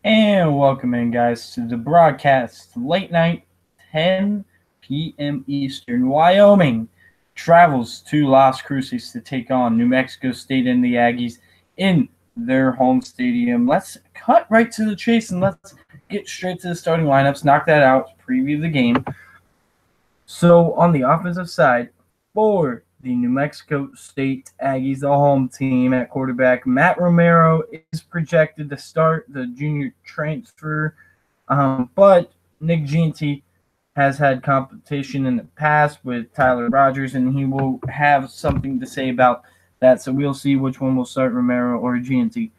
And welcome in, guys, to the broadcast. Late night, 10 p.m. Eastern. Wyoming travels to Las Cruces to take on New Mexico State and the Aggies in their home stadium. Let's cut right to the chase and let's get straight to the starting lineups. Knock that out, preview the game. So, on the offensive side, for the New Mexico State Aggies, the home team at quarterback, Matt Romero is projected to start, the junior transfer, but Nick Ginty has had competition in the past with Tyler Rogers, and he will have something to say about that. So we'll see which one will start, Romero or Ginty.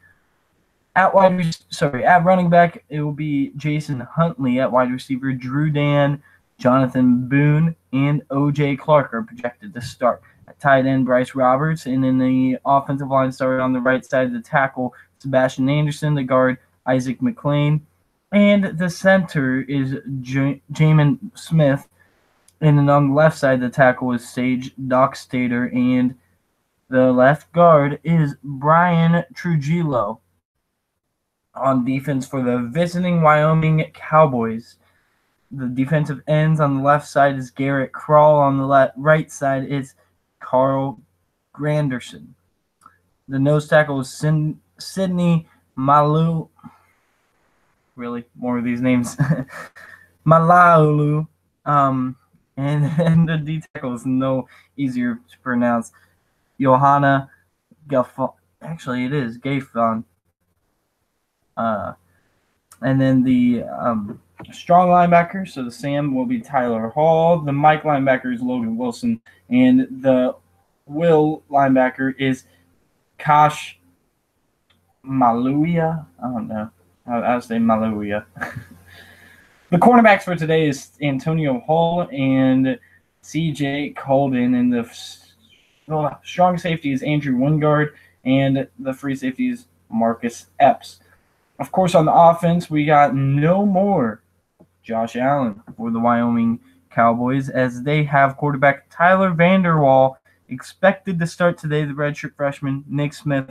At running back, it will be Jason Huntley. At wide receiver, Drew Dan, Jonathan Boone, and O.J. Clark are projected to start. At tight end, Bryce Roberts, and in the offensive line started on the right side of the tackle, Sebastian Anderson, the guard, Isaac McLean, and the center is Jamin Smith, and then on the left side, the tackle is Sage Dockstader, and the left guard is Brian Trujillo. On defense for the visiting Wyoming Cowboys, the defensive ends on the left side is Garrett Krall. On the right side is Carl Granderson. The nose tackle is Sydney Malu. Really, more of these names. Malaulu. And the D tackle is no easier to pronounce. Johanna Gaffon. Actually, it is Gaffon. And then the strong linebacker, so the Sam will be Tyler Hall. The Mike linebacker is Logan Wilson. And the Will linebacker is Kosh Maluia. I don't know. I would say Maluia. The cornerbacks for today is Antonio Hull and C.J. Colden. And the strong safety is Andrew Wingard. And the free safety is Marcus Epps. Of course, on the offense, we got no more Josh Allen for the Wyoming Cowboys, as they have quarterback Tyler Vanderwall expected to start today. The redshirt freshman Nick Smith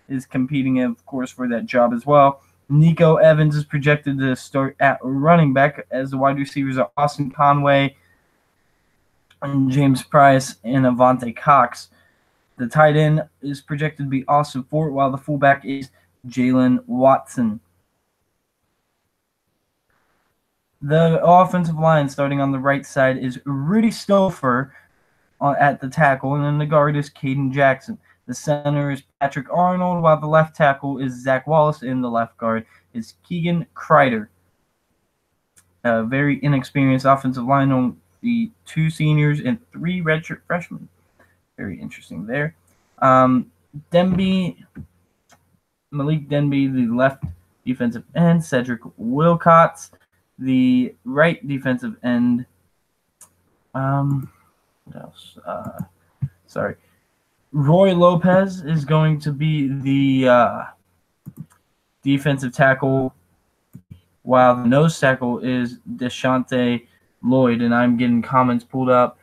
is competing, of course, for that job as well. Nico Evans is projected to start at running back, as the wide receivers are Austin Conway and James Price and Avante Cox. The tight end is projected to be Austin Fort, while the fullback is Jalen Watson. The offensive line starting on the right side is Rudy Stouffer at the tackle, and then the guard is Caden Jackson. The center is Patrick Arnold, while the left tackle is Zach Wallace, and the left guard is Keegan Kreider. A very inexperienced offensive line on the 2 seniors and 3 redshirt freshmen. Very interesting there. Malik Denby, the left defensive end. Cedric Wilcox, the right defensive end. What else? Roy Lopez is going to be the defensive tackle, while the nose tackle is Deshante Lloyd, and I'm getting comments pulled up.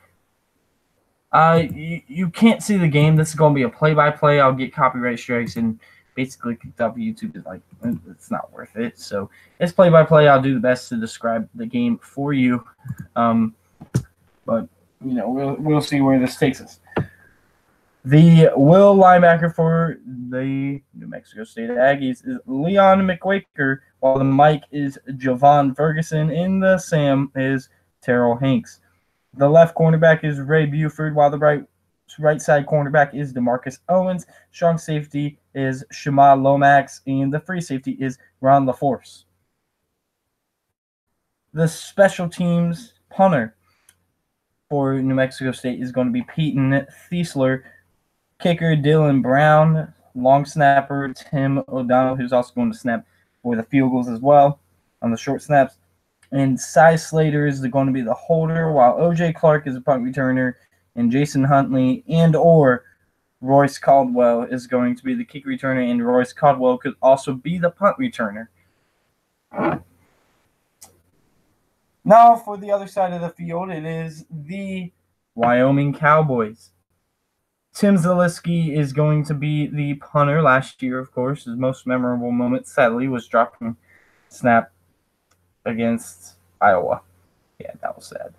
You can't see the game. This is going to be a play-by-play. I'll get copyright strikes and basically kicked off YouTube. Is like, it's not worth it. So it's play-by-play. I'll do the best to describe the game for you. But we'll see where this takes us. The Will linebacker for the New Mexico State Aggies is Leon McQuaker, while the Mike is Javon Ferguson, and the Sam is Terrell Hanks. The left cornerback is Ray Buford, while the right side cornerback is DeMarcus Owens. Strong safety is Shema Lomax, and the free safety is Ron LaForce. The special teams punter for New Mexico State is going to be Peyton Thiesler. Kicker Dylan Brown. Long snapper Tim O'Donnell, who's also going to snap for the field goals as well on the short snaps. And Cy Slater is going to be the holder, while O.J. Clark is a punt returner, and Jason Huntley or Royce Caldwell is going to be the kick returner, and Royce Caldwell could also be the punt returner. Now for the other side of the field, it is the Wyoming Cowboys. Tim Zaleski is going to be the punter. Last year, of course, his most memorable moment, sadly, was dropping snap against Iowa. Yeah, that was sad.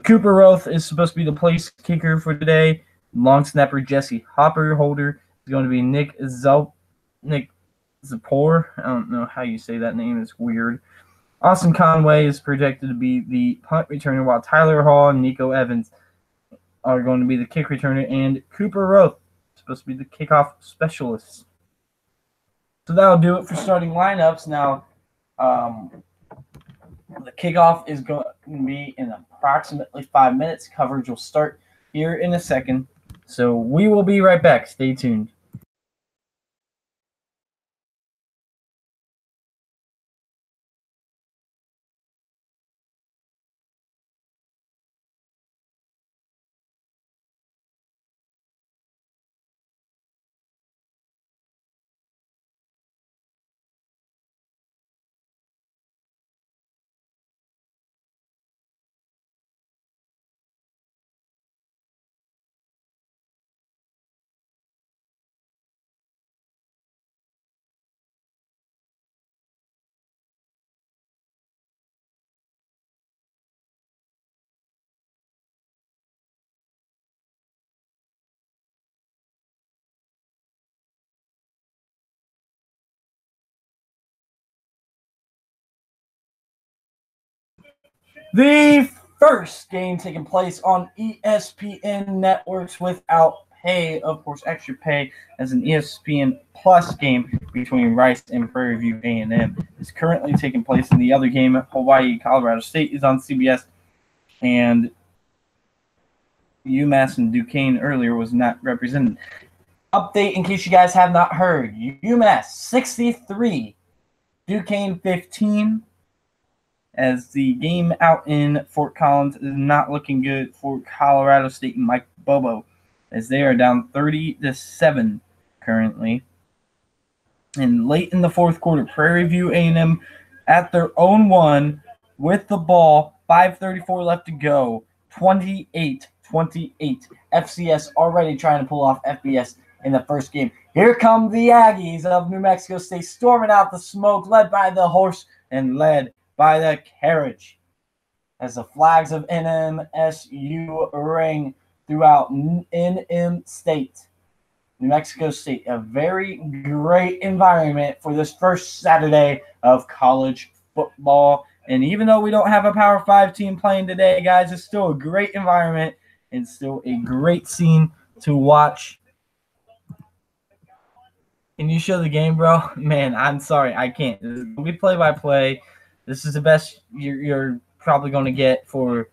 Cooper Roth is supposed to be the place kicker for today. Long snapper Jesse Hopper. Holder is going to be Nick Zapor. I don't know how you say that name. It's weird. Austin Conway is projected to be the punt returner, while Tyler Hall and Nico Evans are going to be the kick returner, and Cooper Roth is supposed to be the kickoff specialist. So that'll do it for starting lineups. Now, the kickoff is going to be in approximately 5 minutes. Coverage will start here in a second. So we will be right back. Stay tuned. The first game taking place on ESPN networks without pay, of course, extra pay, as an ESPN Plus game between Rice and Prairie View A&M is currently taking place. In the other game, Hawaii Colorado State is on CBS, and UMass and Duquesne earlier was not represented. Update in case you guys have not heard: UMass 63, Duquesne 15. As the game out in Fort Collins is not looking good for Colorado State and Mike Bobo, as they are down 30-7 currently. And late in the fourth quarter, Prairie View A&M at their own one with the ball, 5:34 left to go, 28-28. FCS already trying to pull off FBS in the first game. Here come the Aggies of New Mexico State storming out the smoke, led by the horse and led by the carriage, as the flags of NMSU ring throughout NM State. New Mexico State, a very great environment for this first Saturday of college football. And even though we don't have a Power 5 team playing today, guys, it's still a great environment and still a great scene to watch. Can you show the game, bro? Man, I'm sorry, I can't. This is going to be play-by-play. This is the best you're probably going to get for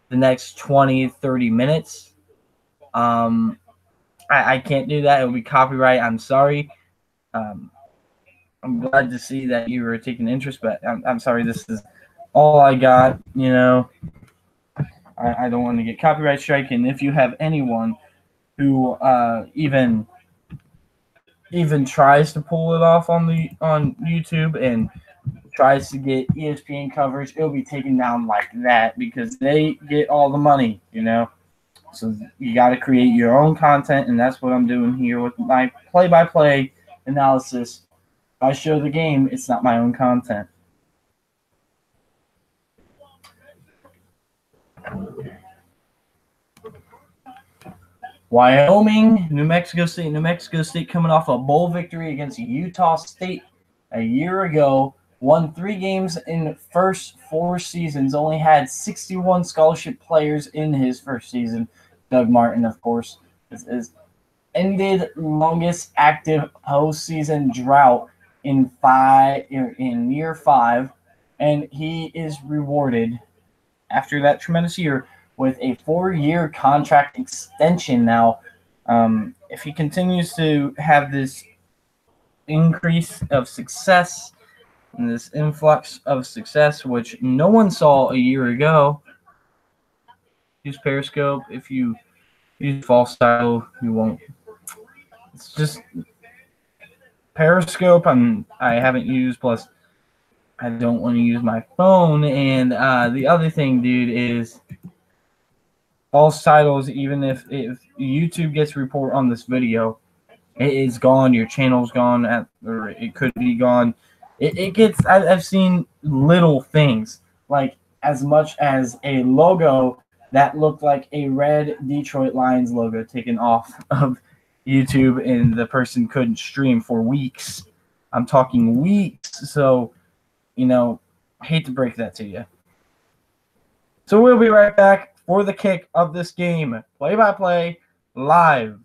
the next 20, 30 minutes. I can't do that. It will be copyright. I'm sorry. I'm glad to see that you were taking interest, but I'm sorry. This is all I got. You know, I don't want to get copyright strike. And if you have anyone who even tries to pull it off on YouTube and tries to get ESPN coverage, it'll be taken down like that, because they get all the money, you know. So you got to create your own content, and that's what I'm doing here with my play-by-play analysis. If I show the game, it's not my own content. Wyoming, New Mexico State. New Mexico State coming off a bowl victory against Utah State a year ago. Won 3 games in first 4 seasons. Only had 61 scholarship players in his first season. Doug Martin, of course, is ended longest active postseason drought in year 5, and he is rewarded after that tremendous year with a 4-year contract extension. Now, if he continues to have this increase of success and this influx of success, which no one saw a year ago. Use Periscope. If you use false title, you won't. It's just Periscope. I haven't used. Plus, I don't want to use my phone. And the other thing, dude, is false titles. Even if YouTube gets a report on this video, it is gone. Your channel's gone, or it could be gone. It gets. I've seen little things like as much as a logo that looked like a red Detroit Lions logo taken off of YouTube, and the person couldn't stream for weeks. I'm talking weeks. So, I hate to break that to you. So we'll be right back for the kick of this game, play-by-play, live.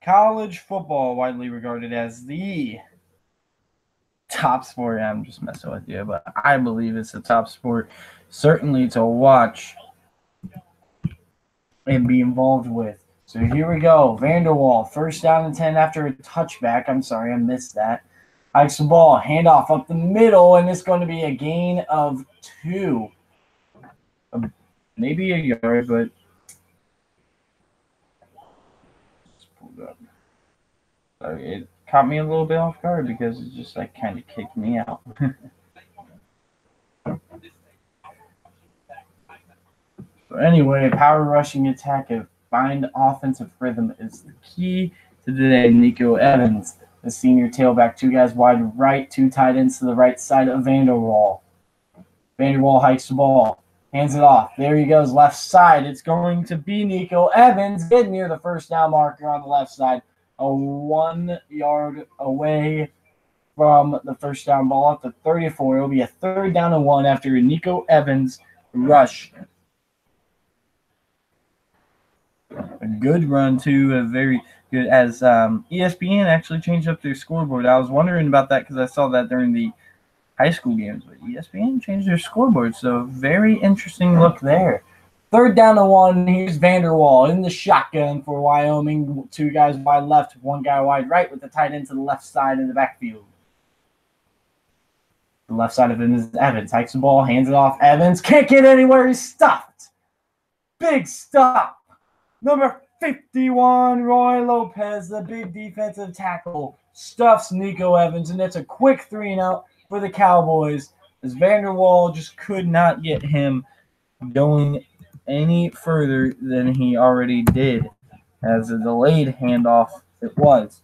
College football, widely regarded as the top sport. Yeah, I'm just messing with you, but I believe it's the top sport, certainly to watch and be involved with. So here we go. Vanderwall, first down and 10 after a touchback. I'm sorry, I missed that. Hikes the ball, handoff up the middle, and it's going to be a gain of 2. Maybe a yard, but it caught me a little bit off guard because it just like kind of kicked me out. So anyway, power rushing attack and find offensive rhythm is the key to today. Nico Evans, the senior tailback, 2 guys wide right, 2 tight ends to the right side of Vanderwall. Vanderwall hikes the ball, hands it off. There he goes, left side. It's going to be Nico Evans, get near the first down marker on the left side. A 1 yard away from the first down ball at the 34. It'll be a 3rd down and 1 after Nico Evans rush. A good run, too. A very good, as ESPN actually changed up their scoreboard. I was wondering about that because I saw that during the high school games, but ESPN changed their scoreboard, so very interesting look there. 3rd down and 1. Here's Vanderwall in the shotgun for Wyoming. 2 guys wide left, 1 guy wide right with the tight end to the left side in the backfield. The left side of him is Evans. Hikes the ball, hands it off. Evans can't get anywhere. He's stopped. Big stop. Number 51, Roy Lopez, the big defensive tackle, stuffs Nico Evans, and it's a quick 3-and-out for the Cowboys as Vanderwall just could not get him going any further than he already did, as a delayed handoff it was.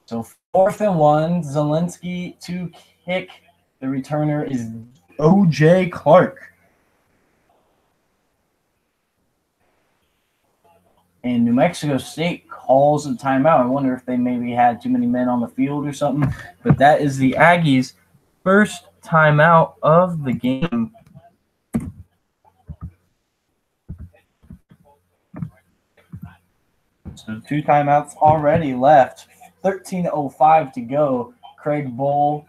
So 4th and 1, Zelensky to kick. The returner is O.J. Clark. And New Mexico State calls a timeout. I wonder if they maybe had too many men on the field or something. But that is the Aggies' first timeout of the game. So 2 timeouts already left. 13:05 to go. Craig Bowl,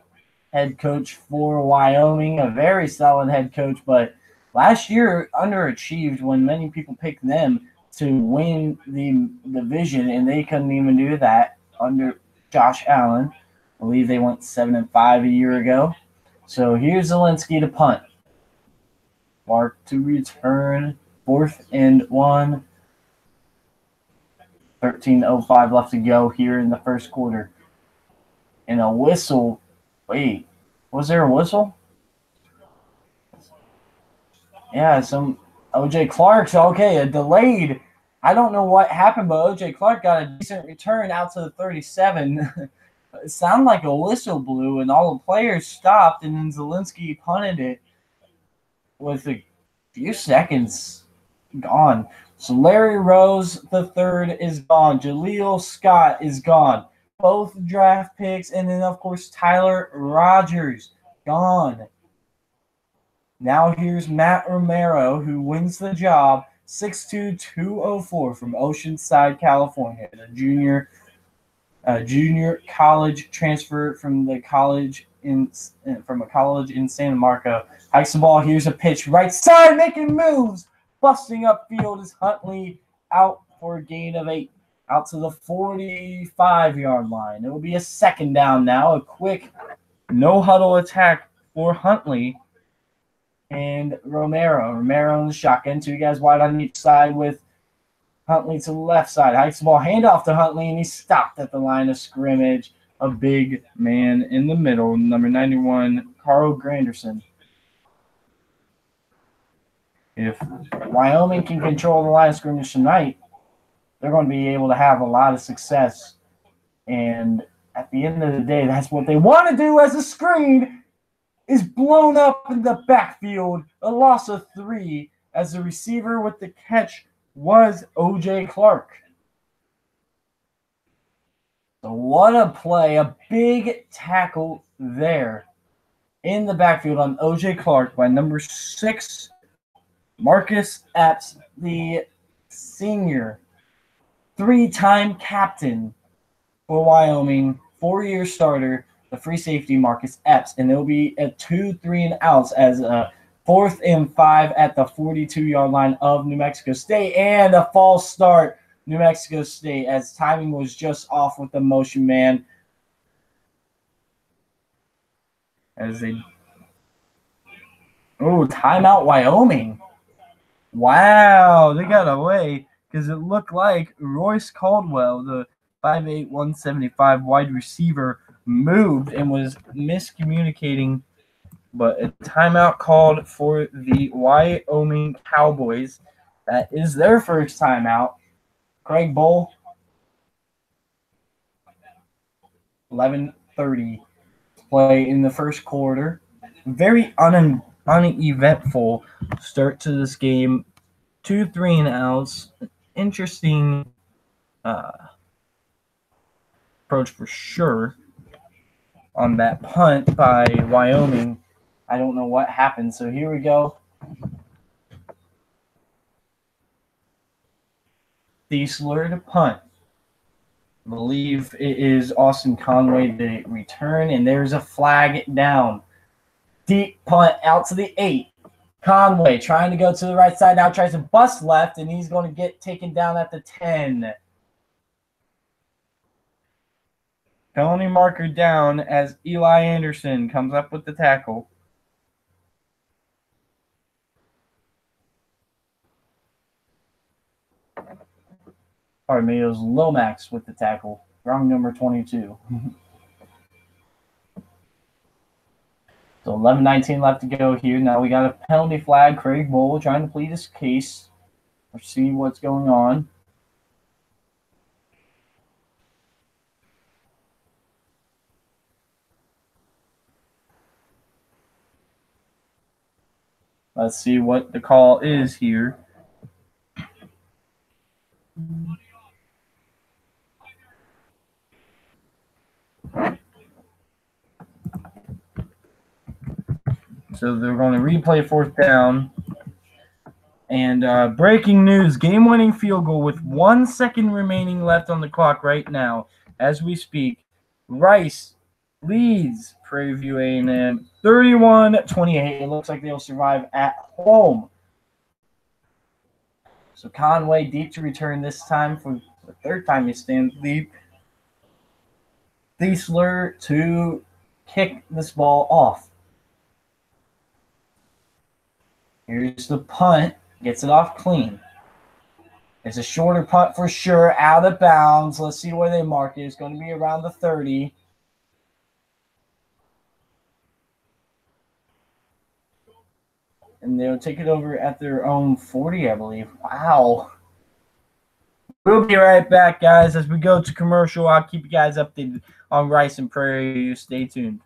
head coach for Wyoming, a very solid head coach, but last year underachieved when many people picked them to win the division, and they couldn't even do that under Josh Allen. I believe they went 7-5 a year ago. So here's Zelensky to punt. Clark to return. 4th and 1. 13:05 left to go here in the first quarter. And a whistle. Wait, was there a whistle? Yeah, some O.J. Clark's okay, a delayed. I don't know what happened, but O.J. Clark got a decent return out to the 37. It sounded like a whistle blew, and all the players stopped, and then Zelensky punted it with a few seconds gone. So Larry Rose the third is gone. Jaleel Scott is gone. Both draft picks, and then of course Tyler Rogers gone. Now here's Matt Romero, who wins the job, 6'2", 204 from Oceanside, California, the junior college transfer from a college in Santa Marco. Hikes the ball. Here's a pitch right side, making moves. Busting upfield is Huntley, out for a gain of 8. Out to the 45-yard line. It will be a second down now. A quick no-huddle attack for Huntley and Romero. Romero in the shotgun. 2 guys wide on each side with Huntley to the left side. Hikes the ball, handoff to Huntley, and he's stopped at the line of scrimmage. A big man in the middle, number 91, Carl Granderson. If Wyoming can control the line of scrimmage tonight, they're going to be able to have a lot of success. And at the end of the day, that's what they want to do, as a screen is blown up in the backfield. A loss of 3 as the receiver with the catch was O.J. Clark. So what a play. A big tackle there in the backfield on O.J. Clark by number 6, Marcus Epps, the senior, 3-time captain for Wyoming, 4-year starter, the free safety Marcus Epps. And it'll be a 2 3-and-outs as a 4th and 5 at the 42-yard line of New Mexico State. And a false start, New Mexico State, as timing was just off with the motion man. Timeout Wyoming. Wow, they got away because it looked like Royce Caldwell, the 5'8", 175 wide receiver, moved and was miscommunicating. But a timeout called for the Wyoming Cowboys. That is their first timeout. Craig Bull, 11:30 play in the first quarter. Very uneventful start to this game. 2 3-and-outs. Interesting approach for sure on that punt by Wyoming. I don't know what happened. So here we go. Thiesler to punt. I believe it is Austin Conway the return, and there's a flag down. Deep punt out to the 8. Conway trying to go to the right side now, tries to bust left, and he's going to get taken down at the 10. Penalty marker down as Eli Anderson comes up with the tackle. Pardon me, it was Lomax with the tackle. Wrong number 22. So 11:19 left to go here. Now we got a penalty flag. Craig Bull trying to plead his case or see what's going on. Let's see what the call is here. So they're going to replay 4th down. And breaking news, game-winning field goal with 1 second remaining left on the clock right now as we speak. Rice leads Prairie View A&M 31-28. It looks like they'll survive at home. So Conway deep to return this time for the 3rd time he stands deep. Thiesler to kick this ball off. Here's the punt. Gets it off clean. It's a shorter punt for sure. Out of bounds. Let's see where they mark it. It's going to be around the 30. And they'll take it over at their own 40, I believe. Wow. We'll be right back, guys. As we go to commercial, I'll keep you guys updated on Rice and Prairie. Stay tuned.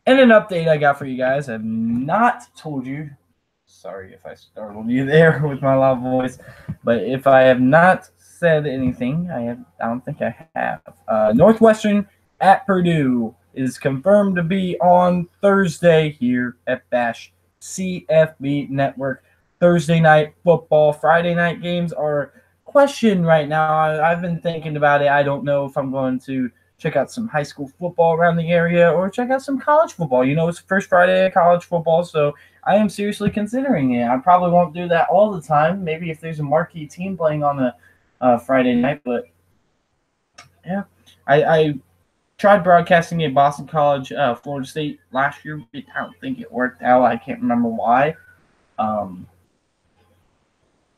And an update I got for you guys. I've not told you. Sorry if I startled you there with my loud voice. But if I have not said anything, I don't think I have. Northwestern at Purdue is confirmed to be on Thursday here at Basch CFB Network. Thursday night football. Friday night games are questioned right now. I've been thinking about it. I don't know if I'm going to check out some high school football around the area or check out some college football. You know, it's the first Friday of college football, so I am seriously considering it. I probably won't do that all the time. Maybe if there's a marquee team playing on a Friday night, but yeah. I tried broadcasting at Boston College, Florida State last year. I don't think it worked out. I can't remember why.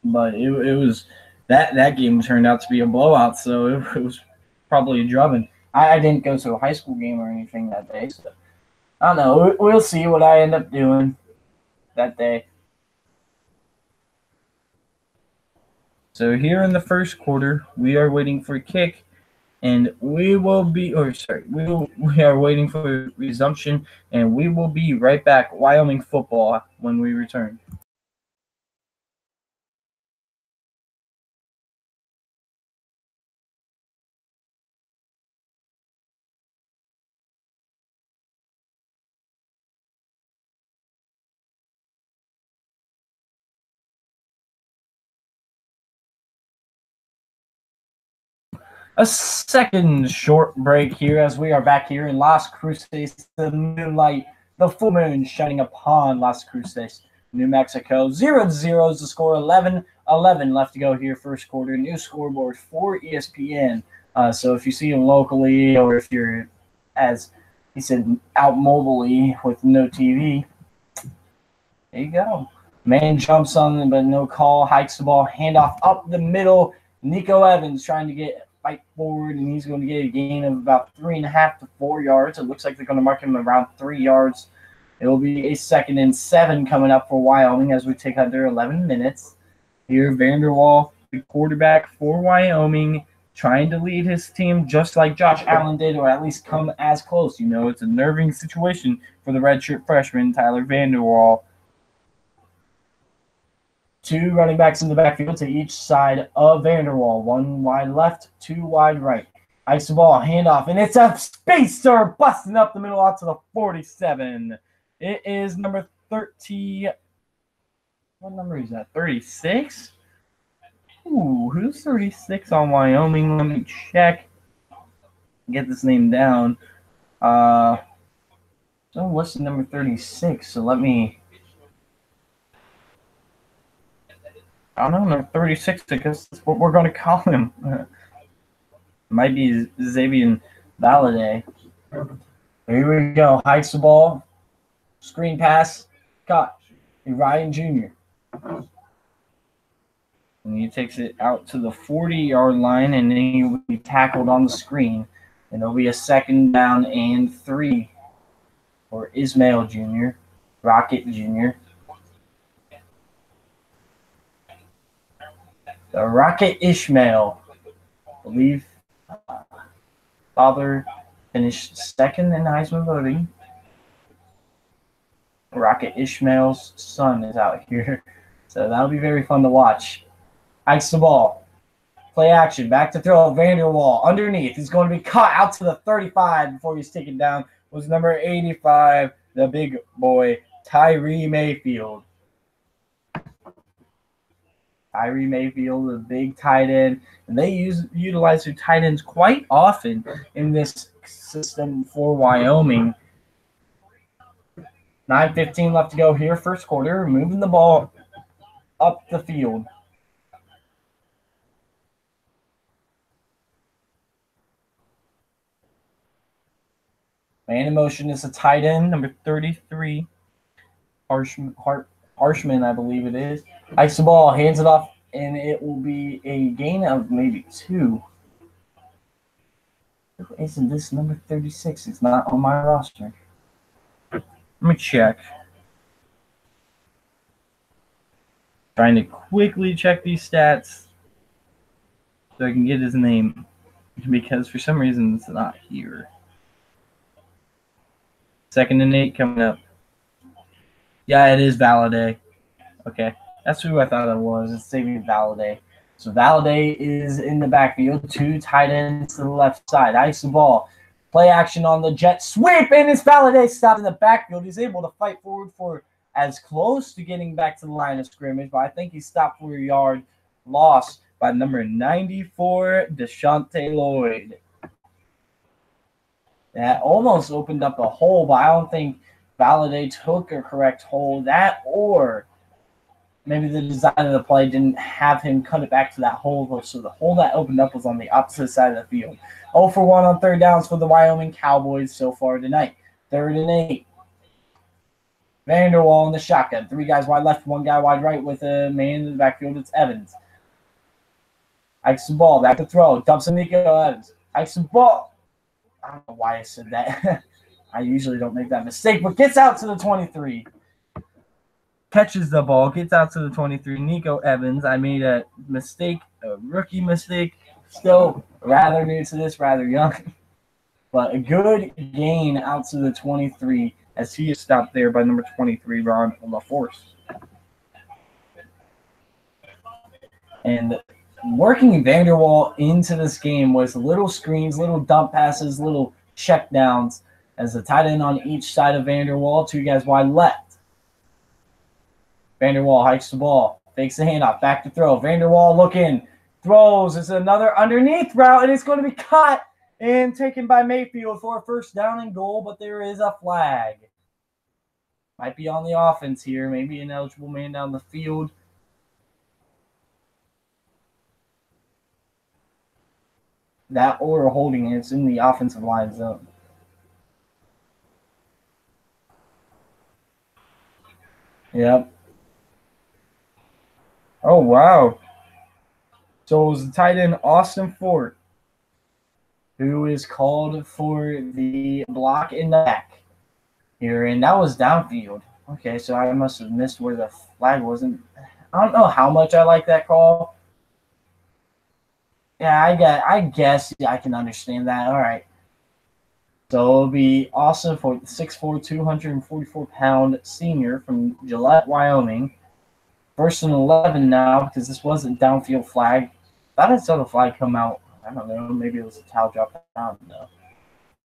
But it was that game turned out to be a blowout, so it was probably a drubbing. I didn't go to a high school game or anything that day, so I don't know. We'll see what I end up doing that day. So here in the first quarter, we are waiting for a kick, and we are waiting for resumption, and we will be right back. Wyoming football when we return. A second short break here as we are back here in Las Cruces. The moonlight, the full moon shining upon Las Cruces, New Mexico. 0-0 is the score. 11-11 left to go here first quarter. New scoreboard for ESPN. So if you see them locally or if you're, as he said, out mobilely with no TV, there you go. Man jumps on them, but no call. Hikes the ball. Handoff up the middle. Nico Evans trying to get fight forward, and he's going to get a gain of about 3.5 to 4 yards. It looks like they're going to mark him around 3 yards. It will be a 2nd and 7 coming up for Wyoming as we take under 11 minutes. Here, Vanderwall, the quarterback for Wyoming, trying to lead his team just like Josh Allen did, or at least come as close. You know, it's a nerving situation for the redshirt freshman, Tyler Vanderwall. 2 running backs in the backfield to each side of Vanderwall. 1 wide left, 2 wide right. Ice the ball, handoff, and it's a spacer busting up the middle out to the 47. It is number 30. What number is that? 36? Ooh, who's 36 on Wyoming? Let me check. Get this name down. So what's the number 36? So let me. I don't know, 36, I guess that's what we're going to call him. Might be Xavier Valladay. Here we go. Hikes the ball. Screen pass. Caught. Ryan Jr. And he takes it out to the 40-yard line, and then he will be tackled on the screen. And it'll be a 2nd down and 3 for Ismail Jr., Rocket Jr. The Rocket Ishmael, I believe, father finished 2nd in Heisman voting. Rocket Ishmael's son is out here. So that'll be very fun to watch. Hikes the ball. Play action. Back to throw. Vanderwall underneath. He's going to be caught out to the 35 before he's taken down. Was number 85, the big boy, Tyree Mayfield. Tyree Mayfield, the big tight end. And they utilize their tight ends quite often in this system for Wyoming. 9:15 left to go here, first quarter. Moving the ball up the field. Man in motion is a tight end, number 33. Harshman, I believe it is. Hikes the ball, hands it off, and it will be a gain of maybe 2. Isn't this number 36? It's not on my roster. Let me check. Trying to quickly check these stats so I can get his name, because for some reason it's not here. 2nd and 8 coming up. Yeah, it is Valladay. Okay, that's who I thought it was. It's Xavier Valladay. So Valladay is in the backfield. 2 tight ends to the left side. Ice the ball. Play action on the jet sweep, and it's Valladay stopped in the backfield. He's able to fight forward for as close to getting back to the line of scrimmage, but I think he stopped for a yard loss by number 94, Deshaunte Lloyd. That almost opened up a hole, but I don't think Valladay took a correct hole. That, or maybe the design of the play didn't have him cut it back to that hole, so the hole that opened up was on the opposite side of the field. 0 for 1 on 3rd downs for the Wyoming Cowboys so far tonight. 3rd and 8. Vanderwall in the shotgun. 3 guys wide left, 1 guy wide right with a man in the backfield. It's Evans. Hikes the ball. Back to throw. Dumps to Nico Evans. Hikes the ball. I don't know why I said that. I usually don't make that mistake, but gets out to the 23. Catches the ball, gets out to the 23. Nico Evans. I made a mistake, a rookie mistake. Still rather new to this, rather young. But a good gain out to the 23 as he is stopped there by number 23, Ron LaForce. And working Vanderwall into this game was little screens, little dump passes, little check downs as the tight end on each side of Vanderwall, 2 guys wide left. Vanderwall hikes the ball, fakes the handoff, back to throw. Vanderwall looking, throws. It's another underneath route, and it's going to be caught and taken by Mayfield for a 1st down and goal, but there is a flag. Might be on the offense here, maybe an eligible man down the field. That or holding it. It's in the offensive line zone. Yep. Oh, wow. So it was the tight end Austin Fort who is called for the block in the back here, and that was downfield. Okay, so I must have missed where the flag wasn't. I don't know how much I like that call. Yeah, I guess I can understand that. All right. So it'll be Austin Fort, 6'4", 244-pound senior from Gillette, Wyoming. 1st and 11 now because this wasn't downfield flag. Thought I saw the flag come out. I don't know. Maybe it was a towel drop down. No.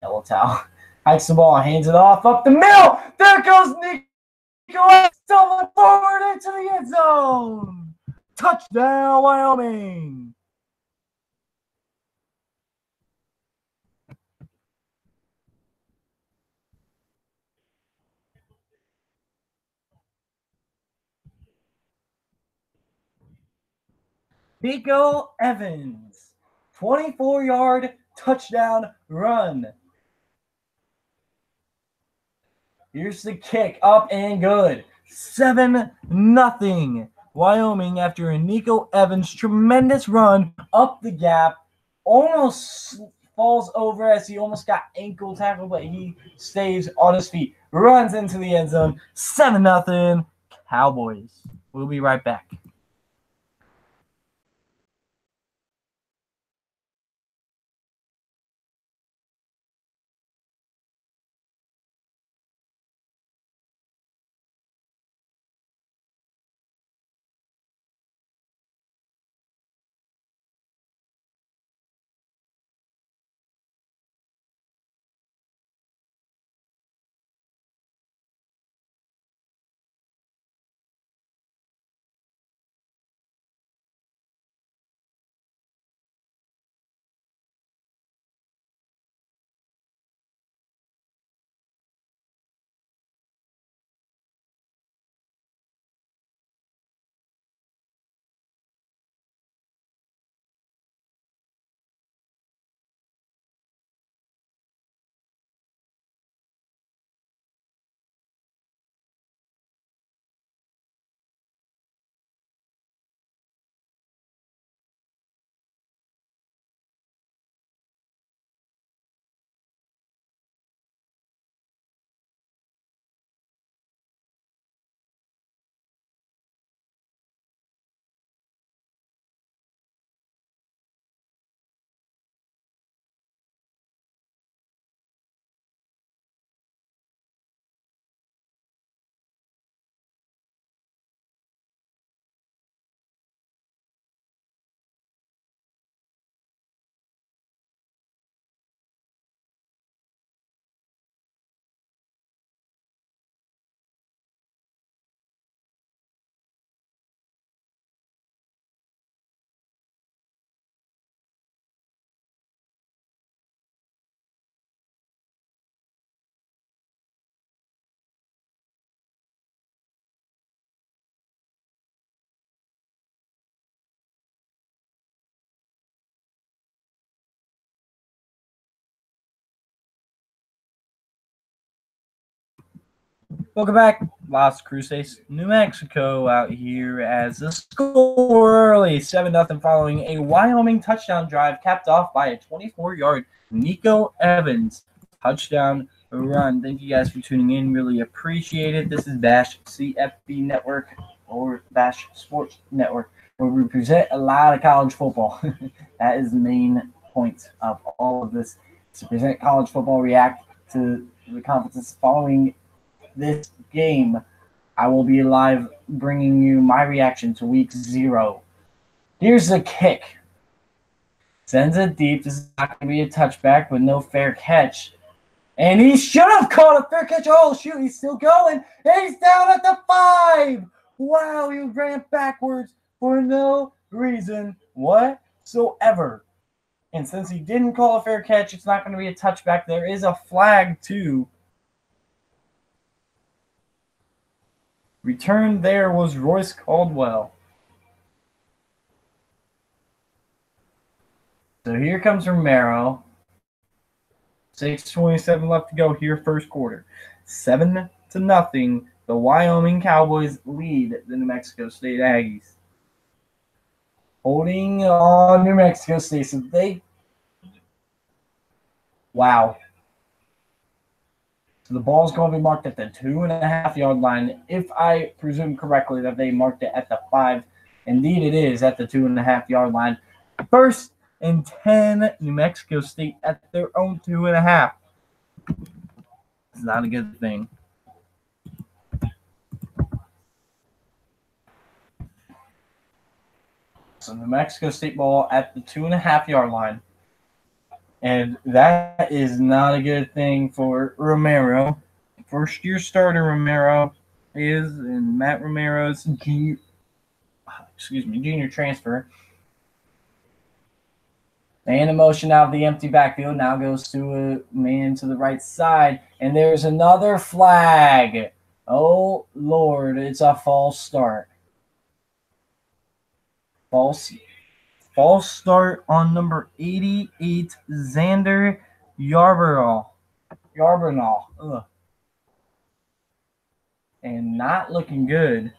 Yellow towel. Hikes the ball, hands it off up the middle. There goes Nico. Stumbling forward into the end zone. Touchdown, Wyoming. Nico Evans, 24-yard touchdown run. Here's the kick, up and good. 7-0. Wyoming, after a Nico Evans tremendous run up the gap, almost falls over as he almost got ankle tackled, but he stays on his feet, runs into the end zone. 7-0 Cowboys. We'll be right back. Welcome back, Las Cruces, New Mexico, out here as the score early 7-0 following a Wyoming touchdown drive capped off by a 24-yard Nico Evans touchdown run. Thank you guys for tuning in. Really appreciate it. This is Basch CFB Network, or Basch Sports Network, where we present a lot of college football. That is the main point of all of this, to present college football, react to the conferences following this game. I will be live bringing you my reaction to week 0. Here's the kick. Sends it deep. This is not going to be a touchback with no fair catch. And he should have caught a fair catch. Oh, shoot, he's still going. And he's down at the 5. Wow, he ran backwards for no reason whatsoever. And since he didn't call a fair catch, it's not going to be a touchback. There is a flag, too. Return there was Royce Caldwell. So here comes Romero. 6:27 left to go here, first quarter. 7-0. The Wyoming Cowboys lead the New Mexico State Aggies. Holding on New Mexico State. So wow. So the ball's going to be marked at the 2.5-yard line. If I presume correctly that they marked it at the 5. Indeed, it is at the 2.5-yard line. First and 10, New Mexico State at their own 2.5. It's not a good thing. So New Mexico State ball at the 2.5-yard line. And that is not a good thing for Romero. First-year starter Romero is, and Matt Romero's junior transfer. And a motion out of the empty backfield. Now goes to a man to the right side. And there's another flag. Oh, Lord, it's a false start. False start on number 88, Xander Yarborough. Ugh. And not looking good.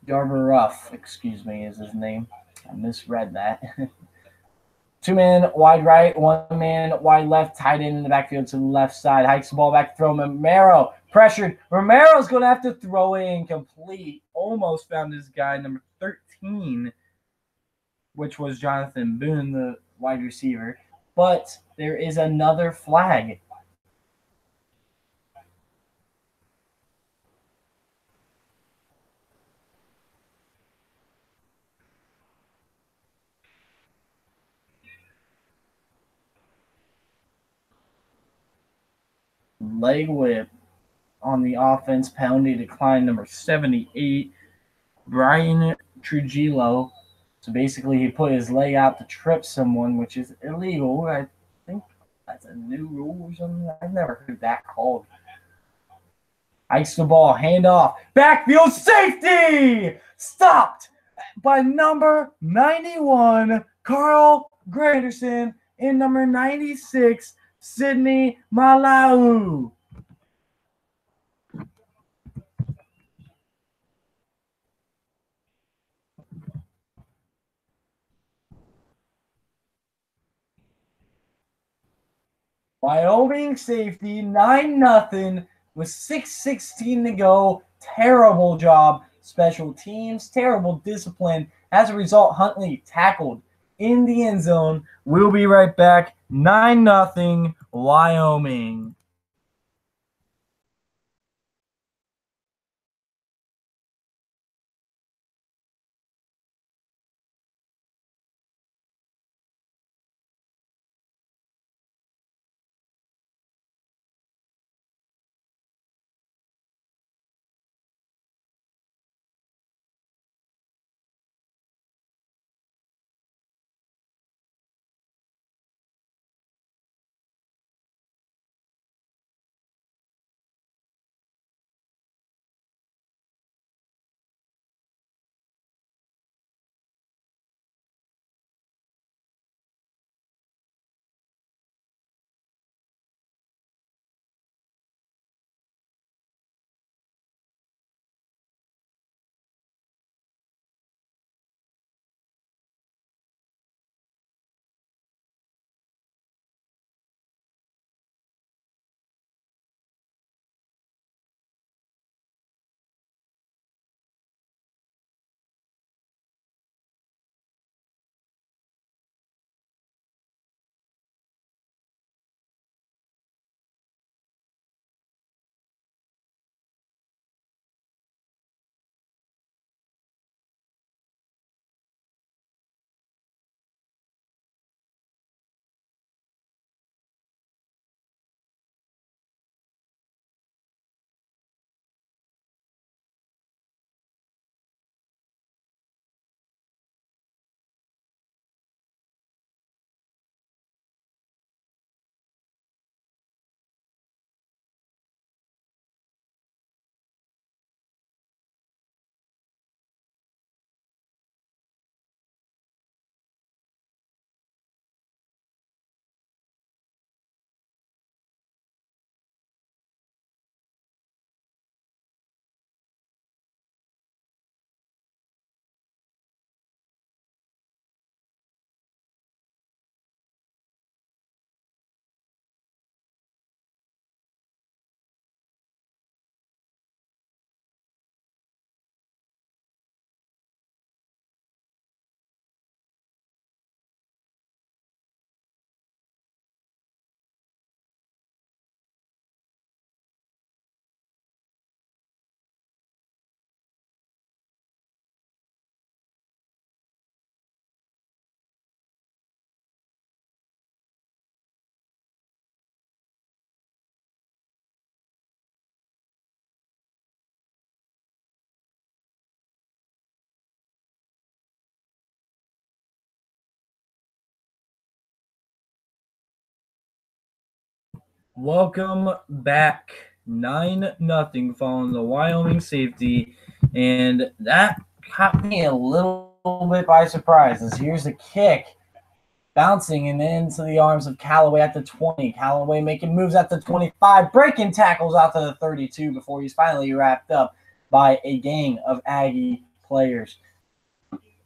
Jarver Ruff, excuse me, is his name. I misread that. 2-man wide right, 1-man wide left, tight end in the backfield to the left side. Hikes the ball back to throw. Romero pressured. Romero's going to have to throw it incomplete. Almost found his guy, number 13, which was Jonathan Boone, the wide receiver. But there is another flag. Leg whip on the offense, penalty decline number 78. Brian Trujillo. So basically, he put his leg out to trip someone, which is illegal. I think that's a new rule or something. I've never heard that called. Hikes the ball, handoff, backfield safety! Stopped by number 91, Carl Granderson, and number 96, Sidney Malau. Wyoming safety, 9-0 with 6:16 to go. Terrible job. Special teams, terrible discipline. As a result, Huntley tackled in the end zone. We'll be right back. 9-0 Wyoming. Welcome back. 9-0 following the Wyoming safety. And that caught me a little bit by surprise. As here's a kick bouncing and into the arms of Callaway at the 20. Callaway making moves at the 25, breaking tackles out to the 32 before he's finally wrapped up by a gang of Aggie players.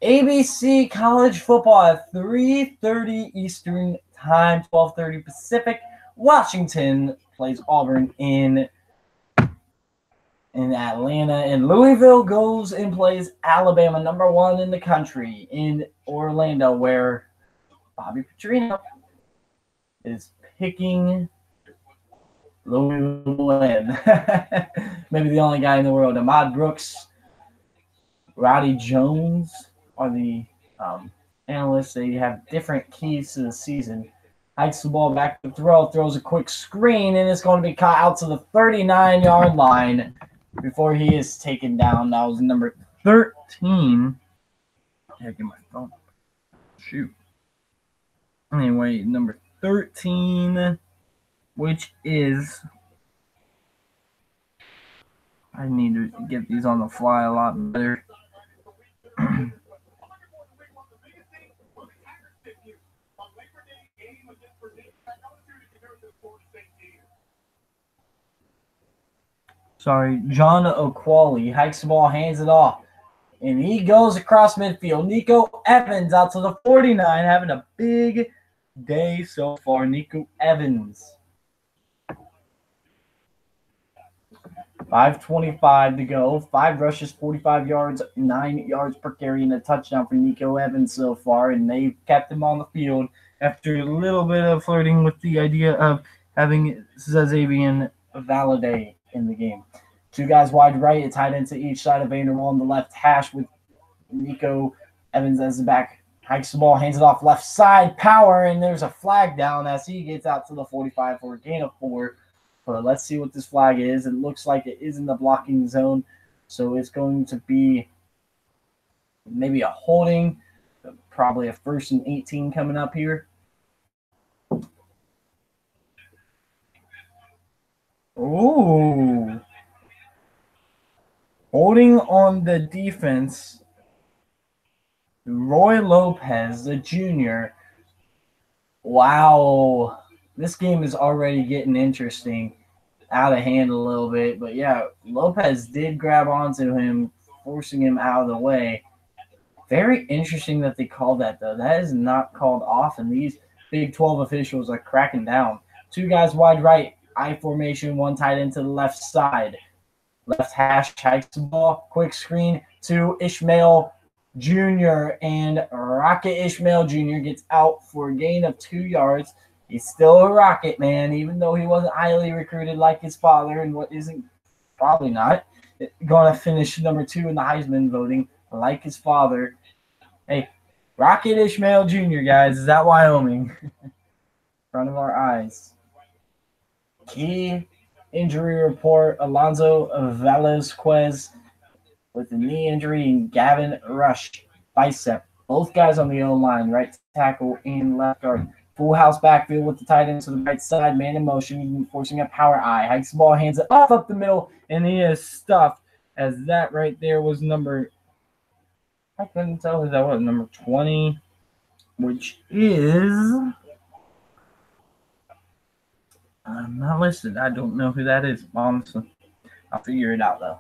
ABC college football at 3:30 Eastern Time, 12:30 Pacific. Washington plays Auburn in Atlanta, and Louisville goes and plays Alabama, number 1 in the country, in Orlando, where Bobby Petrino is picking Louisville to win. Maybe the only guy in the world. Ahmad Brooks, Roddy Jones are the analysts. They have different keys to the season. Hikes the ball back to throw, throws a quick screen, and it's going to be caught out to the 39-yard line before he is taken down. That was number 13. Yeah, get my phone. Shoot. Anyway, number 13, which is, I need to get these on the fly a lot better. Sorry, John Okwali hikes the ball, hands it off, and he goes across midfield. Nico Evans out to the 49, having a big day so far. Nico Evans. 5:25 to go. 5 rushes, 45 yards, 9 yards per carry, and a touchdown for Nico Evans so far. And they've kept him on the field after a little bit of flirting with the idea of having Xavier Valade in the game. 2 guys wide right, a tight end to each side of Vanderwall on the left hash with Nico Evans as the back. Hikes the ball, hands it off left side, power, and there's a flag down as he gets out to the 45 for a gain of 4. But let's see what this flag is. It looks like it is in the blocking zone, so it's going to be maybe a holding, probably a 1st and 18 coming up here. Ooh. Holding on the defense, Roy Lopez, the junior. Wow. This game is already getting interesting, out of hand a little bit. But, yeah, Lopez did grab onto him, forcing him out of the way. Very interesting that they called that, though. That is not called often. These Big 12 officials are cracking down. 2 guys wide right, I formation, 1 tight end to the left side. Left hash, hikes the ball, quick screen to Ishmael Jr. And Rocket Ishmael Jr. gets out for a gain of 2 yards. He's still a rocket, man, even though he wasn't highly recruited like his father and what isn't probably not going to finish number 2 in the Heisman voting like his father. Hey, Rocket Ishmael Jr., guys, is that Wyoming? In front of our eyes. Key injury report, Alonzo Velazquez with a knee injury, and Gavin Rush, bicep. Both guys on the O-line, right tackle and left guard. Full house backfield with the tight end to the right side, man in motion, forcing a power eye. Hikes the ball, hands it off up the middle, and he is stuffed, as that right there was number, I couldn't tell who that was, number 20, which is, I'm not listed. I don't know who that is, honestly. I'll figure it out, though.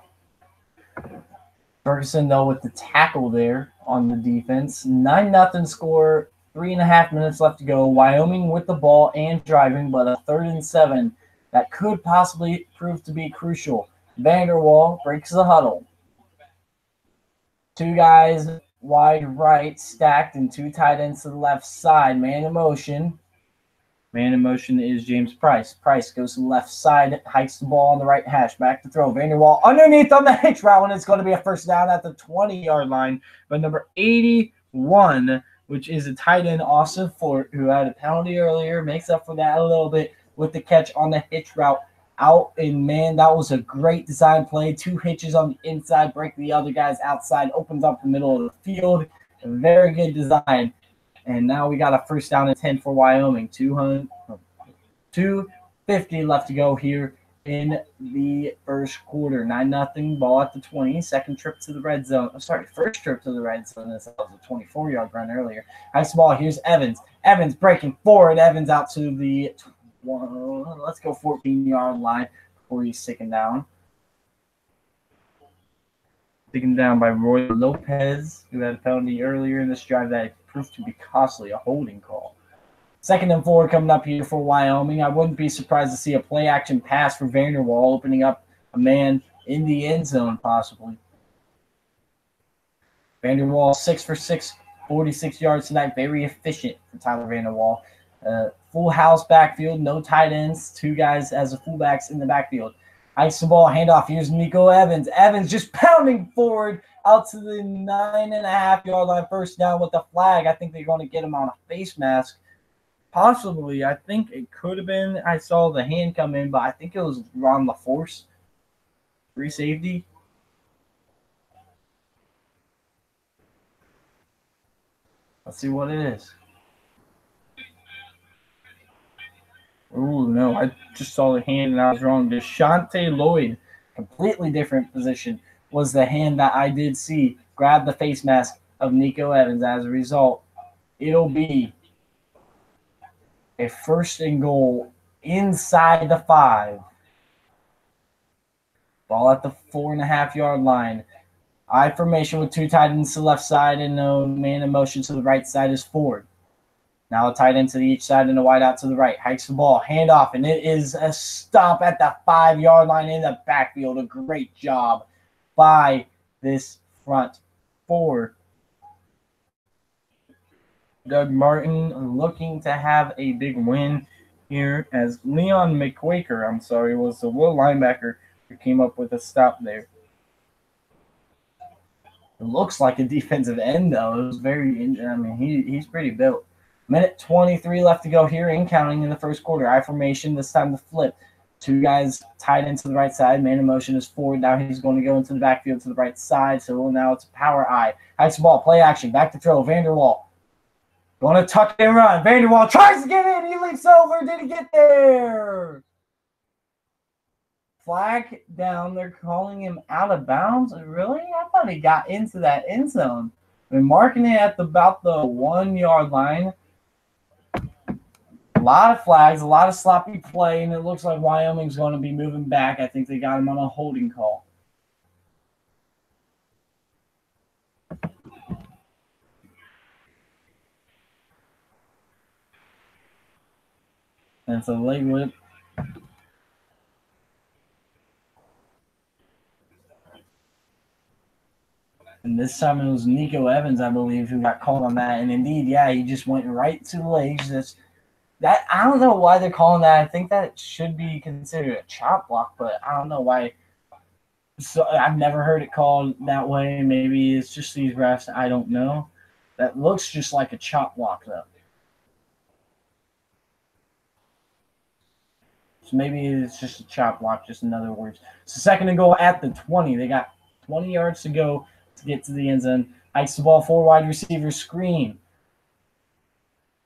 Ferguson, though, with the tackle there on the defense. 9-0 score, 3.5 minutes left to go. Wyoming with the ball and driving, but a 3rd and 7 that could possibly prove to be crucial. Vanderwall breaks the huddle. 2 guys wide right stacked and 2 tight ends to the left side. Man in motion. Man in motion is James Price. Price goes to the left side, hikes the ball on the right hash. Back to throw. Vanderwall underneath on the hitch route, and it's going to be a 1st down at the 20-yard line. But number 81, which is a tight end, Austin Fort, who had a penalty earlier, makes up for that a little bit with the catch on the hitch route out. And, man, that was a great design play. 2 hitches on the inside, break the other guys outside, opens up the middle of the field. A very good design. And now we got a 1st down and 10 for Wyoming. 2:50 left to go here in the 1st quarter. 9-0, ball at the 20. 2nd trip to the red zone. Oh, sorry, 1st trip to the red zone. This was a 24-yard run earlier. Nice ball. Here's Evans. Evans breaking forward. Evans out to the, let's go 14-yard line before he's taken down. taken down by Roy Lopez, who had a penalty earlier in this drive that proved to be costly, a holding call. 2nd and 4 coming up here for Wyoming. I wouldn't be surprised to see a play-action pass for Vanderwall, opening up a man in the end zone possibly. Vanderwall 6 for 6, 46 yards tonight. Very efficient for Tyler Vanderwall. Full house backfield, no tight ends. 2 guys as the fullbacks in the backfield. Ice the ball, handoff. Here's Nico Evans. Evans just pounding forward out to the 9.5-yard line. First down with the flag. I think they're going to get him on a face mask. Possibly. I think it could have been. I saw the hand come in, but I think it was Ron LaForce. Free safety. Let's see what it is. Oh, no. I just saw the hand and I was wrong. Deshaunte Lloyd, completely different position, was the hand that I did see grab the face mask of Nico Evans. As a result, it'll be a 1st and goal inside the 5. Ball at the 4.5-yard line. I formation with 2 tight ends to the left side and no man in motion to the right side is Ford. Now a tight end to each side and a wide out to the right. Hikes the ball, handoff, and it is a stop at the 5-yard line in the backfield. A great job by this front 4. Doug Martin looking to have a big win here as Leon McQuaker, was the will linebacker who came up with a stop there. It looks like a defensive end, though. It was very, he's pretty built. Minute 23 left to go here in counting in the first quarter. I formation, this time the flip. 2 guys tied into the right side. Man in motion is Ford. Now he's going to go into the backfield to the right side. So now it's a power I. Hikes the ball, play action, back to throw. Vanderwall. Going to tuck and run. Vanderwall tries to get in. He leaps over. Did he get there? Flag down. They're calling him out of bounds. Really? I thought he got into that end zone. They're marking it at about the 1-yard line. A lot of flags, a lot of sloppy play, and it looks like Wyoming's going to be moving back. I think they got him on a holding call. And it's a leg whip. And this time it was Nico Evans, I believe, who got called on that. And indeed, yeah, he just went right to the legs. I don't know why they're calling that. I think that it should be considered a chop block, but I don't know why. So I've never heard it called that way. Maybe it's just these refs. I don't know. That looks just like a chop block, though. So maybe it's just a chop block, just in other words. So 2nd and goal at the 20. They got 20 yards to go to get to the end zone. Hikes the ball, 4 wide receivers screen.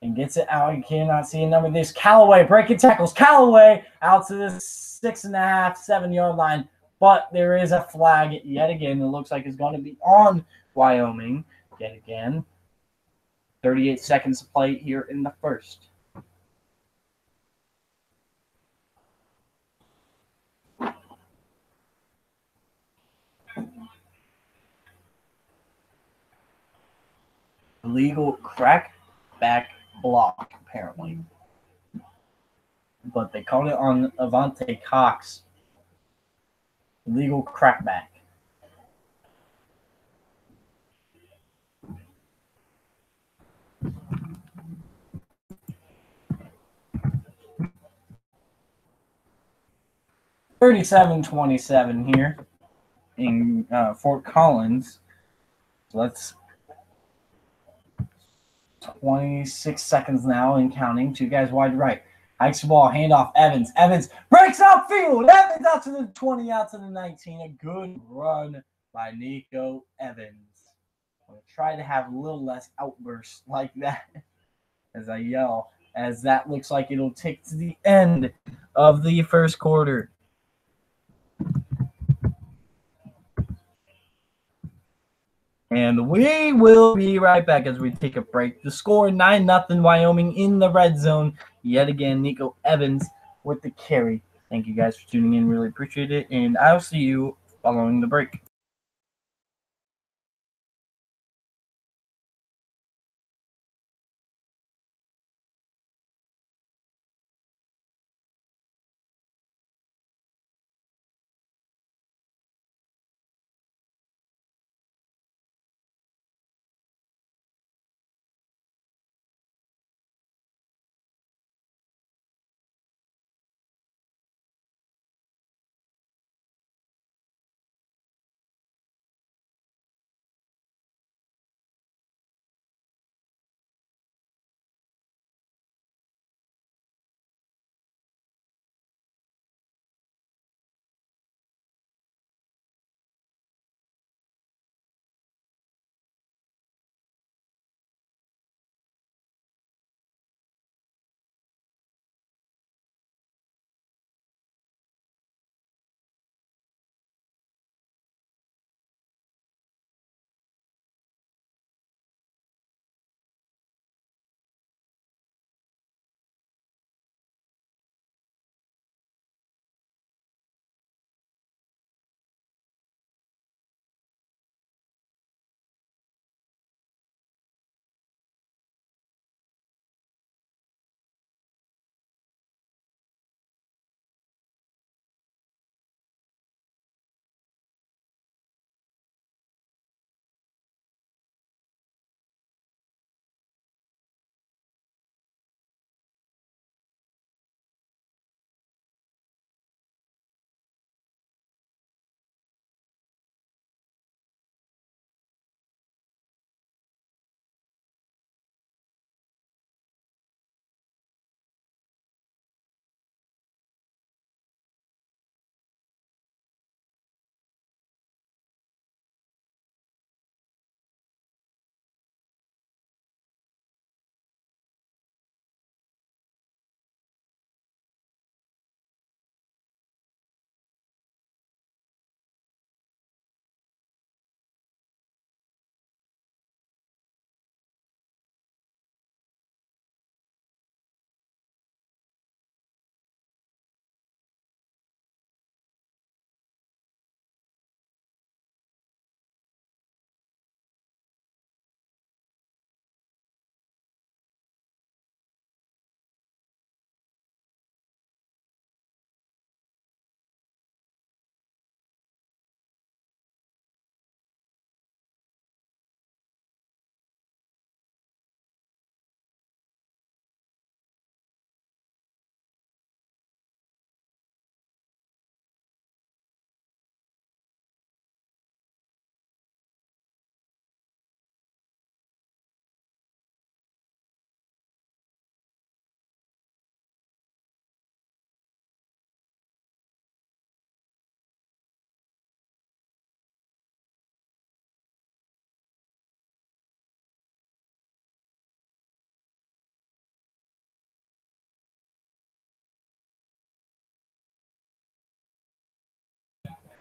And gets it out. You cannot see a number. There's Callaway breaking tackles. Callaway out to the 6.5, 7-yard line. But there is a flag yet again. It looks like it's going to be on Wyoming yet again. 38 seconds to play here in the first. Illegal crackback block, apparently. But they called it on Avante Cox. Illegal crackback. $37-27 here in Fort Collins. So that's 26 seconds now and counting. 2 guys wide right. Hikes the ball, handoff, Evans. Evans breaks outfield. Evans out to the 20, out to the 19. A good run by Nico Evans. I'm going to try to have a little less outbursts like that as I yell, as that looks like it'll take to the end of the first quarter. And we will be right back as we take a break. The score 9-0 Wyoming in the red zone. Yet again, Nico Evans with the carry. Thank you guys for tuning in. Really appreciate it. And I'll see you following the break.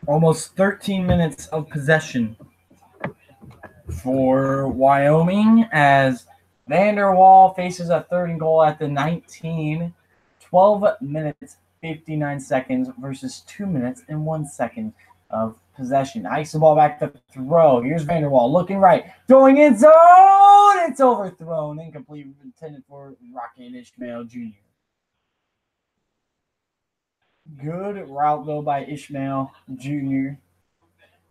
Almost 13 minutes of possession for Wyoming as Vanderwall faces a third and goal at the 19. 12 minutes, 59 seconds versus 2 minutes and 1 second of possession. Hikes the ball back to throw. Here's Vanderwall looking right. Going in zone. It's overthrown. Incomplete. Intended for Rocket Ishmael Jr. Good route, though, by Ishmael Jr.,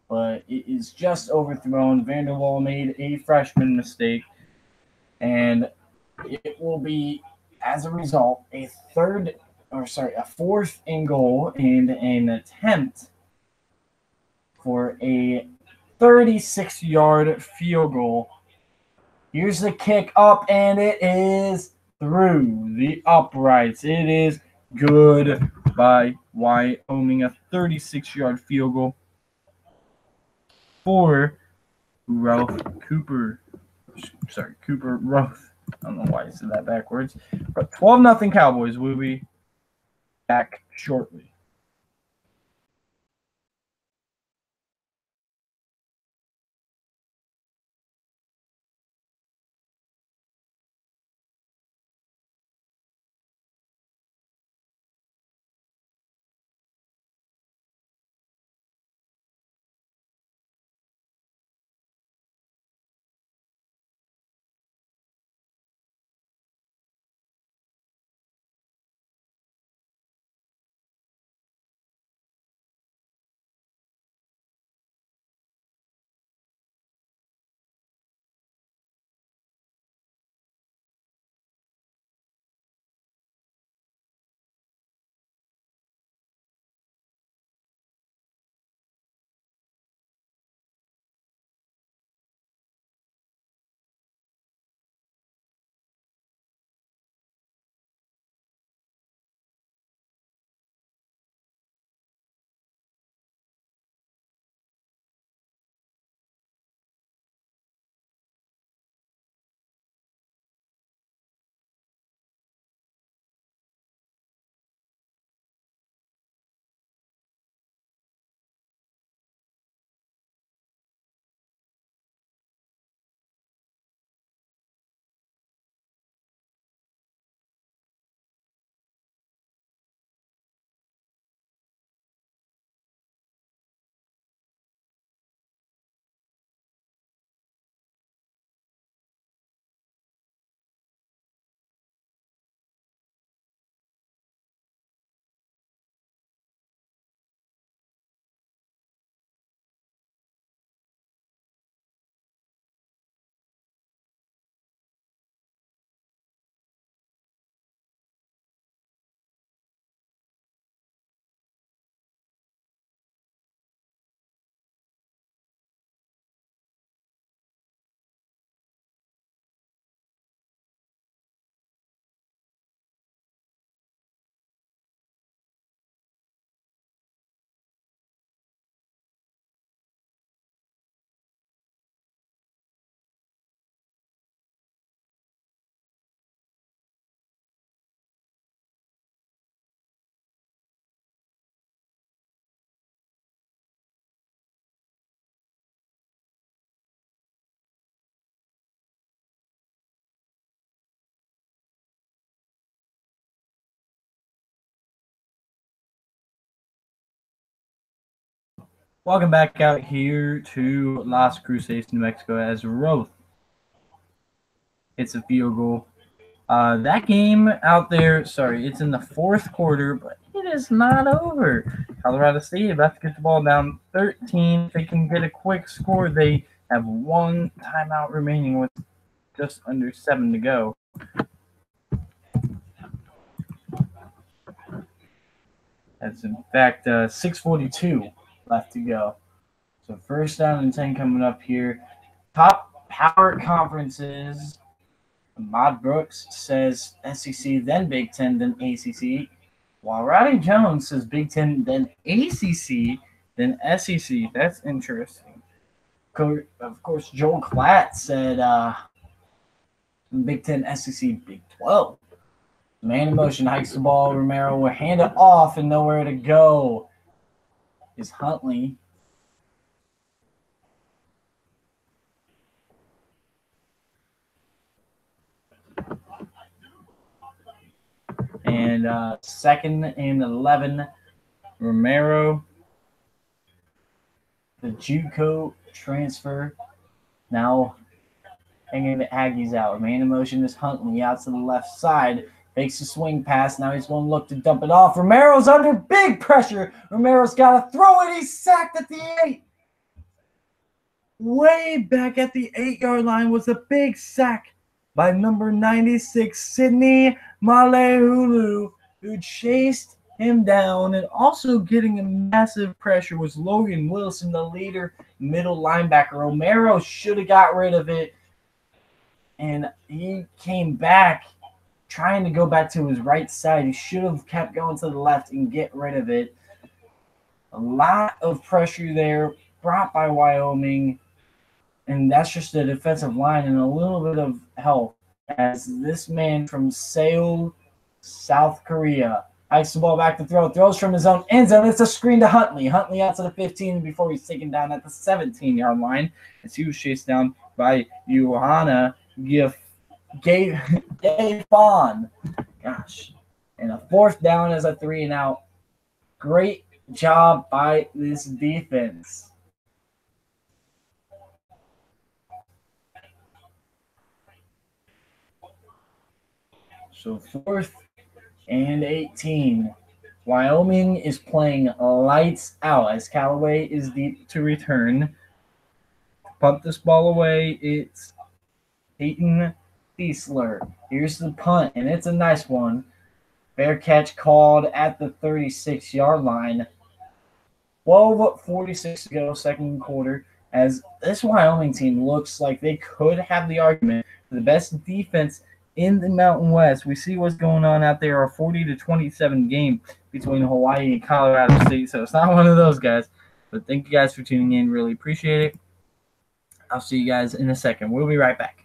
but it is just overthrown. Vanderwall made a freshman mistake, and it will be, as a result, a fourth and goal and an attempt for a 36-yard field goal. Here's the kick up, and it is through the uprights. It is good by Wyoming, a 36-yard field goal for Ralph Cooper. Cooper Ruff. I don't know why I said that backwards. But 12-0 Cowboys. Will be back shortly. Welcome back out here to Las Cruces, New Mexico, as Roth hits a field goal. That game out there, it's in the fourth quarter, but it is not over. Colorado State about to get the ball down 13. If they can get a quick score, they have one timeout remaining with just under 7 to go. That's in fact 6:42 left to go. So first down and 10 coming up here. Top power conferences. Ahmad Brooks says SEC, then Big Ten, then ACC. While Roddy Jones says Big Ten, then ACC, then SEC. That's interesting. Of course, Joel Klatt said Big Ten, SEC, Big 12. Man in motion hikes the ball. Romero will hand it off and nowhere to go. is Huntley. And second and 11, Romero. The JUCO transfer now hanging the Aggies out. Man in motion is Huntley out to the left side. Fakes a swing pass. Now he's going to look to dump it off. Romero's under big pressure. Romero's got to throw it. He's sacked at the 8. Way back at the 8-yard line was a big sack by number 96, Sidney Malehulu, who chased him down. And also getting a massive pressure was Logan Wilson, the leader middle linebacker. Romero should have got rid of it, and he came back trying to go back to his right side. He should have kept going to the left and get rid of it. A lot of pressure there brought by Wyoming, and that's just the defensive line and a little bit of help as this man from Seoul, South Korea, hikes the ball back to throw, throws from his own end zone. It's a screen to Huntley. Huntley out to the 15 before he's taken down at the 17-yard line as he was chased down by Johanna Gavon. Gosh. And a fourth down as a 3-and-out. Great job by this defense. So 4th and 18. Wyoming is playing lights out as Callaway is deep to return. Punt this ball away. It's Peyton Thiesler. Here's the punt, and it's a nice one. Fair catch called at the 36-yard line. 12:46 to go, second quarter, as this Wyoming team looks like they could have the argument for the best defense in the Mountain West. We see what's going on out there, a 40-27 game between Hawaii and Colorado State, so it's not one of those guys. But thank you guys for tuning in. Really appreciate it. I'll see you guys in a second. We'll be right back.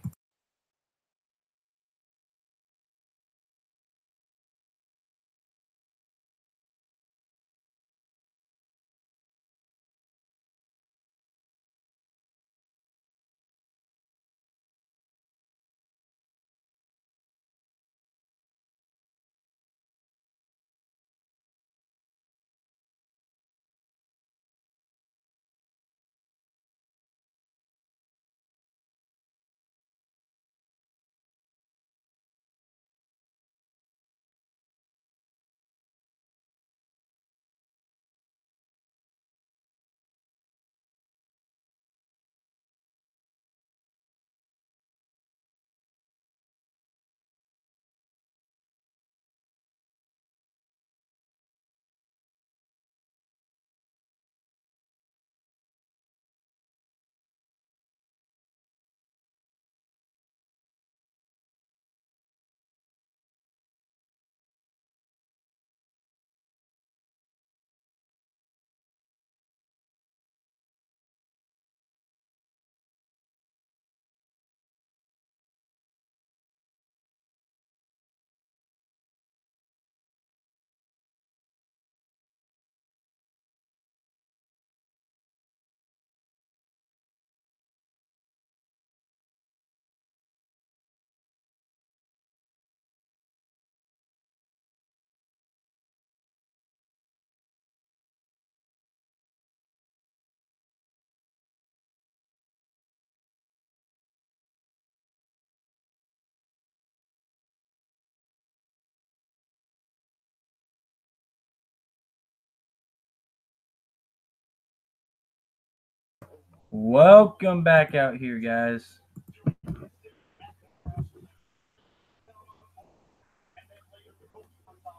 Welcome back out here, guys.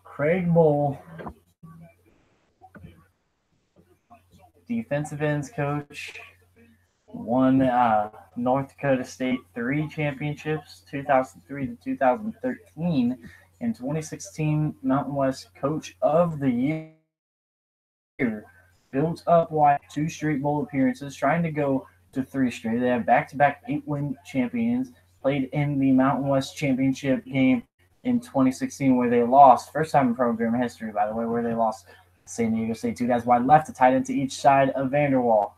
Craig Bull, defensive ends coach, won North Dakota State 3 championships, 2003 to 2013, and 2016 Mountain West Coach of the Year. Built up wide 2 straight bowl appearances, trying to go to 3 straight. They have back-to-back 8-win champions, played in the Mountain West Championship game in 2016 where they lost, first time in program history, by the way, where they lost San Diego State, 2 guys wide left, a tight end to each side of Vanderwall.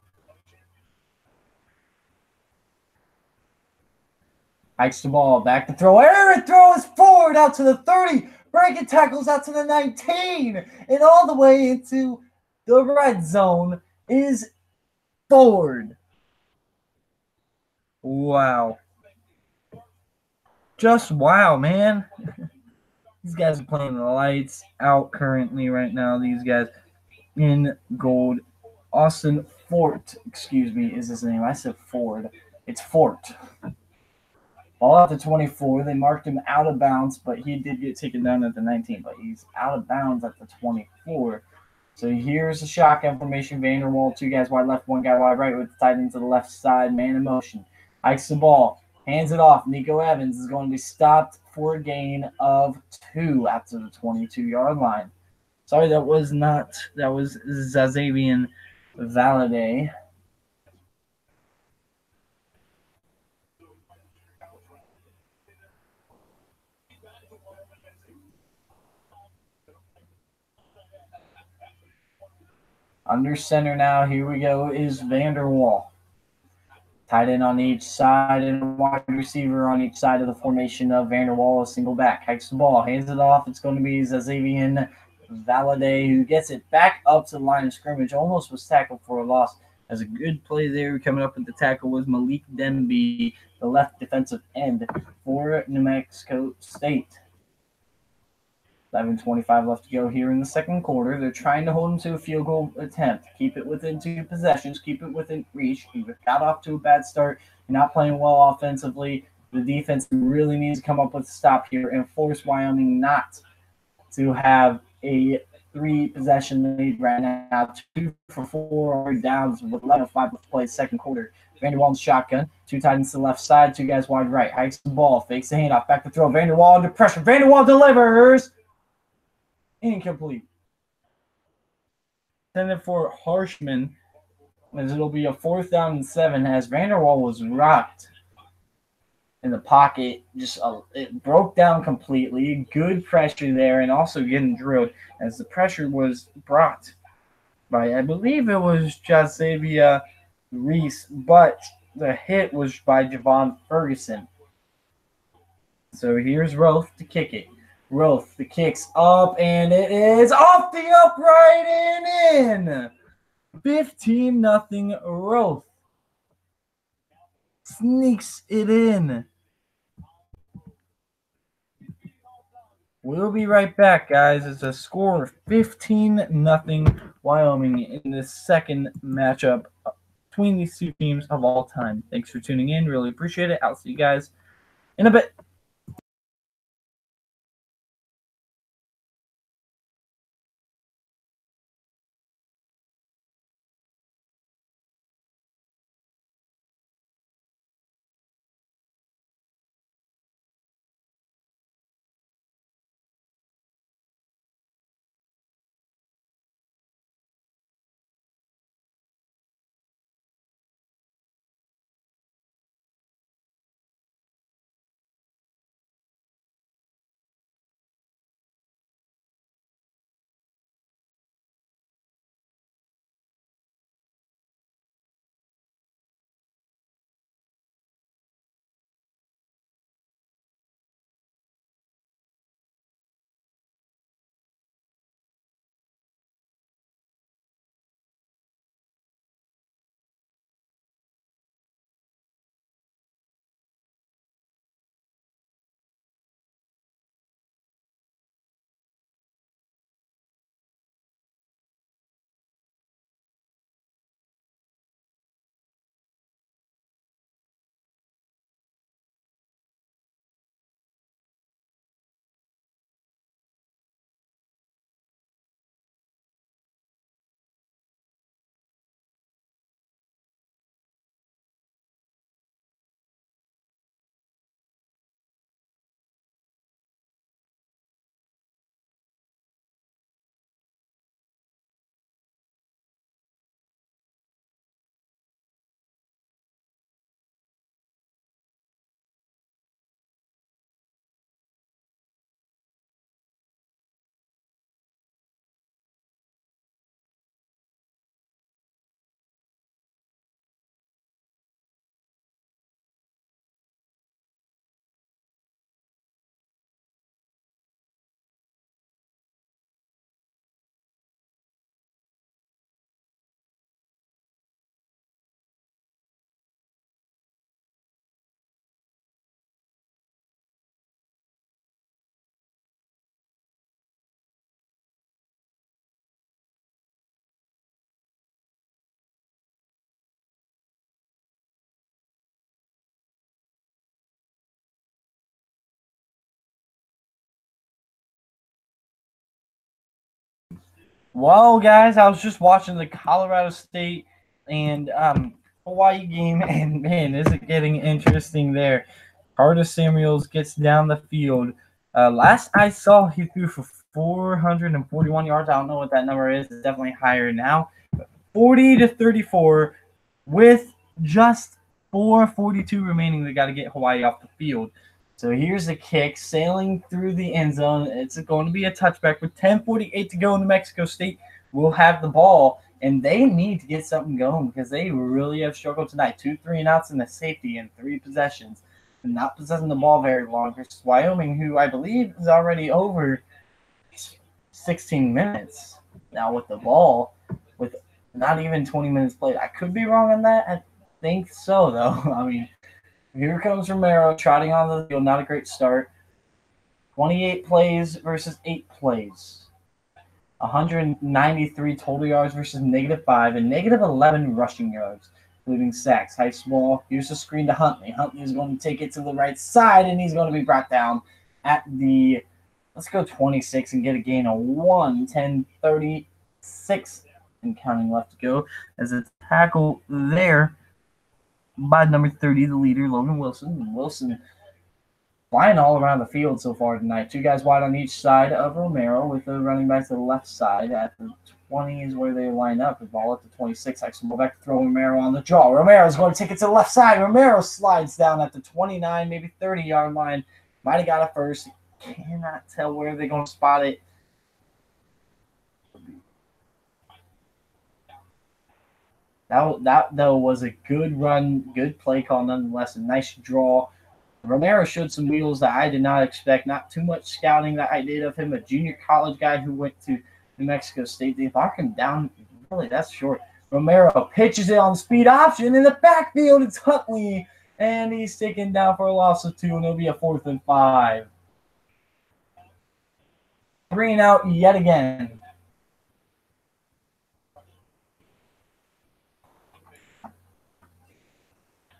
Hikes the ball, back to throw. Aaron throws forward out to the 30. Breaking tackles out to the 19. And all the way into the red zone is Ford. Wow. Just wow, man. These guys are playing the lights out currently right now. These guys in gold. Austin Fort, excuse me, is his name. I said Ford. It's Fort. Ball at the 24. They marked him out of bounds, but he did get taken down at the 19. But he's out of bounds at the 24. So here's the shotgun formation. Vanderwall, 2 guys wide left, 1 guy wide right with the tight end to the left side. Man in motion. Hikes the ball. Hands it off. Nico Evans is going to be stopped for a gain of 2 after the 22-yard line. Sorry, that was Zazavian Valade. Under center now, here we go, is Vanderwall. Tight end on each side and wide receiver on each side of the formation of Vanderwall, a single back. Hikes the ball, hands it off. It's going to be Zazavian Valade who gets it back up to the line of scrimmage. Almost was tackled for a loss. As a good play there. Coming up with the tackle was Malik Demby, the left defensive end for New Mexico State. 11:25 left to go here in the second quarter. They're trying to hold him to a field goal attempt. Keep it within 2 possessions. Keep it within reach. You got off to a bad start. You're not playing well offensively. The defense really needs to come up with a stop here and force Wyoming not to have a 3-possession lead right now. 2 for 4 downs with 11:05 left to play second quarter. Vanderwall in shotgun. 2 tight ends to the left side. 2 guys wide right. Hikes the ball. Fakes the handoff. Back to throw. Vanderwall under pressure. Vanderwall delivers. Incomplete. Intended for Harshman, as it'll be a 4th down and 7 as Vanderwall was rocked in the pocket. It broke down completely. Good pressure there and also getting drilled as the pressure was brought by, I believe it was Jasavia Reese, but the hit was by Javon Ferguson. So here's Roth to kick it. Roth, the kick's up, and it is off the upright and in. 15-0 Roth. Sneaks it in. We'll be right back, guys. It's a score of 15-0 Wyoming in this second matchup between these 2 teams of all time. Thanks for tuning in. Really appreciate it. I'll see you guys in a bit. Well, guys, I was just watching the Colorado State and Hawaii game, and man, is it getting interesting there. Curtis Samuels gets down the field. Last I saw, he threw for 441 yards. I don't know what that number is. It's definitely higher now. 40-34 with just 4:42 remaining. They got to get Hawaii off the field. So here's the kick, sailing through the end zone. It's going to be a touchback with 10:48 to go. New Mexico State will have the ball, and they need to get something going because they really have struggled tonight. 2 3-and-outs and a safety in 3 possessions. And not possessing the ball very long versus Wyoming, who I believe is already over 16 minutes now with the ball, with not even 20 minutes played. I could be wrong on that. I think so, though. I mean, here comes Romero trotting on the field. Not a great start. 28 plays versus 8 plays. 193 total yards versus -5 and -11 rushing yards, including sacks. High small. Here's the screen to Huntley. Huntley is going to take it to the right side, and he's going to be brought down at the, let's go 26 and get a gain of 1, 10, 36 and counting left to go as a tackle there by number 30, the leader, Logan Wilson. Wilson flying all around the field so far tonight. 2 guys wide on each side of Romero with the running back to the left side. At the 20 is where they line up. The ball at the 26. Actually, back to throw Romero on the draw. Romero's going to take it to the left side. Romero slides down at the 29, maybe 30-yard line. Might have got it first. Cannot tell where they're going to spot it. That though was a good run, good play call nonetheless. A nice draw. Romero showed some wheels that I did not expect. Not too much scouting that I did of him. A junior college guy who went to New Mexico State. They lock him down. Really, that's short. Romero pitches it on the speed option in the backfield. It's Huntley, and he's taken down for a loss of 2, and it'll be a 4th and 5. 3 and out yet again.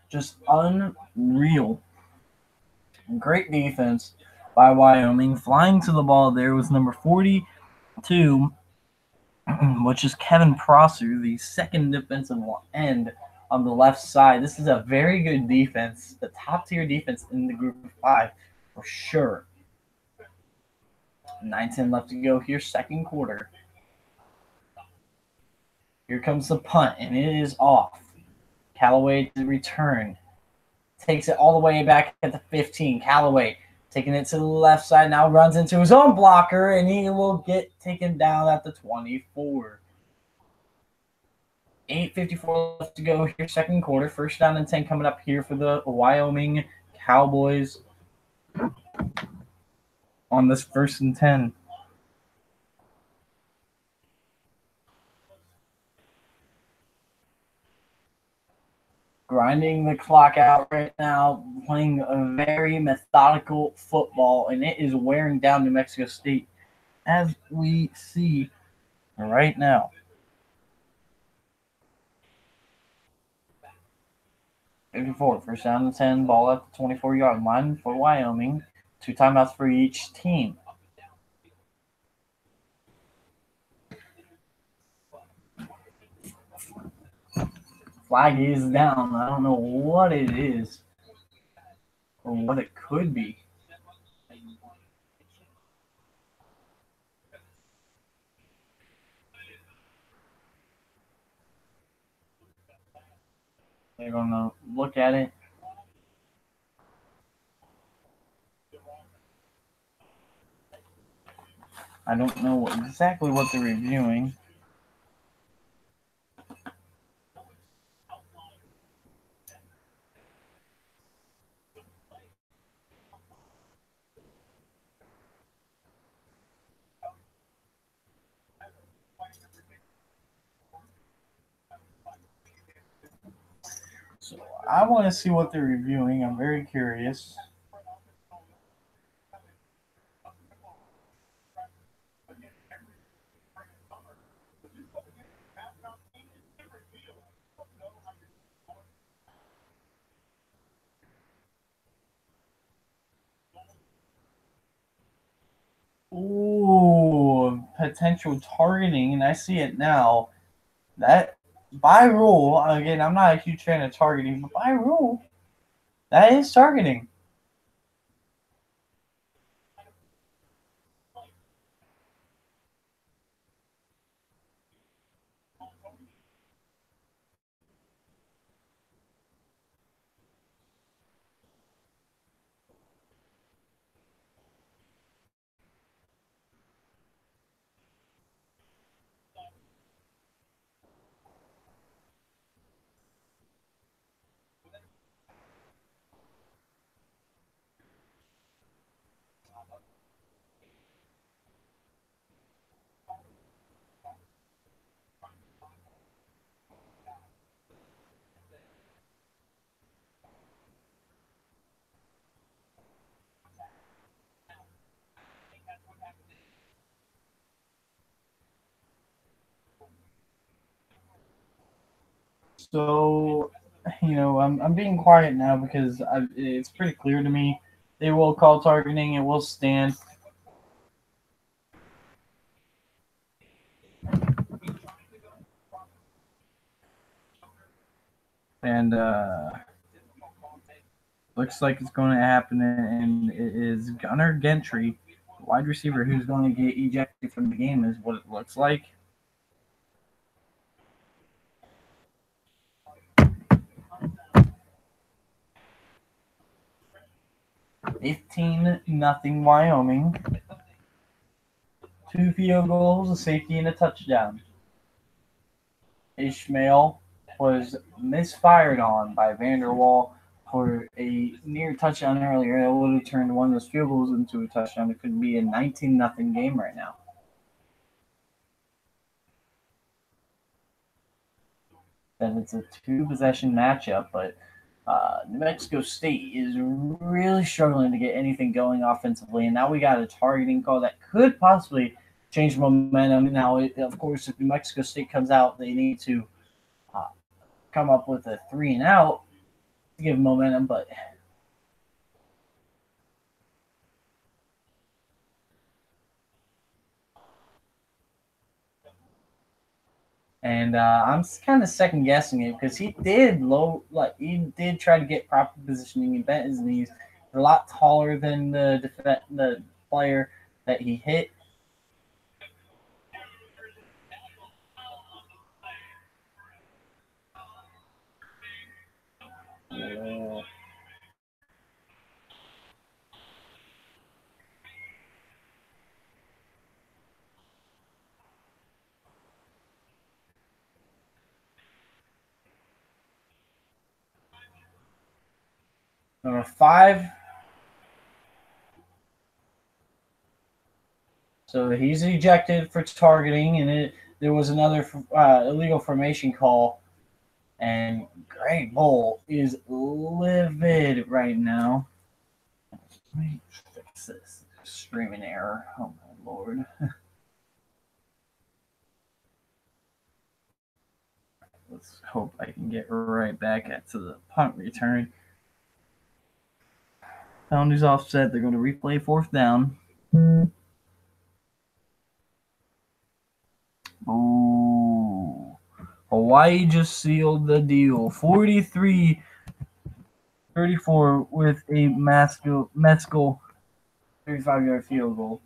Just unreal. Great defense by Wyoming. Flying to the ball there was number 42, which is Kevin Prosser, the second defensive end on the left side. This is a very good defense, the top-tier defense in the group of 5 for sure. 9-10 left to go here, second quarter. Here comes the punt, and it is off. Callaway to return. Takes it all the way back at the 15. Callaway taking it to the left side, now runs into his own blocker, and he will get taken down at the 24. 8:54 left to go here, second quarter. First down and 10 coming up here for the Wyoming Cowboys on this 1st and 10. Grinding the clock out right now, playing a very methodical football, and it is wearing down New Mexico State as we see right now. 54, first down and 10, ball at the 24-yard line for Wyoming. 2 timeouts for each team. Flag is down. I don't know what it is or what it could be. They're going to look at it. I don't know exactly what they're reviewing. So I want to see what they're reviewing. I'm very curious. Ooh, potential targeting, and I see it now. That by rule, again, I'm not a huge fan of targeting, but by rule, that is targeting. So, I'm being quiet now because it's pretty clear to me they will call targeting. It will stand. And looks like it's going to happen, and it is Gunnar Gentry, wide receiver, who's going to get ejected from the game, is what it looks like. 15-0 Wyoming. 2 field goals, a safety, and a touchdown. Ishmael was misfired on by Vanderwall for a near touchdown earlier. It would have turned one of those field goals into a touchdown. It could be a 19-0 game right now. Then it's a 2-possession matchup, but New Mexico State is really struggling to get anything going offensively, and now we got a targeting call that could possibly change momentum. Now, of course, if New Mexico State comes out, they need to come up with a 3-and-out to give momentum, but and I'm kind of second guessing it because he did try to get proper positioning and bent his knees. They're a lot taller than the player that he hit. Number 5. So he's ejected for targeting, and there was another illegal formation call. And Greg Bowl is livid right now. Let me fix this streaming error. Oh my lord. Let's hope I can get right back to the punt return. Penalties offset. They're going to replay 4th down. Oh, Hawaii just sealed the deal. 43-34 with a Metzger 35-yard field goal.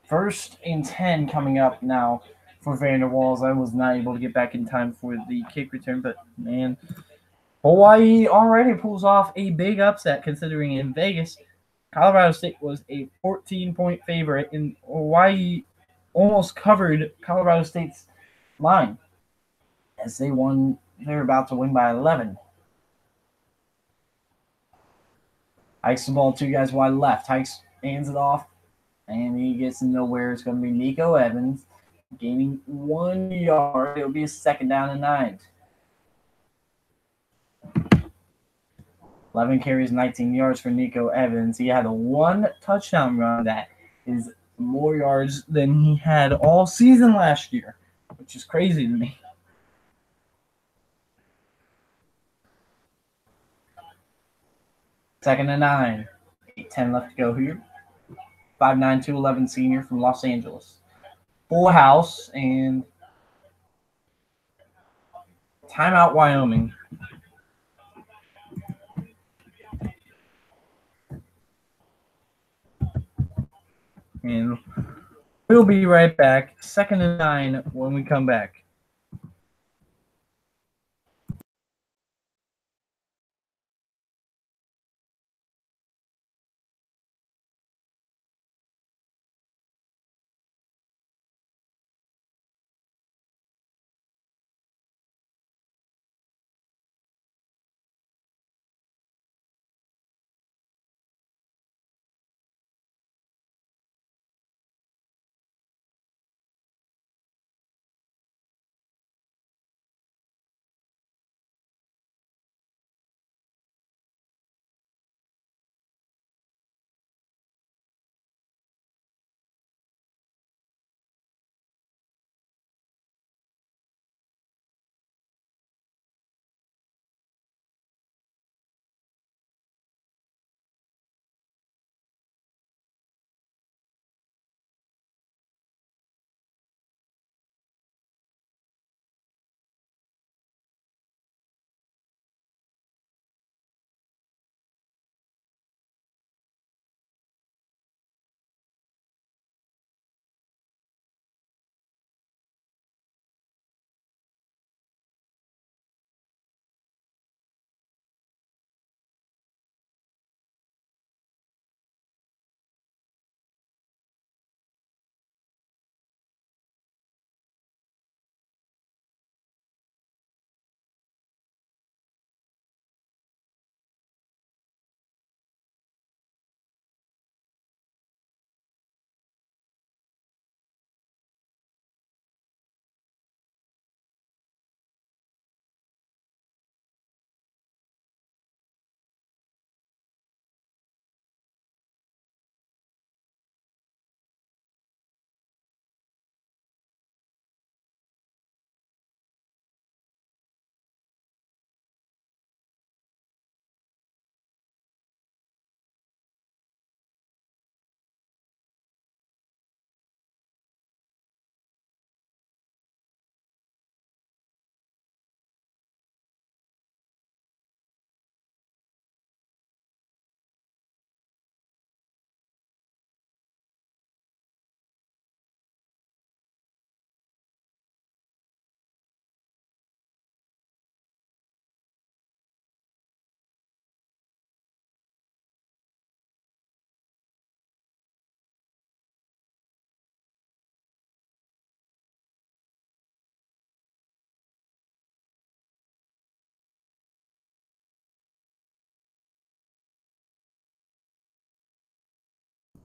1st and 10 coming up now for Vanderwalls. I was not able to get back in time for the kick return, but man, Hawaii already pulls off a big upset considering in Vegas, Colorado State was a 14-point favorite, and Hawaii almost covered Colorado State's line as they're about to win by 11. Hikes the ball, 2 guys wide left. Hikes hands it off, and he gets nowhere. It's going to be Nico Evans gaining 1 yard. It'll be a 2nd down and 9. 11 carries, 19 yards for Nico Evans. He had a 1 touchdown run that is more yards than he had all season last year, which is crazy to me. 2nd and 9. A 10 left to go here. 5'9", 211 senior from Los Angeles. Full house and timeout Wyoming. And we'll be right back. 2nd and 9 when we come back.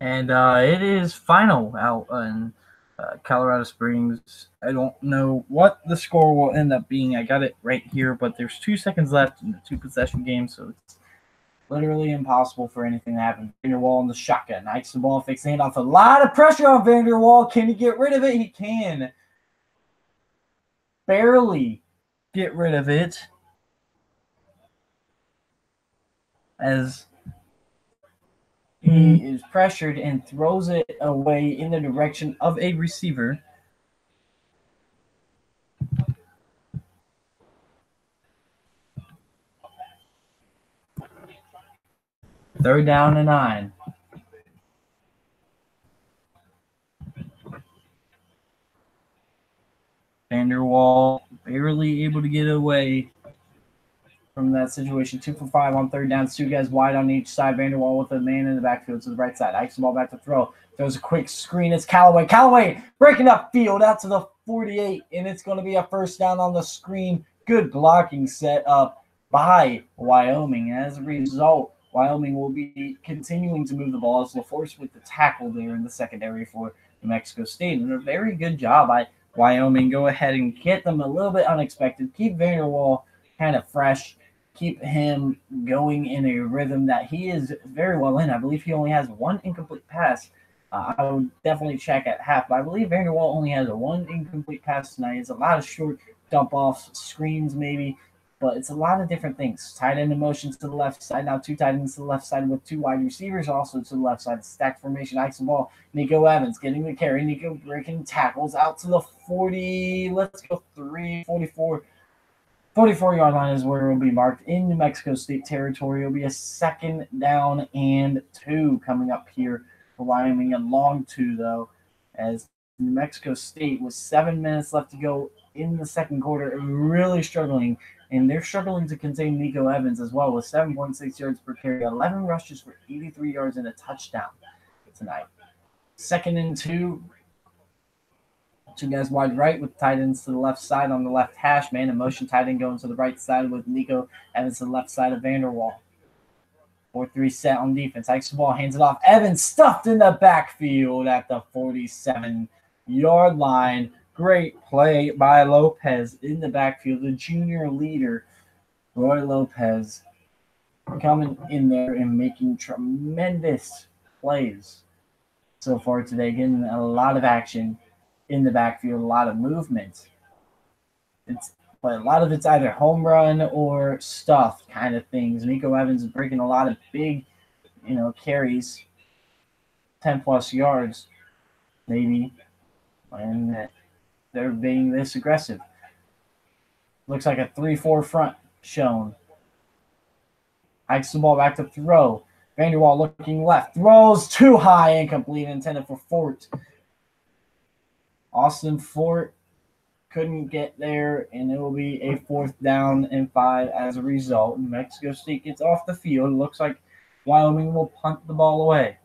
And it is final out in Colorado Springs. I don't know what the score will end up being. I got it right here, but there's 2 seconds left in the 2-possession game, so it's literally impossible for anything to happen. Vanderwall in the shotgun. Hikes the ball, fakes the handoff. A lot of pressure on Vanderwall. Can he get rid of it? He can. Barely get rid of it. As he is pressured and throws it away in the direction of a receiver. Third down and 9. Vanderwall barely able to get away from that situation. 2 for 5 on third down. 2 guys wide on each side. Vanderwall with a man in the backfield to the right side. Hikes the ball back to throw. Throws a quick screen. It's Callaway. Callaway breaking up field out to the 48, and it's going to be a first down on the screen. Good blocking set up by Wyoming. As a result, Wyoming will be continuing to move the ball as LaForce with the tackle there in the secondary for New Mexico State. And a very good job by Wyoming. Go ahead and get them a little bit unexpected. Keep Vanderwall kind of fresh. Keep him going in a rhythm that he is very well in. I believe he only has 1 incomplete pass. I would definitely check at half, but I believe Vanderwall only has 1 incomplete pass tonight. It's a lot of short dump-offs, screens maybe. But it's a lot of different things. Tight end in motion to the left side. Now two tight ends to the left side with two wide receivers also to the left side. Stacked formation. Hikes the ball. Nico Evans getting the carry. Nico breaking tackles out to the 40. Let's go 44. 44-yard line is where it will be marked in New Mexico State territory. It will be a 2nd down and 2 coming up here for Wyoming. A long 2, though, as New Mexico State, with 7 minutes left to go in the second quarter, really struggling. And they're struggling to contain Nico Evans as well with 7.6 yards per carry, 11 rushes for 83 yards and a touchdown tonight. 2nd and 2. Two guys wide right with tight ends to the left side on the left hash. Man in motion, tight end going to the right side with Nico Evans to the left side of Vanderwall. 4-3 set on defense. Hikes the ball, hands it off. Evans stuffed in the backfield at the 47-yard line. Great play by Lopez in the backfield. The junior leader, Roy Lopez, coming in there and making tremendous plays so far today, getting a lot of action in the backfield, a lot of movement. But a lot of it's either home run or stuff kind of things. Nico Evans is breaking a lot of big, carries, 10-plus yards, maybe, and they're being this aggressive. Looks like a 3-4 front shown. Hikes the ball back to throw. Vanderwall looking left. Throws too high, incomplete, intended for Fort. Austin Fort couldn't get there, and it will be a 4th down and 5 as a result. New Mexico State gets off the field. It looks like Wyoming will punt the ball away.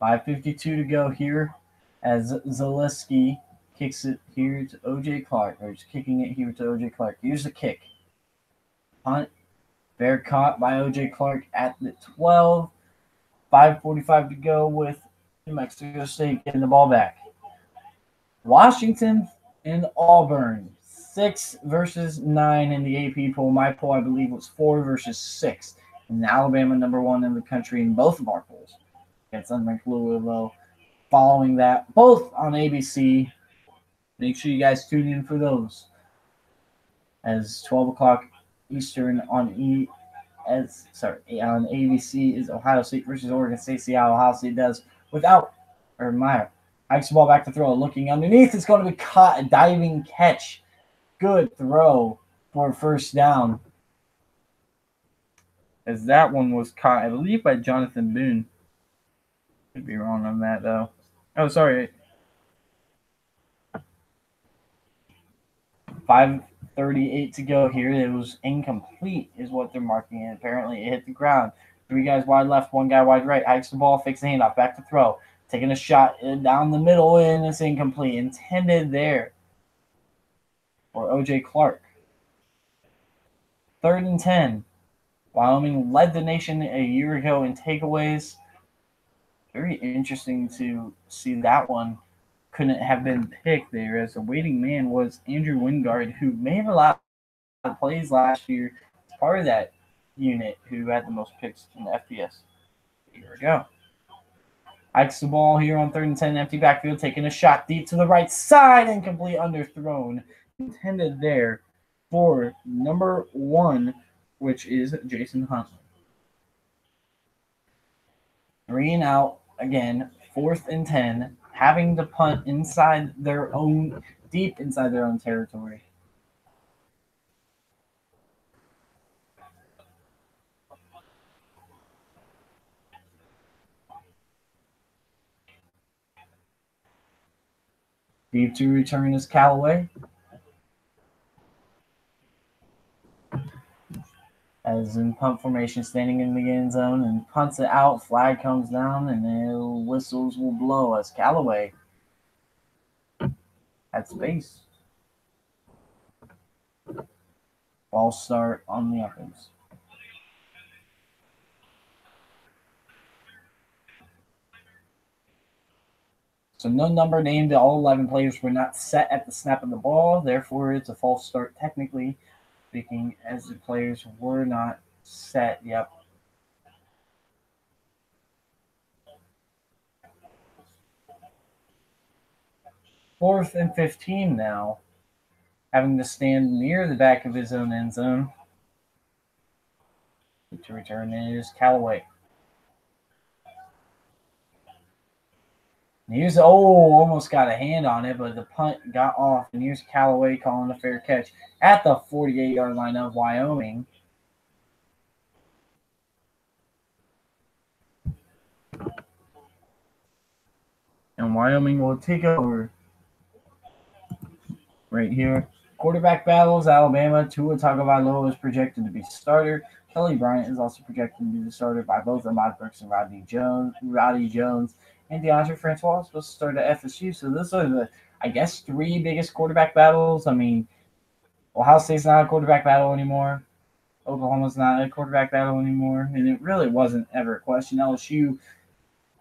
.5:52 to go here as Zaleski kicks it here to O.J. Clark, or he's kicking it here to O.J. Clark. Here's the kick. Punt. Fair caught by O.J. Clark at the 12. 5:45 to go with New Mexico State getting the ball back. Washington and Auburn. 6 versus 9 in the AP poll. My poll, I believe, was 4 versus 6. And Alabama #1 in the country in both of our polls. Against unranked Louisville. Following that, both on ABC. Make sure you guys tune in for those. As 12 o'clock Eastern on ABC is Ohio State versus Oregon State. See how Ohio State does without Meyer. Hikes the ball back to throw. Looking underneath. It's going to be caught. A diving catch. Good throw for 1st down. As that one was caught, I believe, by Jonathan Boone. Could be wrong on that, though. Oh, sorry. 5:38 to go here. It was incomplete is what they're marking it. Apparently, it hit the ground. 3 guys wide left, 1 guy wide right. Hikes the ball, fakes the handoff, back to throw. Taking a shot down the middle, and it's incomplete. Intended there for O.J. Clark. 3rd and 10. Wyoming led the nation a year ago in takeaways. Very interesting to see that one couldn't have been picked there, as the waiting man was Andrew Wingard, who made a lot of plays last year as part of that unit, who had the most picks in the FBS a year ago. Hikes the ball here on 3rd and 10, empty backfield, taking a shot deep to the right side, incomplete, underthrown. Intended there for #1, which is Jason Huntley. 3 and out, again, 4th and 10, having to punt deep inside their own territory. Deep to return is Callaway. As in punt formation, standing in the end zone and punts it out. Flag comes down and then whistles will blow as Callaway at space. False start on the offense. So no number named. All 11 players were not set at the snap of the ball. Therefore, it's a false start technically speaking, as the players were not set. Yep. 4th and 15 now, having to stand near the back of his own end zone. To return is Callaway. And here's almost got a hand on it, but the punt got off. And here's Callaway calling a fair catch at the 48-yard line of Wyoming. And Wyoming will take over right here. Quarterback battles, Alabama. Tua Tagovailoa is projected to be starter. Kelly Bryant is also projected to be the starter by both Ahmad Brooks and Roddy Jones. And DeAndre Francois is supposed to start at FSU. So those are the, I guess, 3 biggest quarterback battles. I mean, Ohio State's not a quarterback battle anymore. Oklahoma's not a quarterback battle anymore. And it really wasn't ever a question. LSU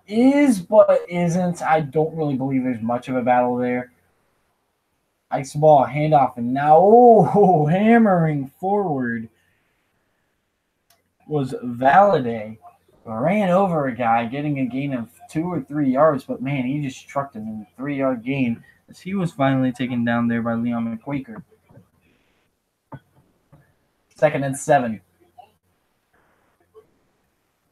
is, but isn't. I don't really believe there's much of a battle there. Ice ball, handoff, and now, hammering forward was Valladay. Ran over a guy, getting a gain of 2 or 3 yards, but man, he just trucked him in a 3-yard gain as he was finally taken down there by Leon McQuaker. 2nd and 7.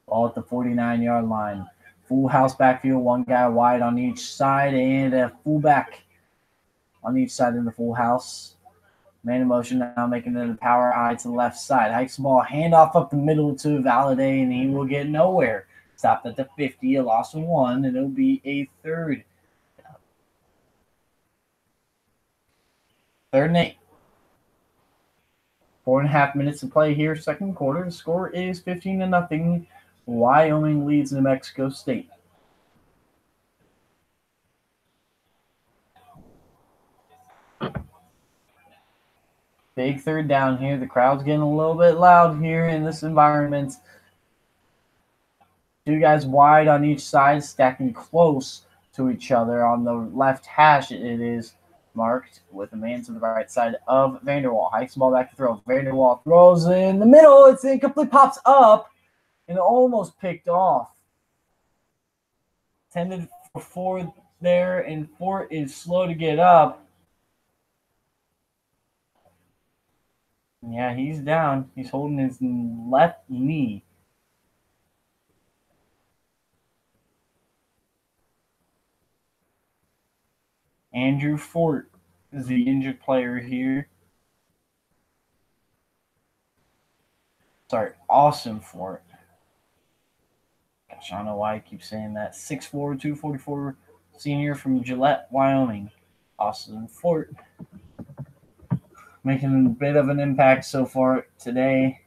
Ball at the 49-yard line. Full house backfield, one guy wide on each side, and a fullback on each side in the full house. Man in motion now, making it a power eye to the left side. Hikes the ball, handoff up the middle to Valladay, and he will get nowhere. Stopped at the 50, a loss of 1, and it'll be a 3rd. 3rd and 8. 4.5 minutes to play here, 2nd quarter. The score is 15-0. Wyoming leads New Mexico State. Big 3rd down here. The crowd's getting a little bit loud here in this environment. 2 guys wide on each side, stacking close to each other. On the left hash, it is marked with a man to the right side of Vanderwall. Hikes the ball back to throw. Vanderwall throws in the middle. It's incomplete, pops up, and almost picked off. Tended for 4 there, and 4 is slow to get up. Yeah, he's down. He's holding his left knee. Andrew Fort is the injured player here. Sorry, Austin Fort. Gosh, I don't know why I keep saying that. 6'4", 244 senior from Gillette, Wyoming. Austin Fort. Making a bit of an impact so far today,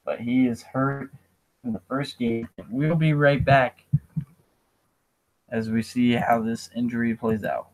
but he is hurt in the first game. We'll be right back as we see how this injury plays out.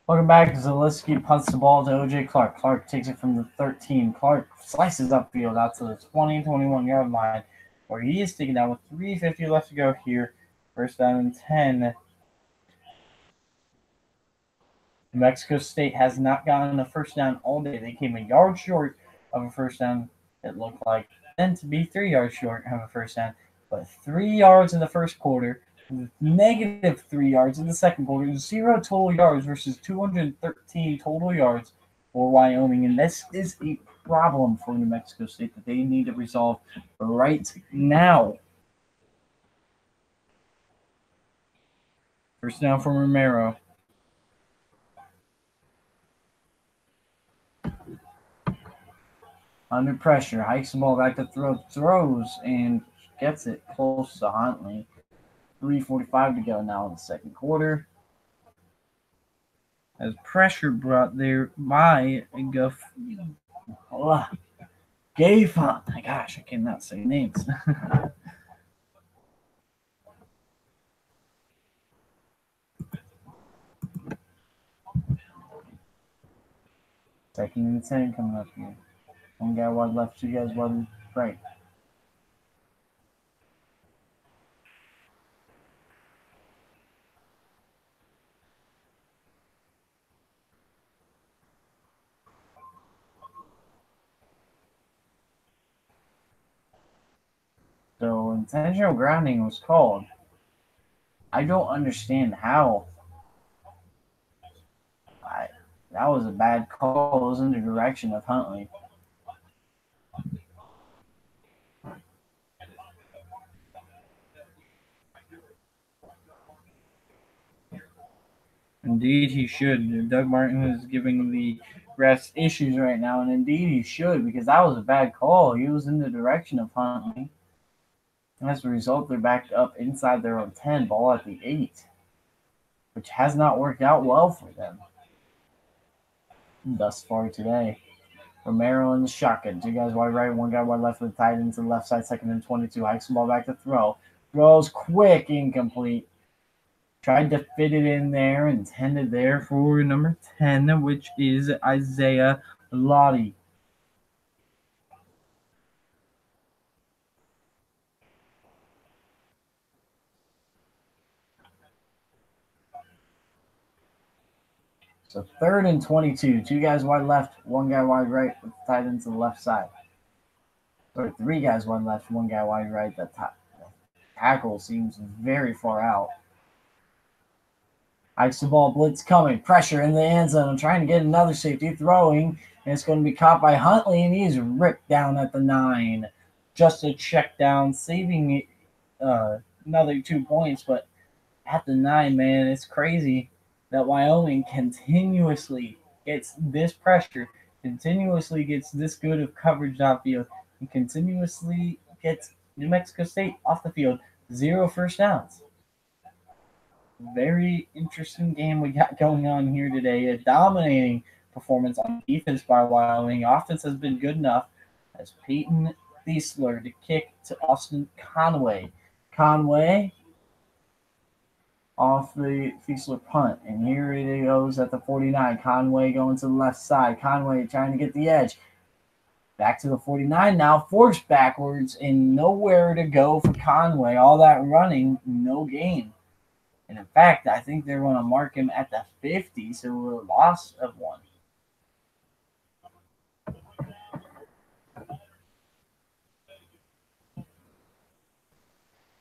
Welcome back. Zaleski punts the ball to O.J. Clark. Clark takes it from the 13. Clark slices upfield out to the 20, 21-yard line, where he is taken down with 3:50 left to go here. 1st down and 10. New Mexico State has not gotten a first down all day. They came a yard short of a first down, it looked like, then to be 3 yards short of a first down. But 3 yards in the first quarter, negative 3 yards in the second quarter, zero total yards versus 213 total yards for Wyoming. And this is a problem for New Mexico State that they need to resolve right now. First down from Romero. Under pressure, hikes the ball back to throws, and gets it close to Huntley. 3:45 to go now in the second quarter. As pressure brought there by Gayfont. My gosh, I cannot say names. Second and 10 coming up here. One guy wide left, two guys wide right. So intentional grounding was called. I don't understand how. That was a bad call. It was in the direction of Huntley. Indeed, he should. Doug Martin is giving the refs issues right now, and indeed he should, because that was a bad call. He was in the direction of Huntley. And as a result, they're backed up inside their own 10, ball at the 8, which has not worked out well for them thus far today. Romero in the shotgun. Two guys wide right, one guy wide left with tight end to the left side, second and 22. Hikes the ball back to throw. Throws quick, incomplete. Tried to fit it in there, intended there for number 10, which is Isaiah Lottie. So third and 22. Two guys wide left, one guy wide right with tight end to the left side. Or three guys wide left, one guy wide right. The tackle seems very far out. Hikes the ball, blitz coming, pressure in the end zone, trying to get another safety, throwing, and it's going to be caught by Huntley, and he's ripped down at the 9. Just a check down, saving another 2 points, but at the 9, man, it's crazy that Wyoming continuously gets this pressure, continuously gets this good of coverage downfield, and continuously gets New Mexico State off the field. 0 first downs. Very interesting game we got going on here today. A dominating performance on defense by Wyoming. Offense has been good enough as Peyton Thiesler to kick to Austin Conway. Conway off the Thiesler punt. And here it goes at the 49. Conway going to the left side. Conway trying to get the edge. Back to the 49 now. Forced backwards and nowhere to go for Conway. All that running, no gain. And in fact, I think they're going to mark him at the 50, so a loss of 1.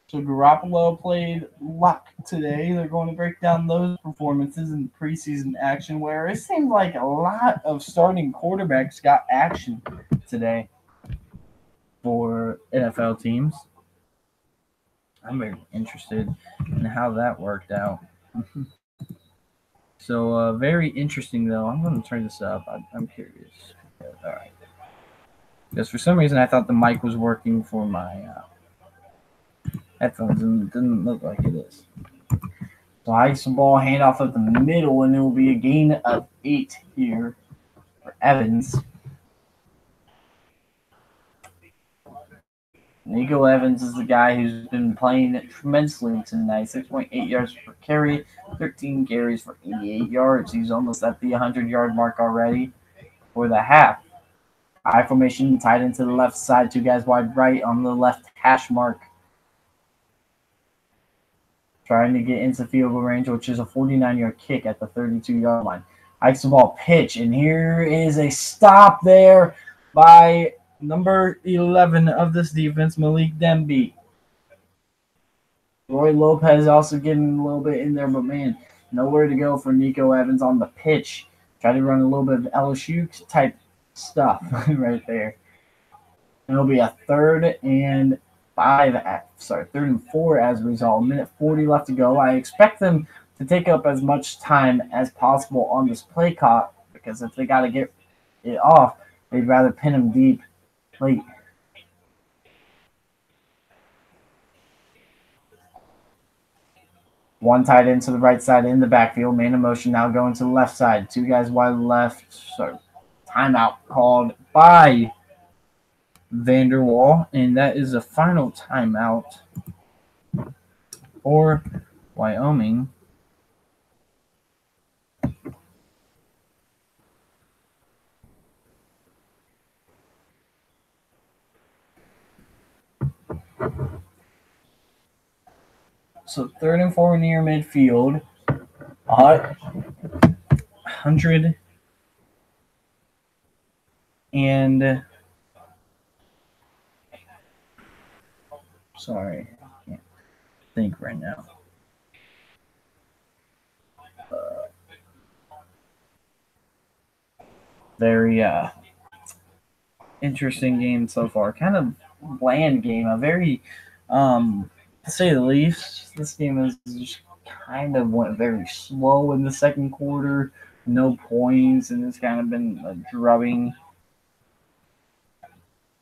So Garoppolo played luck today. They're going to break down those performances in preseason action, where it seemed like a lot of starting quarterbacks got action today for NFL teams. I'm very interested in how that worked out. So very interesting, though. I'm going to turn this up. I'm curious. All right. Because for some reason I thought the mic was working for my headphones, and it didn't look like it is. So hikes the ball, handoff up the middle, and it will be a gain of 8 here for Evans. Nico Evans is the guy who's been playing tremendously tonight. 6.8 yards per carry, 13 carries for 88 yards. He's almost at the 100-yard mark already for the half. I formation, tight into the left side, two guys wide right on the left hash mark. Trying to get into field goal range, which is a 49-yard kick at the 32-yard line. Hikes the ball, pitch, and here is a stop there by number 11 of this defense, Malik Demby. Roy Lopez also getting a little bit in there, but man, nowhere to go for Nico Evans on the pitch. Try to run a little bit of LSU type stuff right there. It'll be a third and 4 as a result. 1:40 left to go. I expect them to take up as much time as possible on this play clock because if they got to get it off, they'd rather pin them deep late. One tight end to the right side in the backfield. Man in motion now going to the left side. Two guys wide left. So timeout called by Vanderwall, and that is the final timeout for Wyoming. So 3rd and 4 near midfield. 100 and sorry, I can't think right now. Very interesting game so far. Kind of bland game. A very, to say the least, this game is just kind of went very slow in the second quarter. No points, and it's kind of been a drubbing.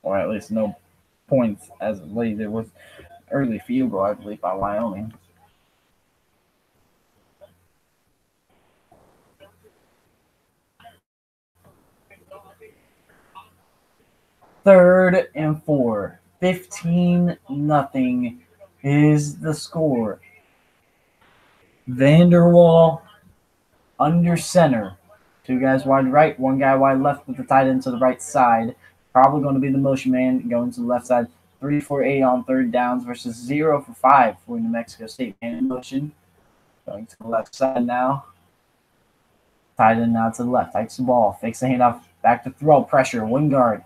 Or at least no points as of late. There was early field goal, I believe, by Wyoming. Third and 4. 15-0 is the score. Vanderwall under center. Two guys wide right, one guy wide left with the tight end to the right side. Probably going to be the motion man going to the left side. 3 for 8 on third downs versus 0 for 5 for New Mexico State. Man in motion. Going to the left side now. Tight end now to the left. Hikes the ball. Fakes the handoff. Back to throw. Pressure. Wing guard.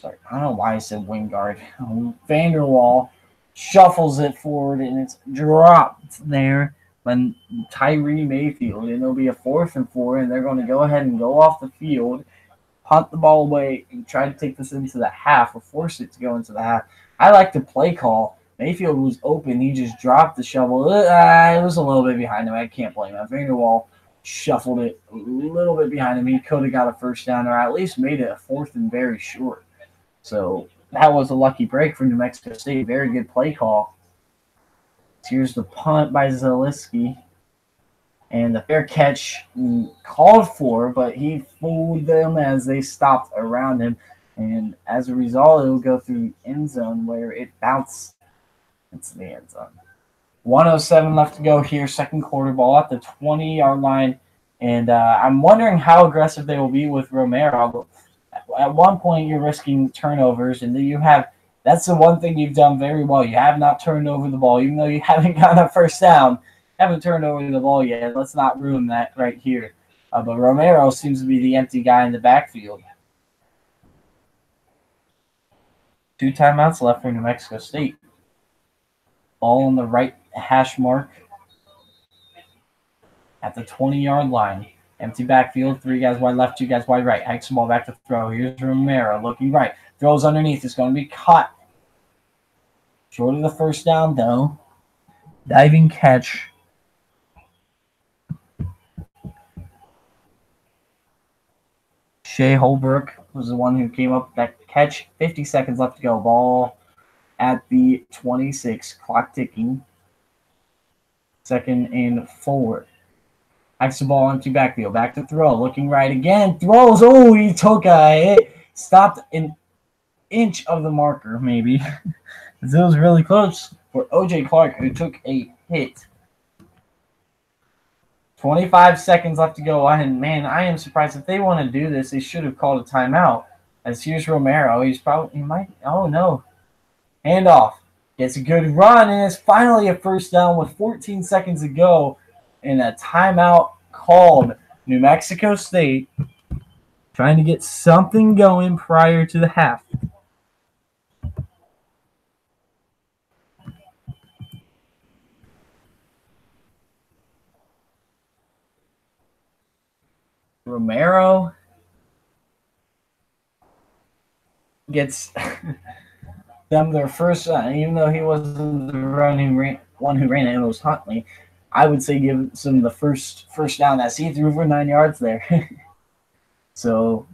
Sorry, I don't know why I said wing guard. Vanderwall shuffles it forward, and it's dropped there by Tyree Mayfield. And it'll be a 4th and 4, and they're going to go ahead and go off the field, punt the ball away, and try to take this into the half or force it to go into the half. I like the play call. Mayfield was open. He just dropped the shovel. It was a little bit behind him. I can't blame him. Vanderwall shuffled it a little bit behind him. He could have got a first down or at least made it a 4th and very short. So that was a lucky break for New Mexico State. Very good play call. Here's the punt by Zaleski. And the fair catch called for, but he fooled them as they stopped around him. And as a result, it will go through end zone where it bounced into the end zone. 1:07 left to go here. Second quarter, ball at the 20-yard line. And I'm wondering how aggressive they will be with Romero. At one point, you're risking turnovers, and that's the one thing you've done very well. You have not turned over the ball, even though you haven't gotten a first down. Haven't turned over the ball yet. Let's not ruin that right here. But Romero seems to be the empty guy in the backfield. 2 timeouts left for New Mexico State. Ball on the right hash mark at the 20-yard line. Empty backfield, 3 guys wide left, 2 guys wide right. Hikes the ball back to throw. Here's Romero looking right. Throws underneath. It's going to be caught. Short of the first down, though. Diving catch. Shea Holbrook was the one who came up with that catch. 50 seconds left to go. Ball at the 26. Clock ticking. 2nd and 4. Hikes the ball empty backfield. Back to throw. Looking right again. Throws. Oh, he took a hit. Stopped an inch of the marker, maybe. It was really close for O.J. Clark, who took a hit. 25 seconds left to go. And, man, I am surprised. If they want to do this, they should have called a timeout. As here's Romero. Oh, no. Handoff. Gets a good run, and it's finally a first down with 14 seconds to go. And a timeout called New Mexico State trying to get something going prior to the half. Romero gets them their first, even though he wasn't the one who ran it, it was Huntley. I would say give some the first down that he threw for 9 yards there. So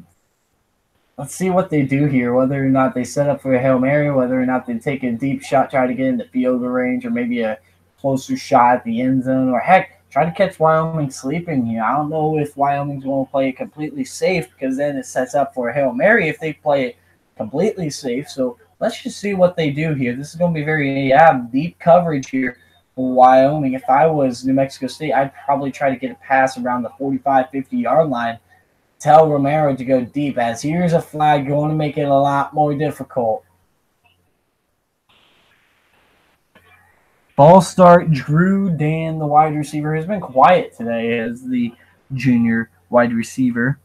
let's see what they do here, whether or not they set up for a Hail Mary, whether or not they take a deep shot, try to get into field goal range, or maybe a closer shot at the end zone, or heck, try to catch Wyoming sleeping here. I don't know if Wyoming's going to play it completely safe, because then it sets up for a Hail Mary if they play it completely safe. So let's just see what they do here. This is going to be very deep coverage here for Wyoming. If I was New Mexico State, I'd probably try to get a pass around the 45, 50-yard line. Tell Romero to go deep, as here's a flag going to make it a lot more difficult. Ball start, Drew Dan, the wide receiver, has been quiet today as the junior wide receiver.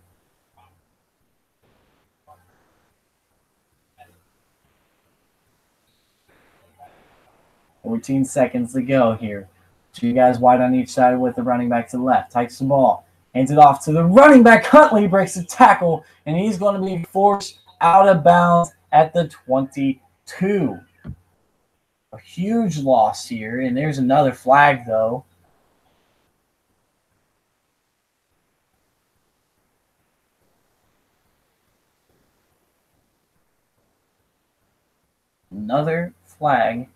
$14 seconds to go here. Two guys wide on each side with the running back to the left. Takes the ball. Hands it off to the running back. Huntley breaks the tackle, and he's going to be forced out of bounds at the 22. A huge loss here, and there's another flag, though. Another flag.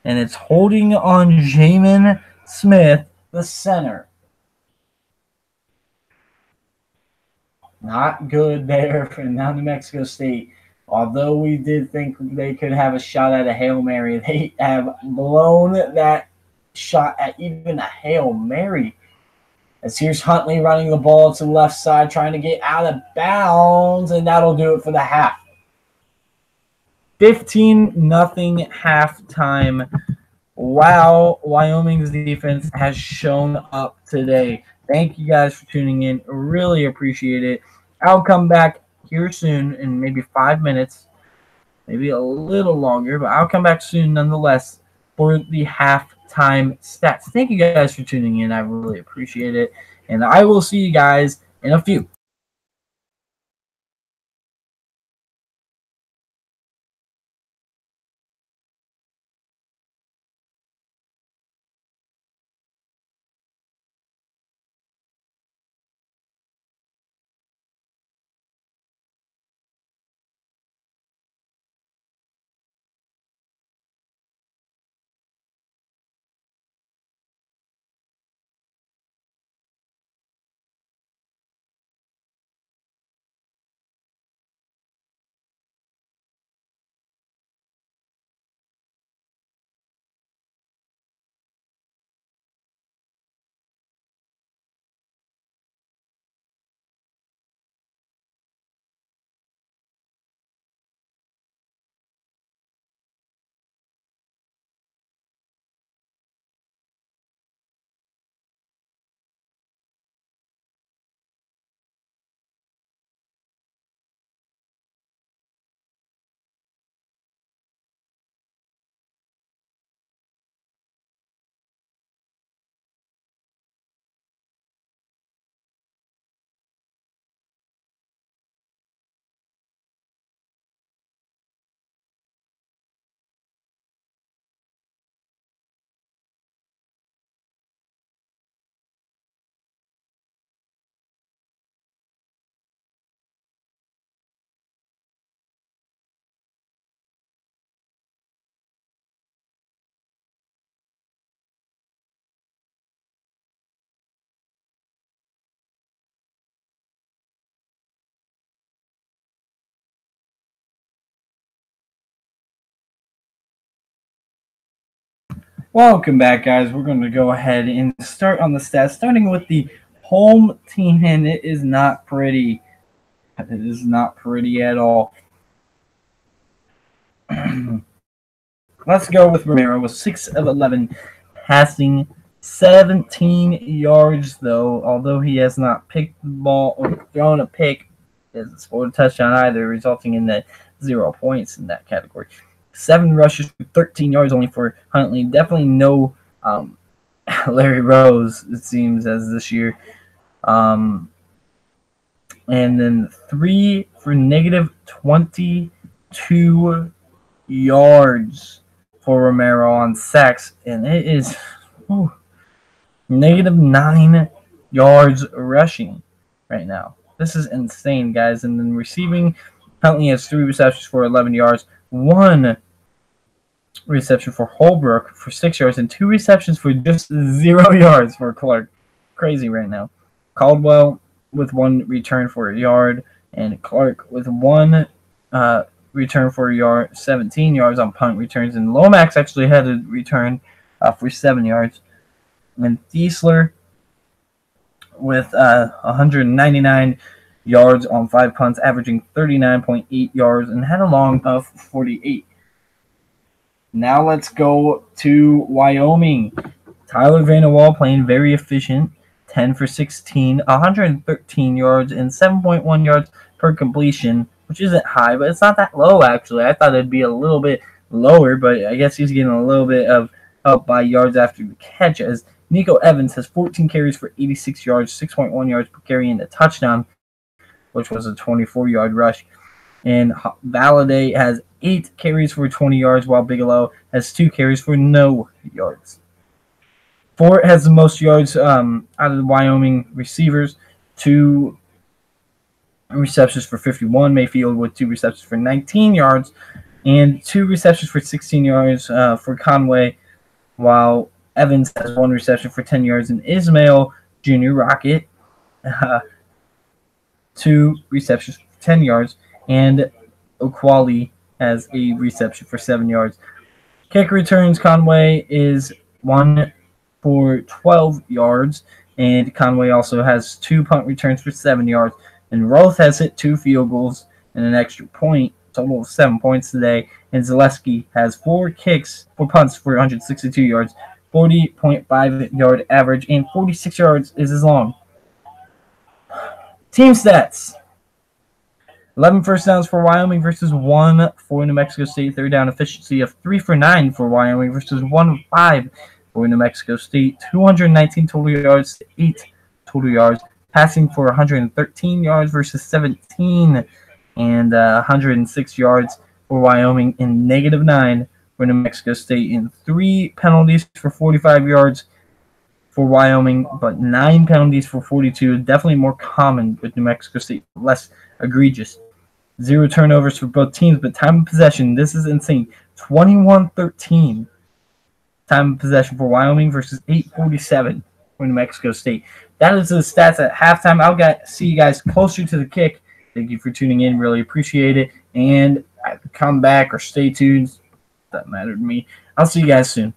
And it's holding on Jamin Smith, the center. Not good there for now New Mexico State. Although we did think they could have a shot at a Hail Mary, they have blown that shot at even a Hail Mary. As here's Huntley running the ball to the left side, trying to get out of bounds, and that'll do it for the half. 15-0 halftime. Wow, Wyoming's defense has shown up today. Thank you guys for tuning in. Really appreciate it. I'll come back here soon in maybe 5 minutes, maybe a little longer, but I'll come back soon nonetheless for the halftime stats. Thank you guys for tuning in. I really appreciate it. And I will see you guys in a few. Welcome back, guys. We're going to go ahead and start on the stats, starting with the home team, and it is not pretty. It is not pretty at all. Let's go with Romero with 6 of 11 passing 17 yards, though, although he has not picked the ball or thrown a pick, he hasn't scored a touchdown either, resulting in the 0 points in that category. 7 rushes for 13 yards only for Huntley. Definitely no Larry Rose, it seems, as this year. And then 3 for negative 22 yards for Romero on sacks. And it is negative 9 yards rushing right now. This is insane, guys. And then receiving, Huntley has 3 receptions for 11 yards, 1 reception for Holbrook for 6 yards, and 2 receptions for just 0 yards for Clark. Crazy right now. Caldwell with 1 return for a yard, and Clark with 1 return for a yard, 17 yards on punt returns, and Lomax actually had a return for 7 yards. And Thiesler with 199 yards on 5 punts, averaging 39.8 yards, and had a long of 48. Now let's go to Wyoming. Tyler Vanderwall playing very efficient, 10 for 16, 113 yards, and 7.1 yards per completion, which isn't high, but it's not that low, actually. I thought it'd be a little bit lower, but I guess he's getting a little bit of help by yards after the catch, as Nico Evans has 14 carries for 86 yards, 6.1 yards per carry, and a touchdown, which was a 24-yard rush. And Valladay has 8 carries for 20 yards, while Bigelow has 2 carries for no yards. Fort has the most yards out of the Wyoming receivers, 2 receptions for 51. Mayfield with 2 receptions for 19 yards, and 2 receptions for 16 yards for Conway, while Evans has 1 reception for 10 yards, and Ismail Jr. Rocket 2 receptions for 10 yards, and Okwali has a reception for 7 yards. Kick returns, Conway is 1 for 12 yards, and Conway also has 2 punt returns for 7 yards. And Roth has hit 2 field goals and an extra point, total of 7 points today. And Zaleski has 4 punts for 162 yards, 40.5 yard average, and 46 yards is his long. Team stats. 11 first downs for Wyoming versus 1 for New Mexico State. Third down efficiency of 3 for 9 for Wyoming versus 1 of 5 for New Mexico State. 219 total yards to 8 total yards. Passing for 113 yards versus 17. And 106 yards for Wyoming, and negative 9 for New Mexico State. And 3 penalties for 45 yards for Wyoming, but 9 penalties for 42. Definitely more common with New Mexico State, less egregious. 0 turnovers for both teams, but time of possession, this is insane. 21-13 time of possession for Wyoming versus 8:47 for New Mexico State. That is the stats at halftime. I'll see you guys closer to the kick. Thank you for tuning in. Really appreciate it. And come back or stay tuned. Doesn't matter to me. I'll see you guys soon.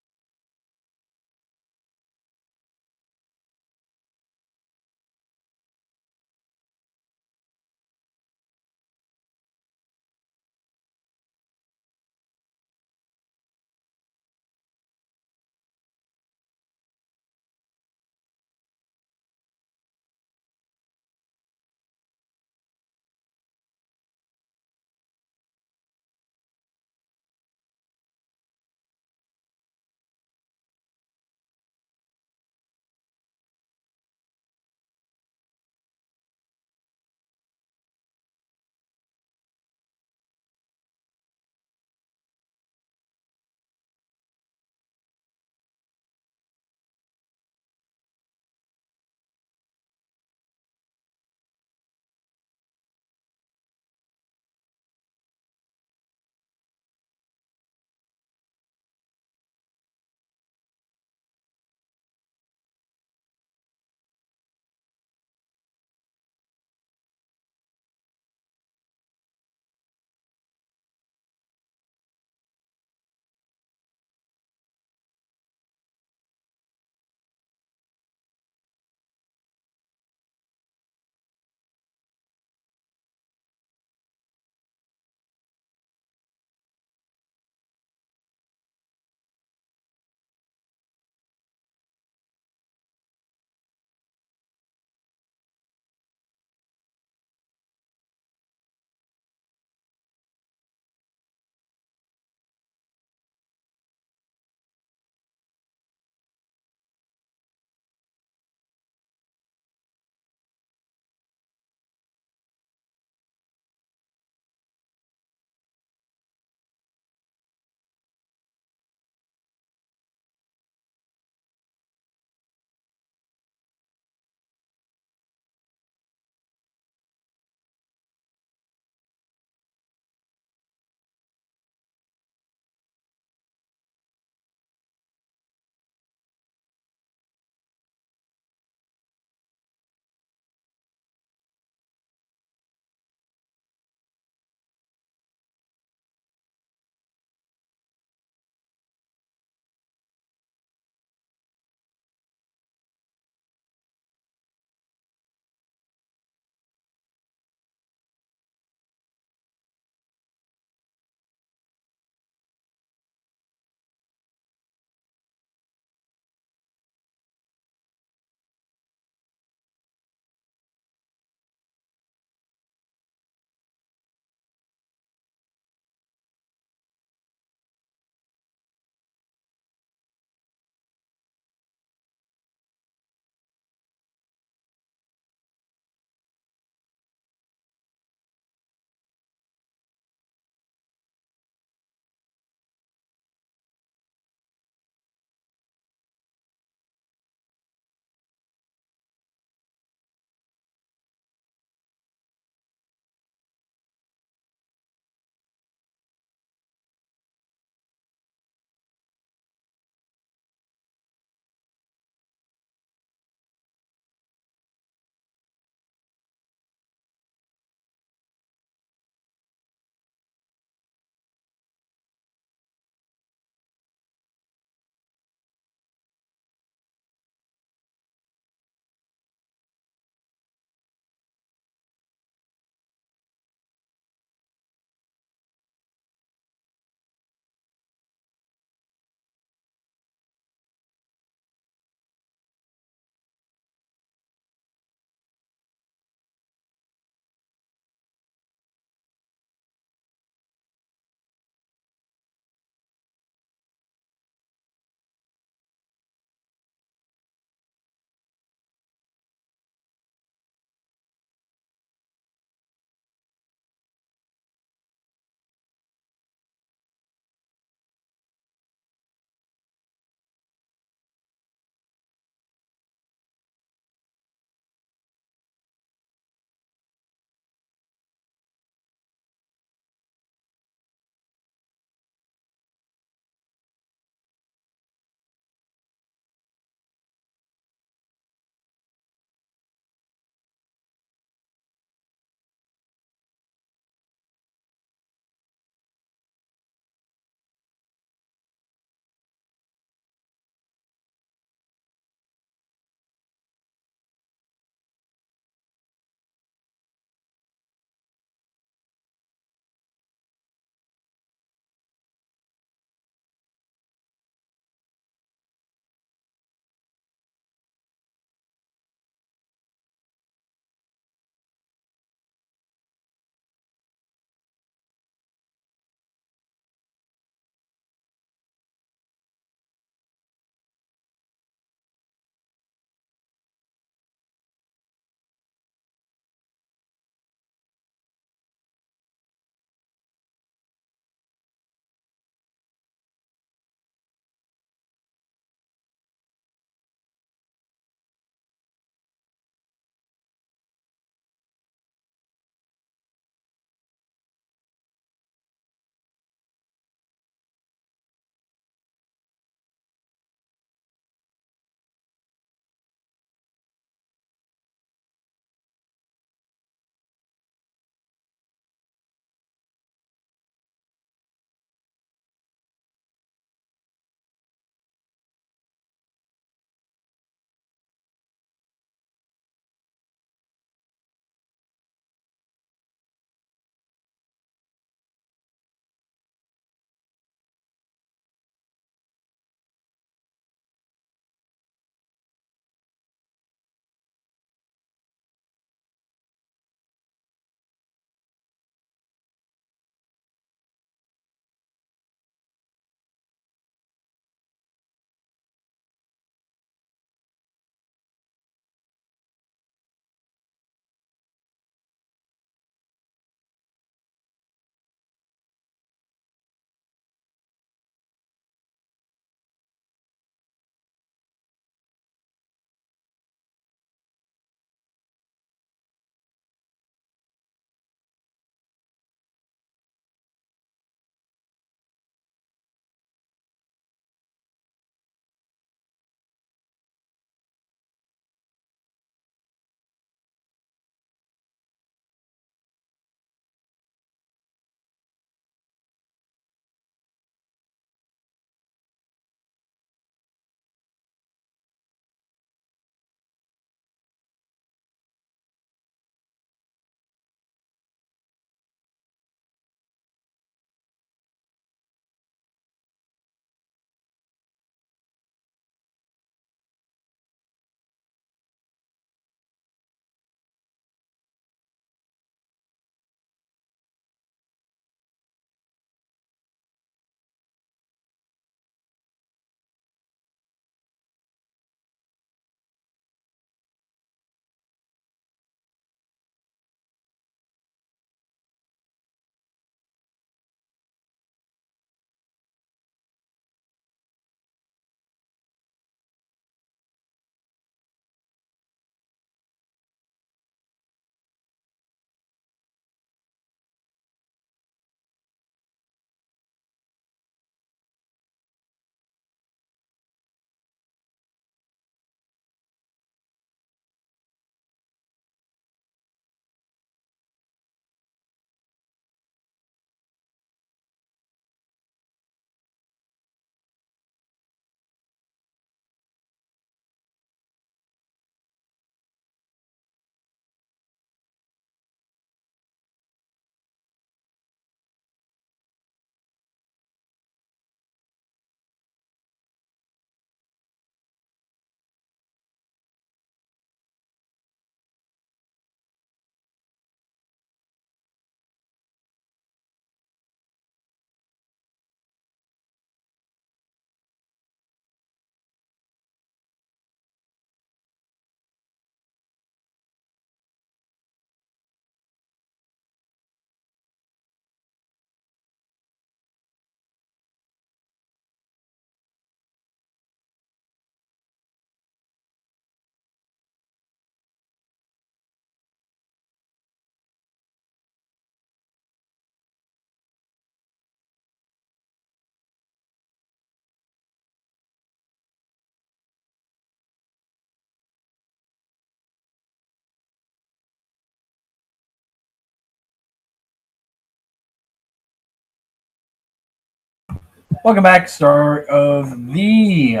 Welcome back. Start of the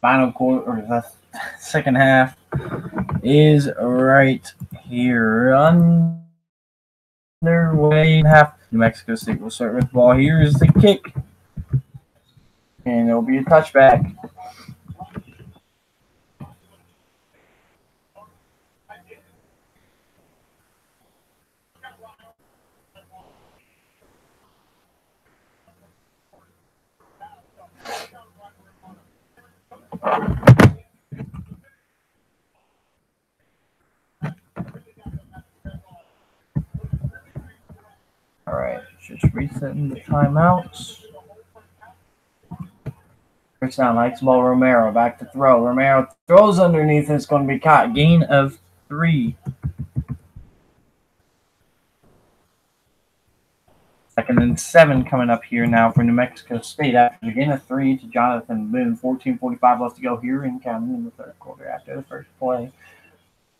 final quarter, or the second half, is right here. Underway. Half. New Mexico State will start with the ball. Here is the kick, and it'll be a touchback. All right, just resetting the timeouts. First down, likes the ball. Romero back to throw. Romero throws underneath, and it's going to be caught. Gain of 3. Second and 7 coming up here now for New Mexico State after the gain of 3 to Jonathan Boone. 14:45 left to go here in counting in the third quarter after the first play.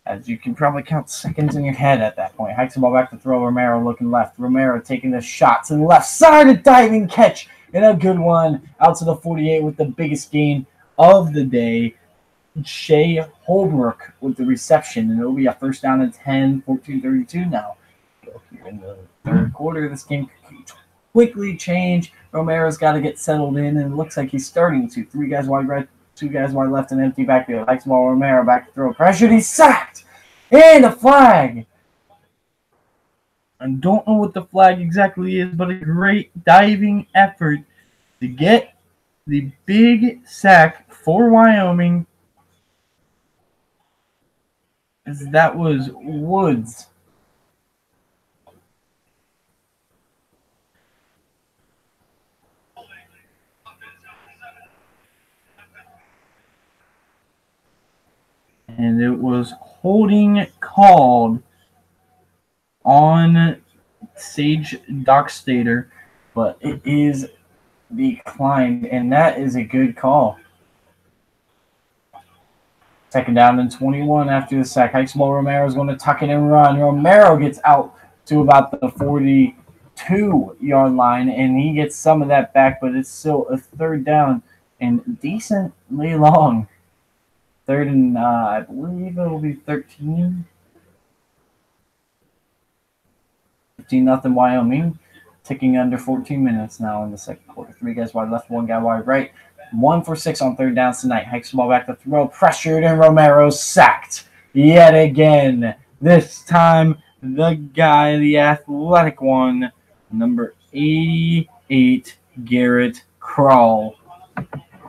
As you can probably count seconds in your head at that point. Hikes the ball back to throw. Romero looking left. Romero taking the shot to the left side. A diving catch and a good one out to the 48 with the biggest gain of the day. Shea Holbrook with the reception, and it'll be a first down and 10, 14:32 now. Here in the third quarter, this game could quickly change. Romero's got to get settled in, and it looks like he's starting to. 3 guys wide right, 2 guys wide left, and empty backfield. Likes ball. Romero back to throw. Pressured. He's sacked. And a flag. I don't know what the flag exactly is, but a great diving effort to get the big sack for Wyoming. As that was Woods. And it was holding called on Sage Dockstader, but it is declined, and that is a good call. Second down and 21 after the sack. Hikes ball. Romero is going to tuck it and run. Romero gets out to about the 42-yard line, and he gets some of that back, but it's still a third down and decently long. Third and I believe it will be 13. 15-0 Wyoming. Ticking under 14 minutes now in the second quarter. 3 guys wide left, 1 guy wide right. 1 for 6 on third downs tonight. Hikes the ball back to throw. Pressured, and Romero sacked yet again. This time, the guy, the athletic one, number 88, Garrett Krall.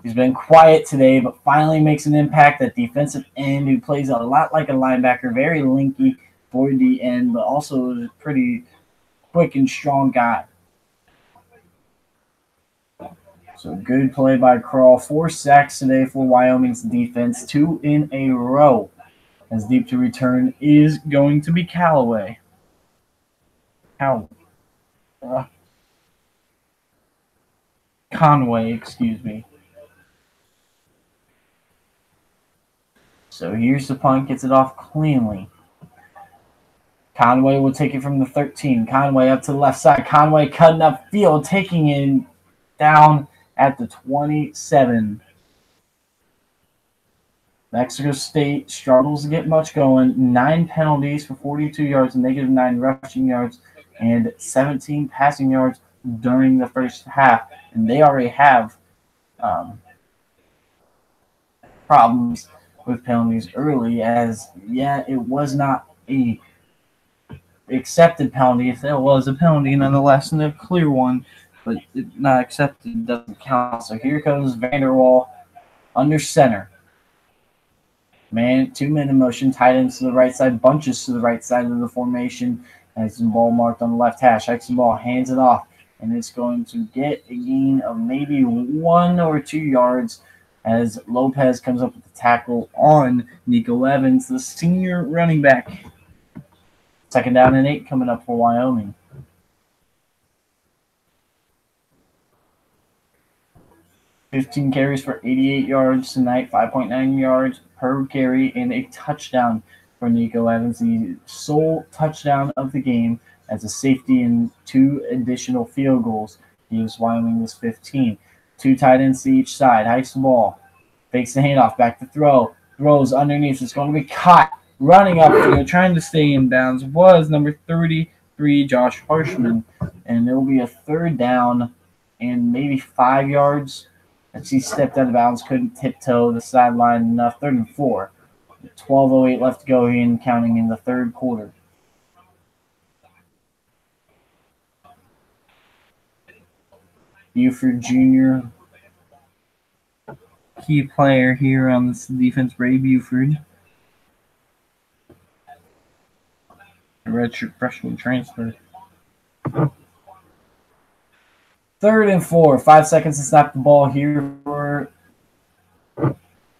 He's been quiet today, but finally makes an impact at defensive end, who plays a lot like a linebacker, very linky for the end, but also is a pretty quick and strong guy. So good play by Krall. 4 sacks today for Wyoming's defense, 2 in a row. As deep to return is going to be Conway, excuse me. So here's the punt, gets it off cleanly. Conway will take it from the 13. Conway up to the left side. Conway cutting up field, taking it down at the 27. Mexico State struggles to get much going. 9 penalties for 42 yards, -9 rushing yards, and 17 passing yards during the first half. And they already have problems with penalties early, as, it was not a accepted penalty. If there was a penalty, nonetheless, and a clear one, but not accepted doesn't count. So here comes Vanderwall under center. 2-man in motion, tight ends to the right side, bunches to the right side of the formation, as the ball marked on the left hash. Hikes the ball, hands it off, and it's going to get a gain of maybe 1 or 2 yards as Lopez comes up with the tackle on Nico Evans, the senior running back. Second down and 8 coming up for Wyoming. 15 carries for 88 yards tonight, 5.9 yards per carry, and a touchdown for Nico Evans, the sole touchdown of the game, as a safety and 2 additional field goals. gives Wyoming this 15. Two tight ends to each side. Hikes the ball. Fakes the handoff. Back to throw. Throws underneath. It's going to be caught. Running up, trying to stay in bounds was number 33, Josh Harshman. And it'll be a third down and maybe 5 yards. As he stepped out of bounds, couldn't tiptoe the sideline enough. 3rd and 4. 12:08 left to go in, counting in the third quarter. Buford Jr., key player here on this defense, Ray Buford. A redshirt freshman transfer. 3rd and 4. 5 seconds to snap the ball here for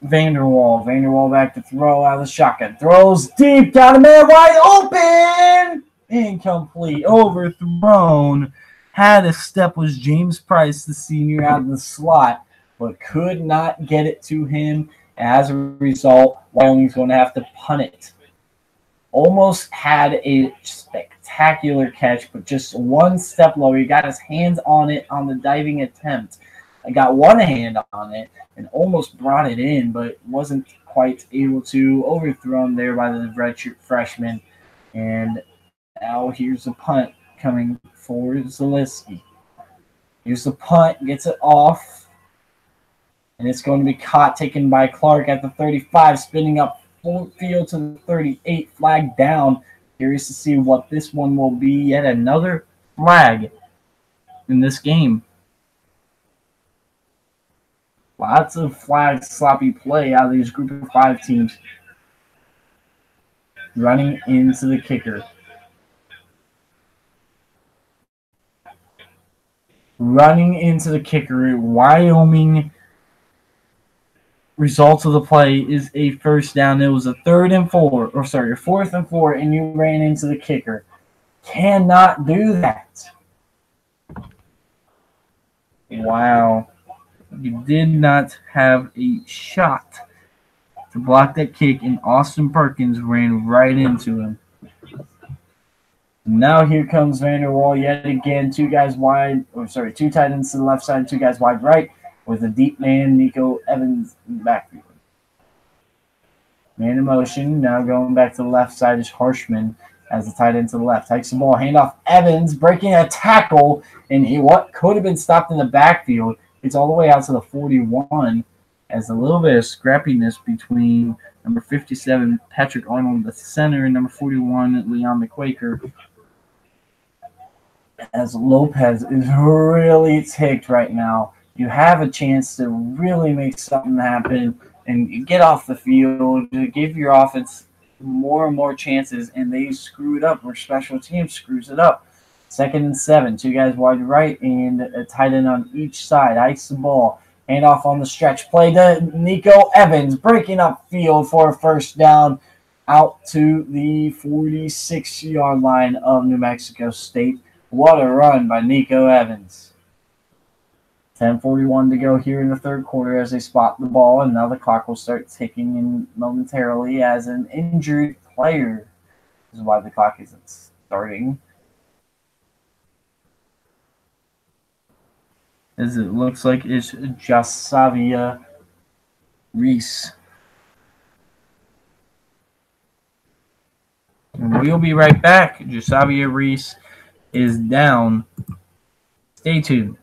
Vanderwall. Vanderwall back to throw out of the shotgun. Throws deep. Got a man wide open. Incomplete. Overthrown. Had a step was James Price, the senior, out of the slot, but could not get it to him. As a result, Wyoming's going to have to punt it. Almost had a spectacular catch, but just one step lower. He got his hands on it on the diving attempt. I got one hand on it and almost brought it in, but wasn't quite able to. Overthrown there by the redshirt freshman. And now here's the punt coming for Zaleski. Here's the punt, gets it off. And it's going to be caught, taken by Clark at the 35, spinning up full field to the 38, flag down. Curious to see what this one will be. Yet another flag in this game. Lots of flags, sloppy play out of these group of 5 teams. Running into the kicker. Running into the kicker. Wyoming. Result of the play is a first down. It was a 4th and 4, and you ran into the kicker. Cannot do that. Wow. You did not have a shot to block that kick, and Austin Perkins ran right into him. Now here comes Vanderwall yet again. 2 tight ends to the left side, 2 guys wide right, with a deep man, Nico Evans, in the backfield. Man in motion. Now going back to the left side is Harshman as the tight end to the left. Takes the ball, handoff Evans, breaking a tackle, and what could have been stopped in the backfield. It's all the way out to the 41 as a little bit of scrappiness between number 57, Patrick Arnold, the center, and number 41, Leon McQuaker. As Lopez is really ticked right now. You have a chance to really make something happen and get off the field, to give your offense more and more chances, and they screw it up, or special teams screws it up. 2nd and 7, 2 guys wide right and a tight end on each side. Ice the ball. Handoff on the stretch play to Nico Evans, breaking up field for a first down out to the 46-yard line of New Mexico State. What a run by Nico Evans. 10:41 to go here in the third quarter as they spot the ball, and now the clock will start ticking in momentarily as an injured player. This is why the clock isn't starting. As it looks like it's Jasavia Reese. And we'll be right back. Jasavia Reese is down. Stay tuned.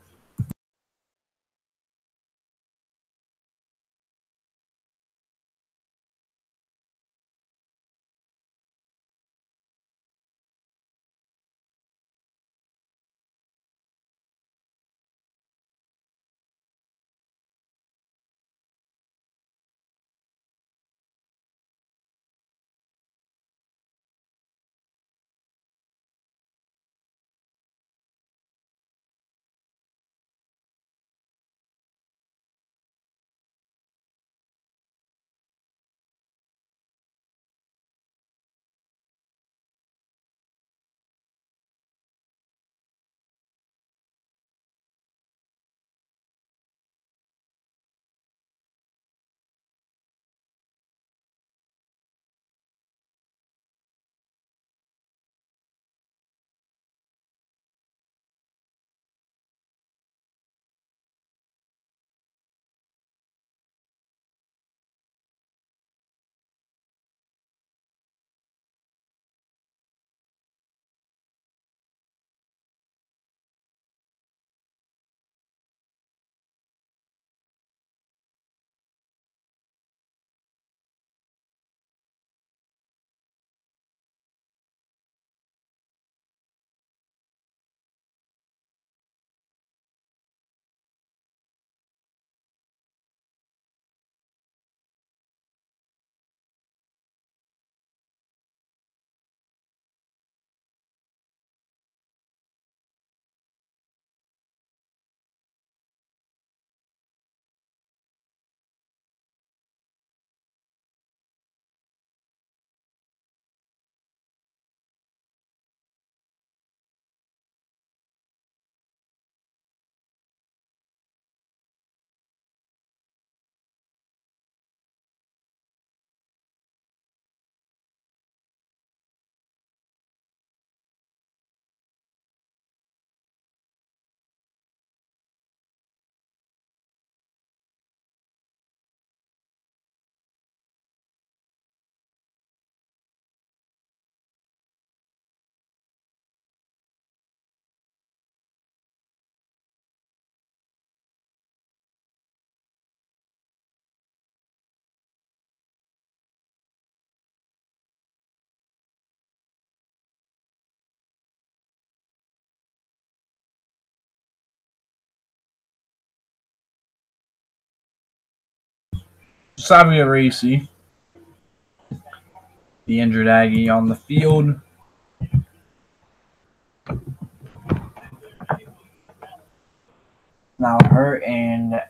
Savia Racy, the injured Aggie, on the field. Now hurt, and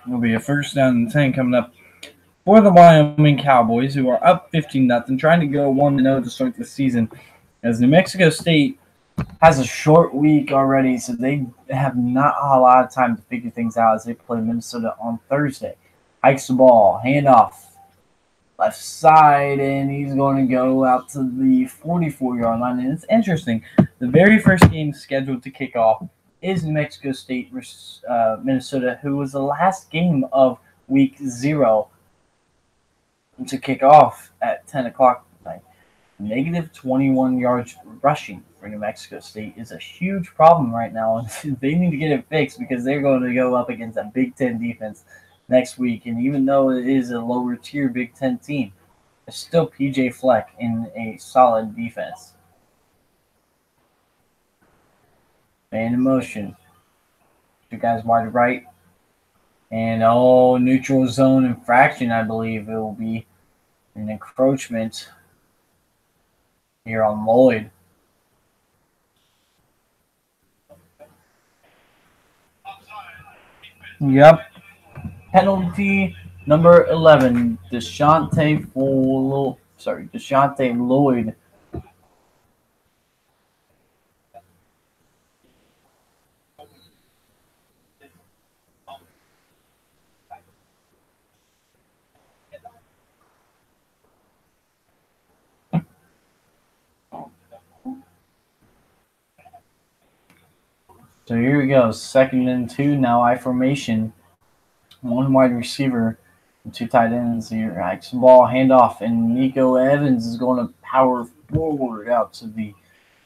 it'll be a first down and 10 coming up for the Wyoming Cowboys, who are up 15-0, trying to go 1-0 to start the season. As New Mexico State has a short week already, so they have not a lot of time to figure things out as they play Minnesota on Thursday. Hikes the ball, handoff, left side, and he's going to go out to the 44-yard line. And it's interesting. The very first game scheduled to kick off is New Mexico State versus Minnesota, who was the last game of week 0 to kick off at 10 o'clock tonight. Negative 21 yards rushing for New Mexico State is a huge problem right now, and they need to get it fixed because they're going to go up against a Big Ten defense next week. And even though it is a lower tier Big Ten team, it's still PJ Fleck in a solid defense. Man in motion. Two guys wide right. And neutral zone infraction, I believe it will be an encroachment here on Lloyd. Yep. Penalty number 11, Deshante Lloyd. So here we go. 2nd and 2. Now I formation. One wide receiver and 2 tight ends here. Hikes the ball, handoff, and Nico Evans is going to power forward out to the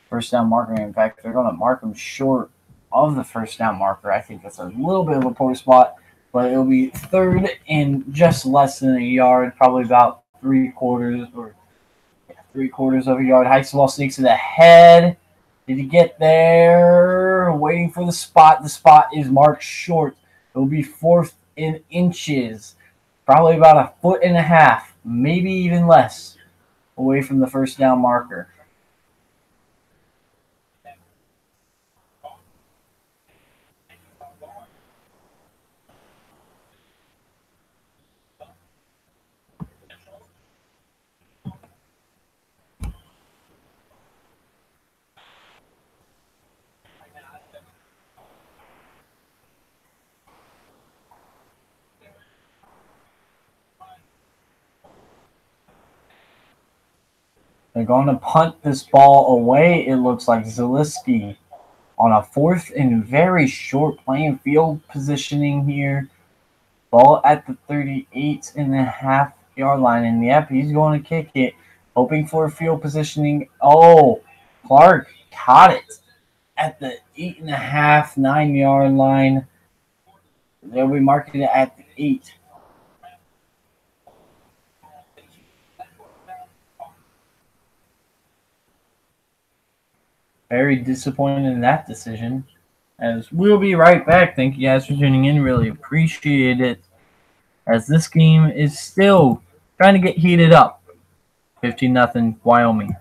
first down marker. In fact, they're going to mark him short of the first down marker. I think that's a little bit of a poor spot, but it'll be 3rd and just less than a yard, probably about 3/4 of a yard. Hikes the ball, sneaks to the head. Did he get there? Waiting for the spot. The spot is marked short. It will be 4th in inches. Probably about 1.5 feet, maybe even less, away from the first down marker. They're going to punt this ball away, it looks like. Zaleski on a 4th and very short, playing field positioning here. Ball at the 38.5-yard line. And yep, he's going to kick it, hoping for field positioning. Oh, Clark caught it at the 8.5, 9-yard line. They'll be marking it at the 8. Very disappointed in that decision. As we'll be right back. Thank you guys for tuning in. Really appreciate it. As this game is still trying to get heated up. 15-0 Wyoming.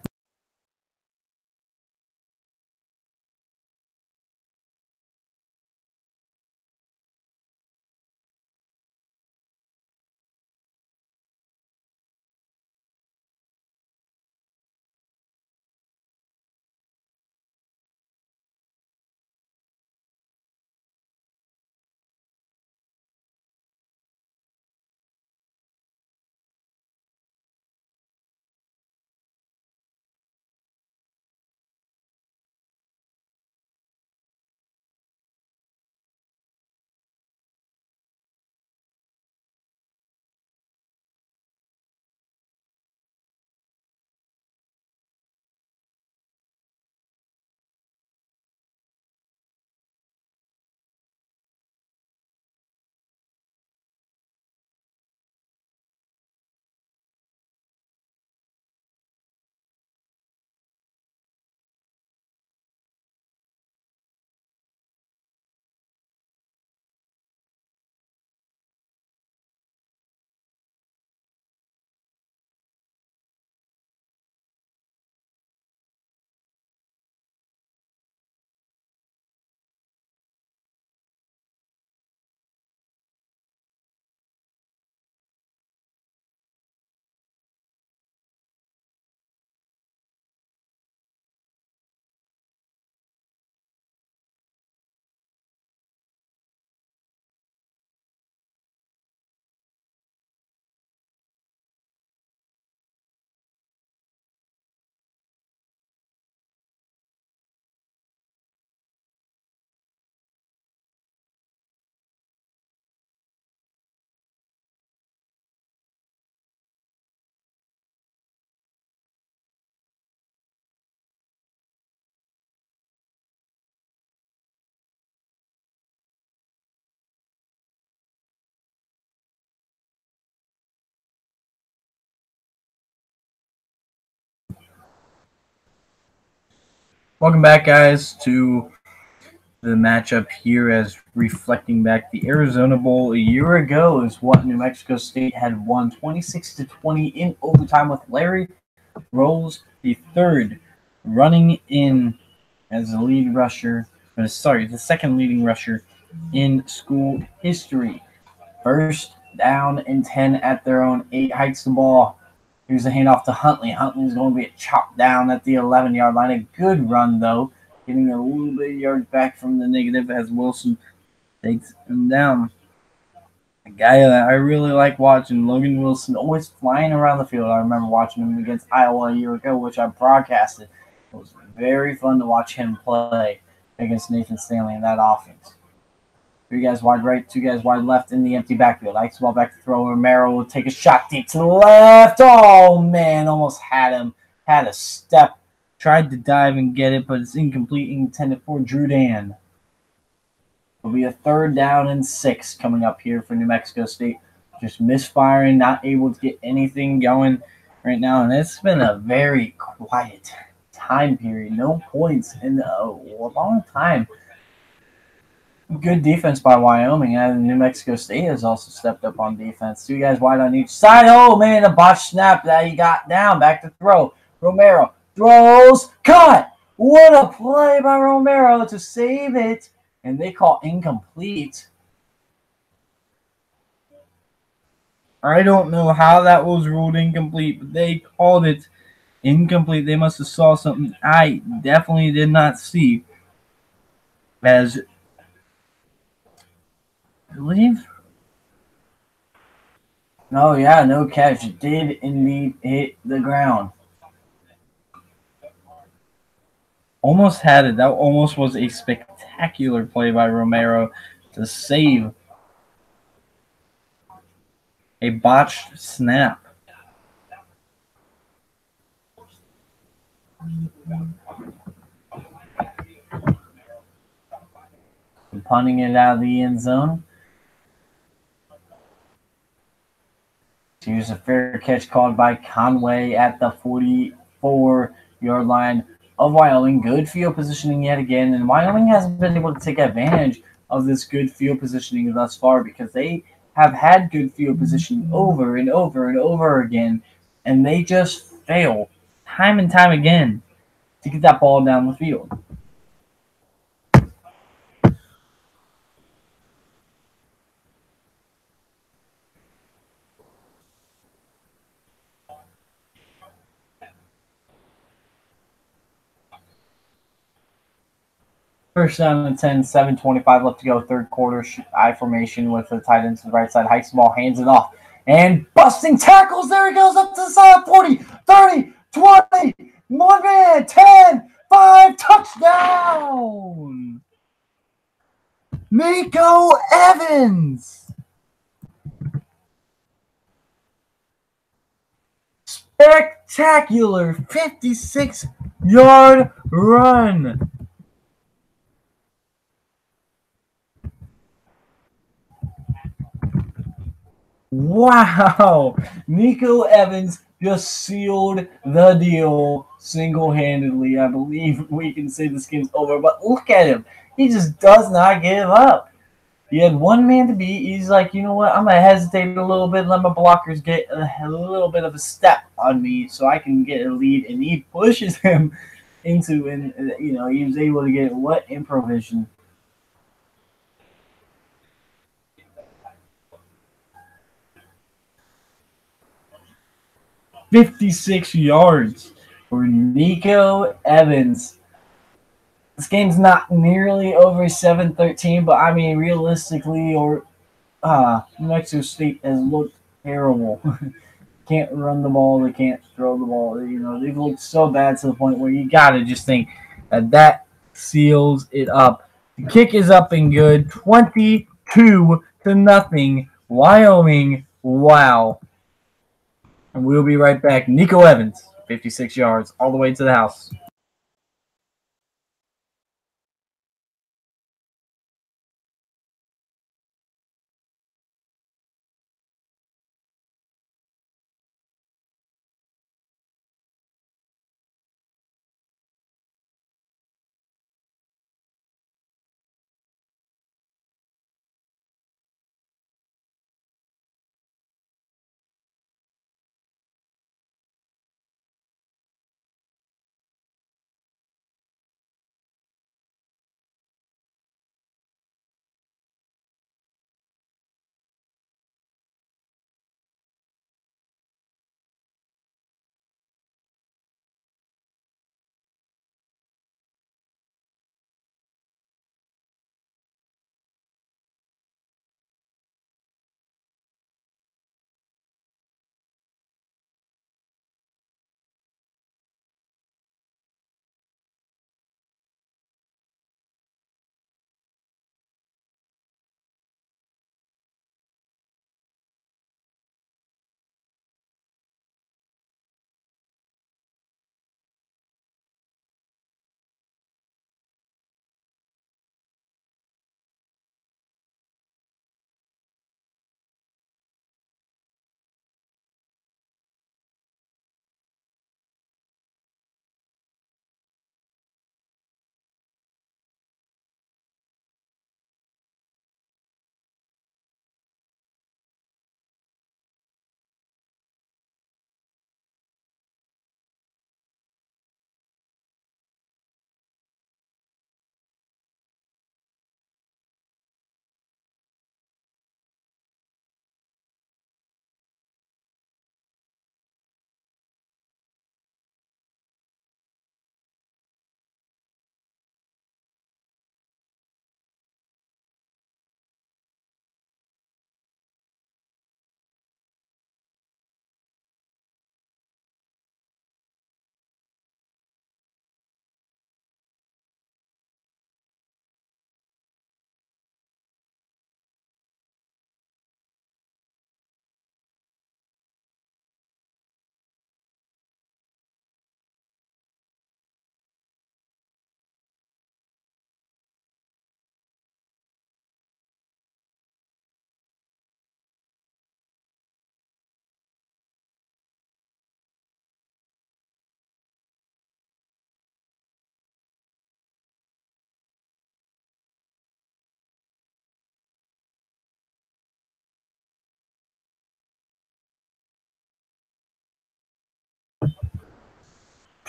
Welcome back, guys, to the matchup here as reflecting back the Arizona Bowl a year ago is what New Mexico State had won 26-20 in overtime with Larry Rose the third running in as the lead rusher, the second leading rusher in school history. First down and 10 at their own 8, hikes the ball. Here's a handoff to Huntley. Huntley's going to be chopped down at the 11-yard line. A good run, though, getting a little bit of yards back from the negative as Wilson takes him down. A guy that I really like watching, Logan Wilson, always flying around the field. I remember watching him against Iowa a year ago, which I broadcasted. It was very fun to watch him play against Nathan Stanley in that offense. 3 guys wide right, 2 guys wide left in the empty backfield. Ike's ball back to throw. Romero will take a shot deep to the left. Oh, man, almost had him. Had a step. Tried to dive and get it, but it's incomplete, intended for Drew Dan. It'll be a 3rd down and 6 coming up here for New Mexico State. Just misfiring, not able to get anything going right now. And it's been a very quiet time period. No points in a long time. Good defense by Wyoming, and New Mexico State has also stepped up on defense. 2 guys wide on each side. Oh, man, a Basch snap that he got down. Back to throw. Romero throws. Cut! What a play by Romero to save it. And they call incomplete. I don't know how that was ruled incomplete, but they called it incomplete. They must have saw something I definitely did not see. As I believe. Oh, yeah, no catch. It did indeed hit the ground. Almost had it. That almost was a spectacular play by Romero to save a botched snap. And punting it out of the end zone. Here's a fair catch called by Conway at the 44-yard line of Wyoming. Good field positioning yet again, and Wyoming hasn't been able to take advantage of this good field positioning thus far because they have had good field positioning over and over and over again, and they just fail time and time again to get that ball down the field. First down and 10, 7:25 left to go, 3rd quarter. I formation with the tight end to the right side. Hikes the ball, hands it off. And busting tackles. There he goes up to the side. 40, 30, 20. 1 man, 10, 5. Touchdown. Nico Evans. Spectacular 56-yard run. Wow. Nico Evans just sealed the deal single-handedly. I believe we can say this game's over, but look at him. He just does not give up. He had 1 man to beat. He's like, you know what? I'm going to hesitate a little bit, let my blockers get a little bit of a step on me so I can get a lead. And he pushes him into, and he was able to get what improvisation. 56 yards for Nico Evans. This game's not nearly over 7-13, but I mean, realistically, New Mexico State has looked terrible. Can't run the ball, they can't throw the ball. They've looked so bad to the point where you gotta just think that seals it up. The kick is up and good, 22-0, Wyoming. Wow. And we'll be right back. Nico Evans, 56 yards, all the way to the house.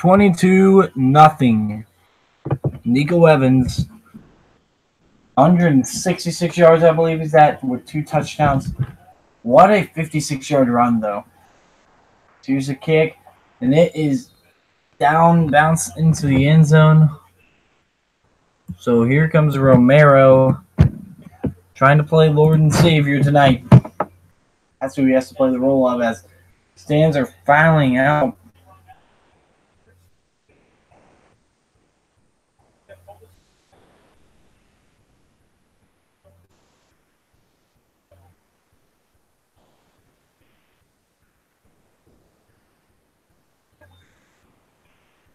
22-0. Nico Evans, 166 yards, I believe is that, with 2 touchdowns. What a 56-yard run, though. Here's a kick, and it is down, bounce into the end zone. So here comes Romero, trying to play Lord and Savior tonight. That's who he has to play the role of, as stands are filing out.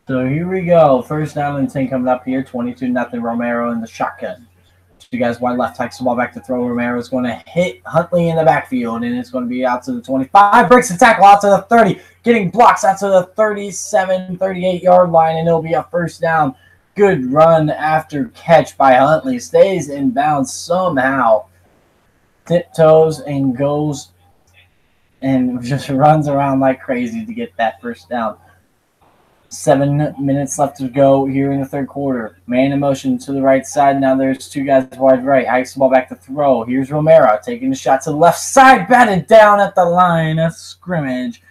So here we go. First down and 10 coming up here. 22-0 Romero in the shotgun. You guys wide left, takes the ball back to throw. Romero is going to hit Huntley in the backfield, and it's going to be out to the 25. Breaks the tackle out to the 30. Getting blocks out to the 37, 38-yard line, and it'll be a first down. Good run after catch by Huntley. Stays in bounds somehow. Tiptoes and goes and just runs around like crazy to get that first down. 7 minutes left to go here in the third quarter. Man in motion to the right side. Now there's 2 guys wide right. Hikes the ball back to throw. Here's Romero taking the shot to the left side. Batted down at the line of scrimmage.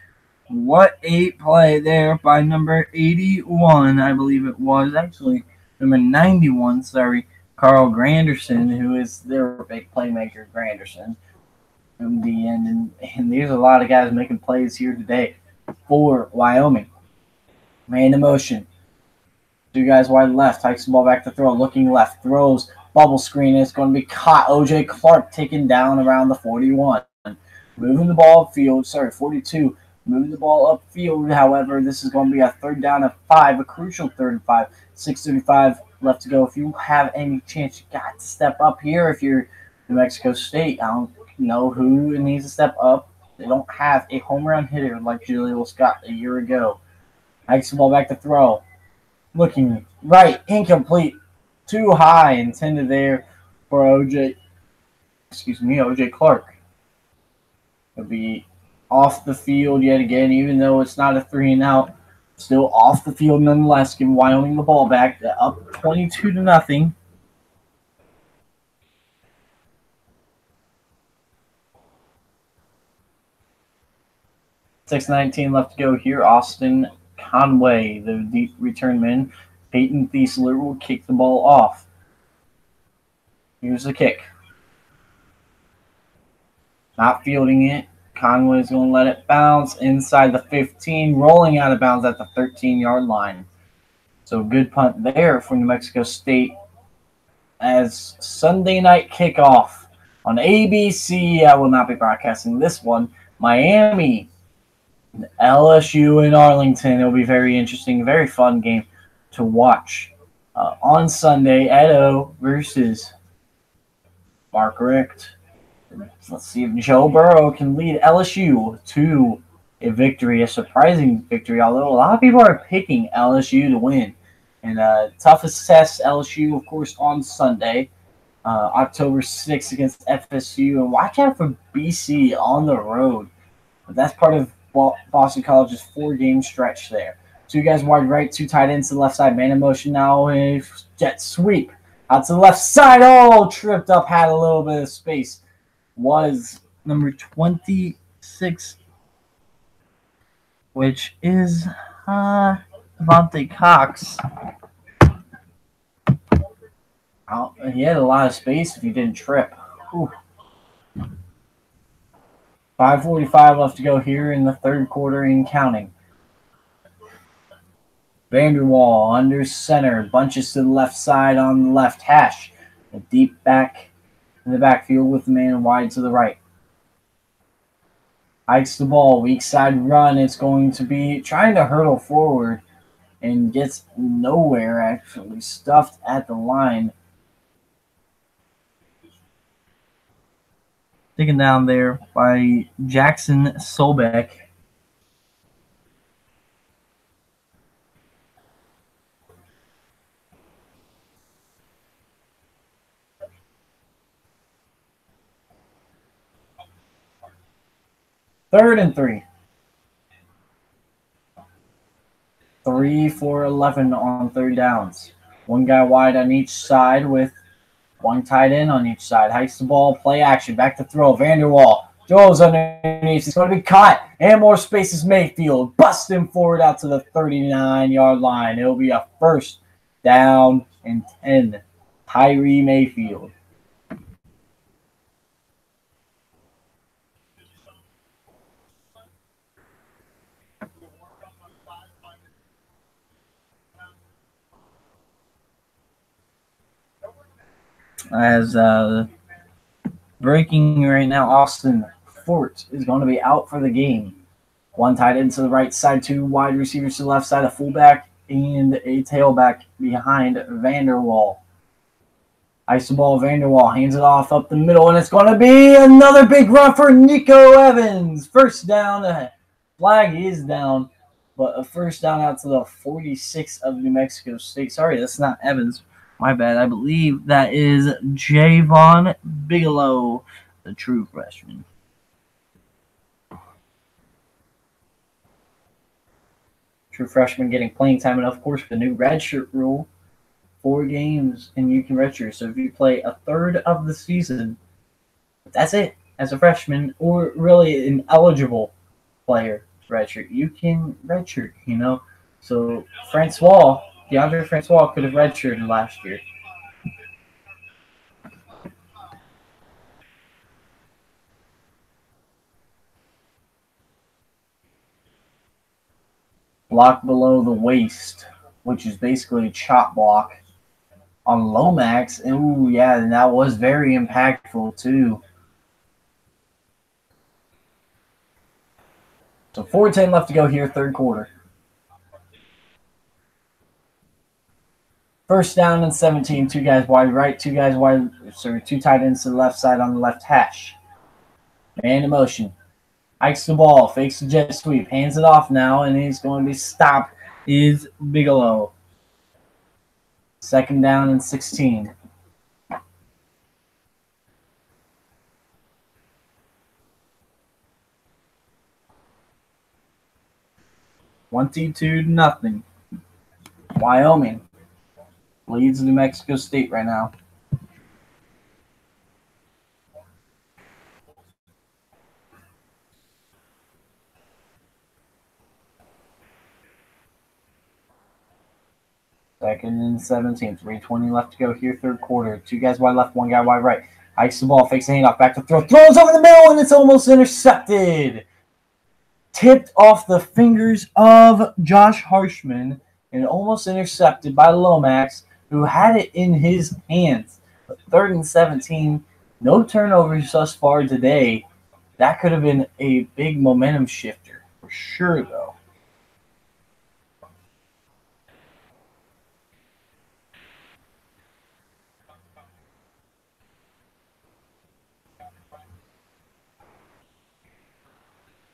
What a play there by number 81, I believe it was. Actually, number 91, sorry. Carl Granderson, who is their big playmaker, Granderson. From the end. And there's a lot of guys making plays here today for Wyoming. Man in motion. 2 guys wide left. Hikes the ball back to throw. Looking left. Throws. Bubble screen. It's going to be caught. O.J. Clark taken down around the 41. Moving the ball upfield. Sorry, 42. Moving the ball upfield. However, this is going to be a third down and 5. A crucial third and 5. 6:35 left to go. If you have any chance, you got to step up here. If you're New Mexico State, I don't know who needs to step up. They don't have a home run hitter like Jaleel Scott a year ago. Hikes the ball back to throw. Looking right. Incomplete. Too high. Intended there for O.J. Clark. It'll be off the field yet again, even though it's not a 3-and-out. Still off the field nonetheless. Giving Wyoming the ball back. Up 22-0. $6:19 left to go here. Austin Conway, the deep return man. Peyton Thiesler will kick the ball off. Here's the kick. Not fielding it. Conway's going to let it bounce inside the 15, rolling out of bounds at the 13-yard line. So good punt there for New Mexico State as Sunday night kickoff on ABC. I will not be broadcasting this one. Miami, LSU in Arlington. It'll be very interesting, very fun game to watch on Sunday. Edo versus Mark Richt. Let's see if Joe Burrow can lead LSU to a victory, a surprising victory, although a lot of people are picking LSU to win. And toughest test, LSU, of course, on Sunday, October 6th against FSU. And watch out for BC on the road. But that's part of Boston College's 4-game stretch there. 2 guys wide right, 2 tight ends to the left side. Man in motion now, a jet sweep out to the left side. Oh, tripped up, had a little bit of space. Was number 26, which is Devontae Cox. He had a lot of space if he didn't trip. Whew. 5:45 left to go here in the third quarter and counting. Vanderwall under center. Bunches to the left side on the left hash. A deep back in the backfield with the man wide to the right. Hikes the ball. Weak side run. It's going to be trying to hurdle forward and gets nowhere, actually. Stuffed at the line. Taken down there by Jackson Solbeck. Third and 3. 3 for 11 on third downs. One guy wide on each side with one tight end on each side. Hikes the ball, play action, back to throw. Vanderwall throws underneath. He's going to be caught. And more space is Mayfield. Busts him forward out to the 39-yard line. It'll be a first down and 10. Tyree Mayfield. As breaking right now, Austin Fort is going to be out for the game. One tight end to the right side, two wide receivers to the left side, a fullback and a tailback behind Vanderwall. Ice the ball, Vanderwall hands it off up the middle, and it's going to be another big run for Nico Evans. First down, flag is down, but a first down out to the 46 of New Mexico State. Sorry, that's not Evans. My bad. I believe that is Javon Bigelow, the true freshman. True freshman getting playing time, and of course the new redshirt rule. 4 games and you can redshirt. So if you play a third of the season, that's it. As a freshman or really an eligible player redshirt, you can redshirt, you know. So DeAndre Francois could have redshirted last year. Block below the waist, which is basically a chop block on Lomax. Ooh, yeah, and that was very impactful too. So 4:10 left to go here, third quarter. First down and 17, 2 guys wide right, 2 tight ends to the left side on the left hash. Man in motion. Hikes the ball, fakes the jet sweep, hands it off now, and he's going to be stopped. Is Bigelow. Second down and 16. $22-0. Wyoming leads New Mexico State right now. Second and 17. 3:20 left to go here, third quarter. 2 guys wide left, 1 guy wide right. Hikes the ball, fakes the handoff, back to throw. Throws over the middle, and it's almost intercepted. Tipped off the fingers of Josh Harshman and almost intercepted by Lomax, who had it in his hands. But third and 17, no turnovers thus far today. That could have been a big momentum shifter for sure, though.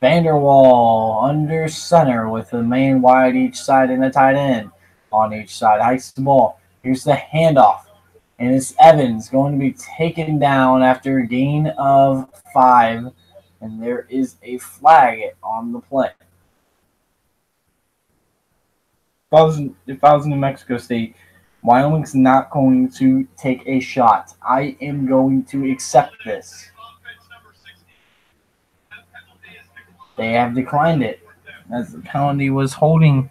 Vanderwall under center with a man wide each side and a tight end on each side. Hikes the ball. Here's the handoff. And it's Evans going to be taken down after a gain of 5. And there is a flag on the play. If I was in New Mexico State, Wyoming's not going to take a shot. I am going to accept this. They have declined it. As the penalty was holding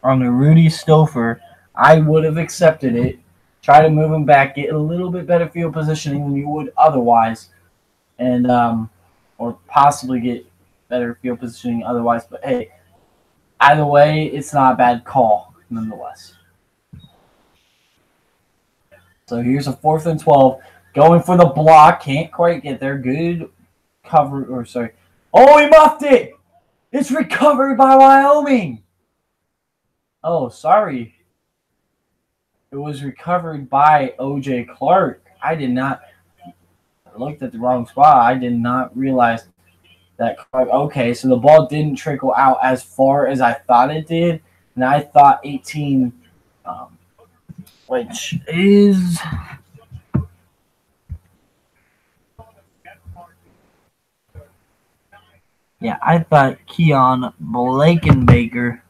on the Rudy Stouffer, I would have accepted it. Try to move him back, get a little bit better field positioning than you would otherwise, and or possibly get better field positioning otherwise. But hey, either way, it's not a bad call nonetheless. So here's a 4th and 12, going for the block, can't quite get there. Good cover, or sorry. Oh, he muffed it! It's recovered by Wyoming! Oh, sorry. It was recovered by O.J. Clark. I looked at the wrong spot. I did not realize that. Okay, so the ball didn't trickle out as far as I thought it did. And I thought 18, which is... Yeah, I thought Keon Blakenbaker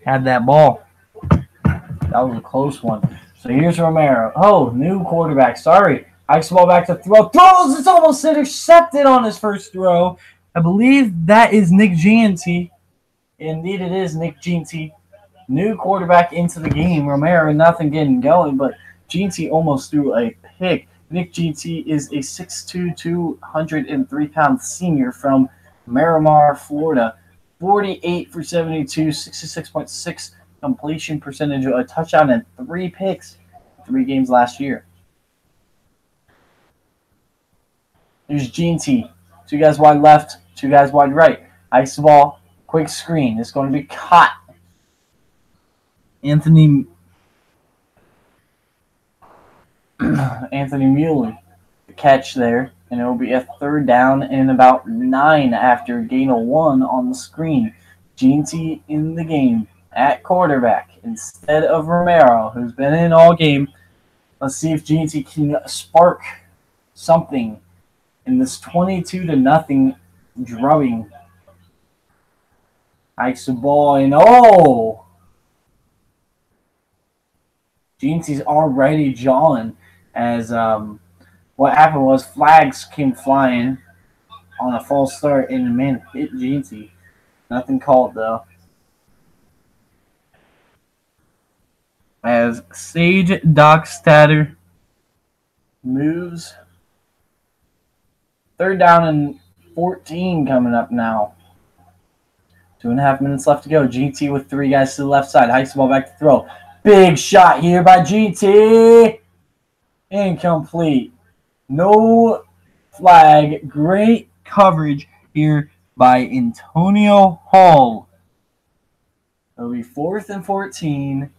had that ball. That was a close one. So here's Romero. Oh, new quarterback. Sorry. Hikes the ball back to throw. Throws! It's almost intercepted on his first throw. I believe that is Nick Gianti. Indeed, it is Nick Gianti. New quarterback into the game. Romero, nothing getting going, but Gianti almost threw a pick. Nick Gianti is a 6'2", 203-pound senior from Miramar, Florida. 48 for 72, 66.6 completion percentage, a touchdown, and 3 picks. 3 games last year. There's Gianti. 2 guys wide left, 2 guys wide right. Ice the ball. Quick screen. It's going to be caught. Anthony Muley. The catch there. And it will be a 3rd down and about 9 after a gain of 1 on the screen. Gianti in the game at quarterback instead of Romero, who's been in all game. Let's see if Gianti can spark something in this 22-0 drubbing. Hikes the ball and Gianti's already jawing as what happened was flags came flying on a false start and the man hit Gianti. Nothing called though. As Sage Dockstader moves. 3rd down and 14 coming up now. 2.5 minutes left to go. Gianti with 3 guys to the left side. Hikes the ball back to throw. Big shot here by Gianti. Incomplete. No flag. Great coverage here by Antonio Hall. It'll be 4th and 14.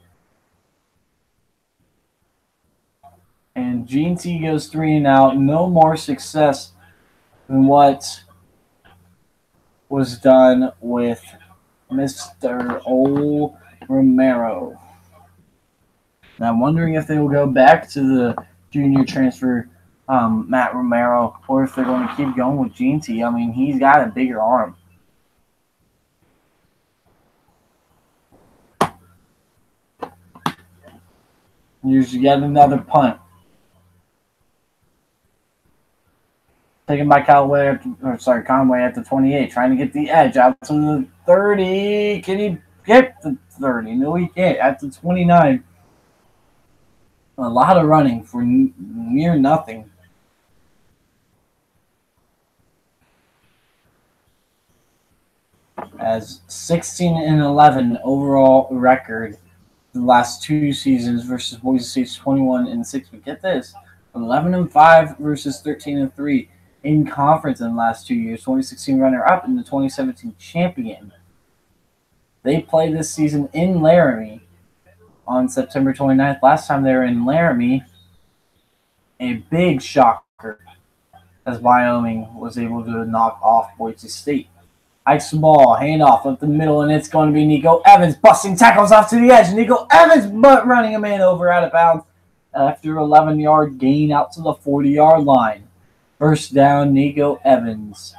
And Gianti goes 3 and out. No more success than what was done with Mr. Romero. And I'm wondering if they will go back to the junior transfer, Matt Romero, or if they're going to keep going with Gianti. I mean, he's got a bigger arm. Here's yet another punt. Taken by Conway at the 28, trying to get the edge out to the 30. Can he get the 30? No, he can't. At the 29. A lot of running for near nothing. As 16-11 overall record the last 2 seasons versus Boise State's 21-6. But get this, 11-5 versus 13-3 in conference in the last 2 years. 2016 runner-up and the 2017 champion. They play this season in Laramie on September 29th. Last time they were in Laramie, a big shocker as Wyoming was able to knock off Boise State. Hikes the ball, handoff up the middle, and it's going to be Nico Evans busting tackles off to the edge. Nico Evans but running a man over out of bounds after 11-yard gain out to the 40-yard line. First down, Nico Evans.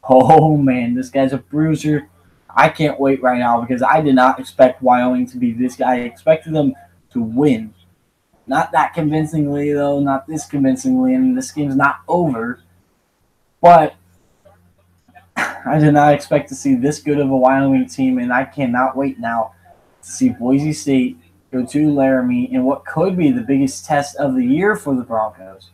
Oh, man, this guy's a bruiser. I can't wait right now because I did not expect Wyoming to be this guy. I expected them to win. Not that convincingly, though. Not this convincingly. And this game's not over. But I did not expect to see this good of a Wyoming team, and I cannot wait now to see Boise State go to Laramie in what could be the biggest test of the year for the Broncos.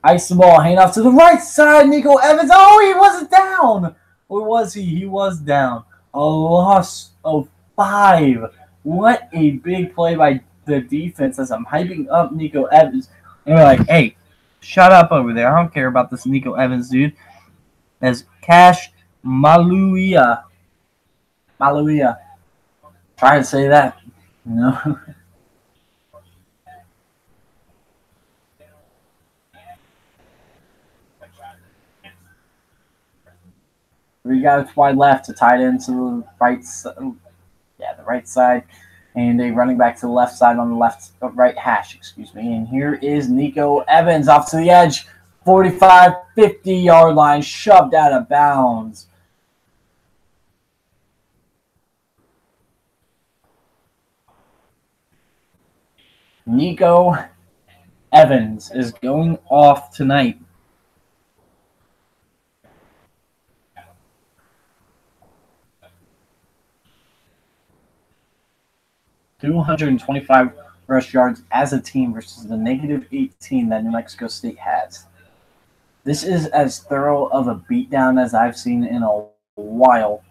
Ice the ball, hand off to the right side, Nico Evans. Oh, he wasn't down. Or was he? He was down. A loss of 5. What a big play by the defense as I'm hyping up Nico Evans. And we're like, hey, shut up over there. I don't care about this Nico Evans dude. As Cash Maluia. Try to say that. No. We got it wide left to tight end to the right side. Yeah, the right side. And a running back to the left side on the right hash, excuse me. And here is Nico Evans off to the edge. 45, 50-yard line, shoved out of bounds. Nico Evans is going off tonight. .225 rush yards as a team versus the -18 that New Mexico State has. This is as thorough of a beatdown as I've seen in a while.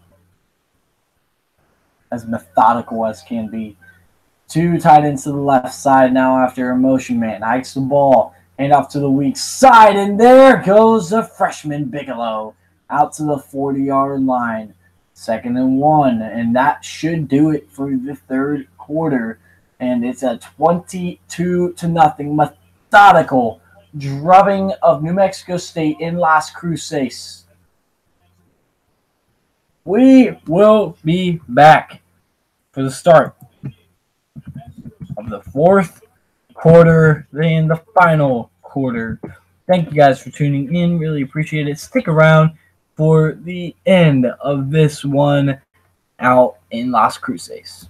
As methodical as can be. Two tight ends to the left side now after a motion man. Hikes the ball. Hand off to the weak side. And there goes the freshman Bigelow. Out to the 40-yard line. 2nd and 1. And that should do it for the third quarter. And it's a 22-0 methodical drubbing of New Mexico State in Las Cruces. We will be back for the start of the fourth quarter and the final quarter. Thank you guys for tuning in. Really appreciate it. Stick around for the end of this one out in Las Cruces.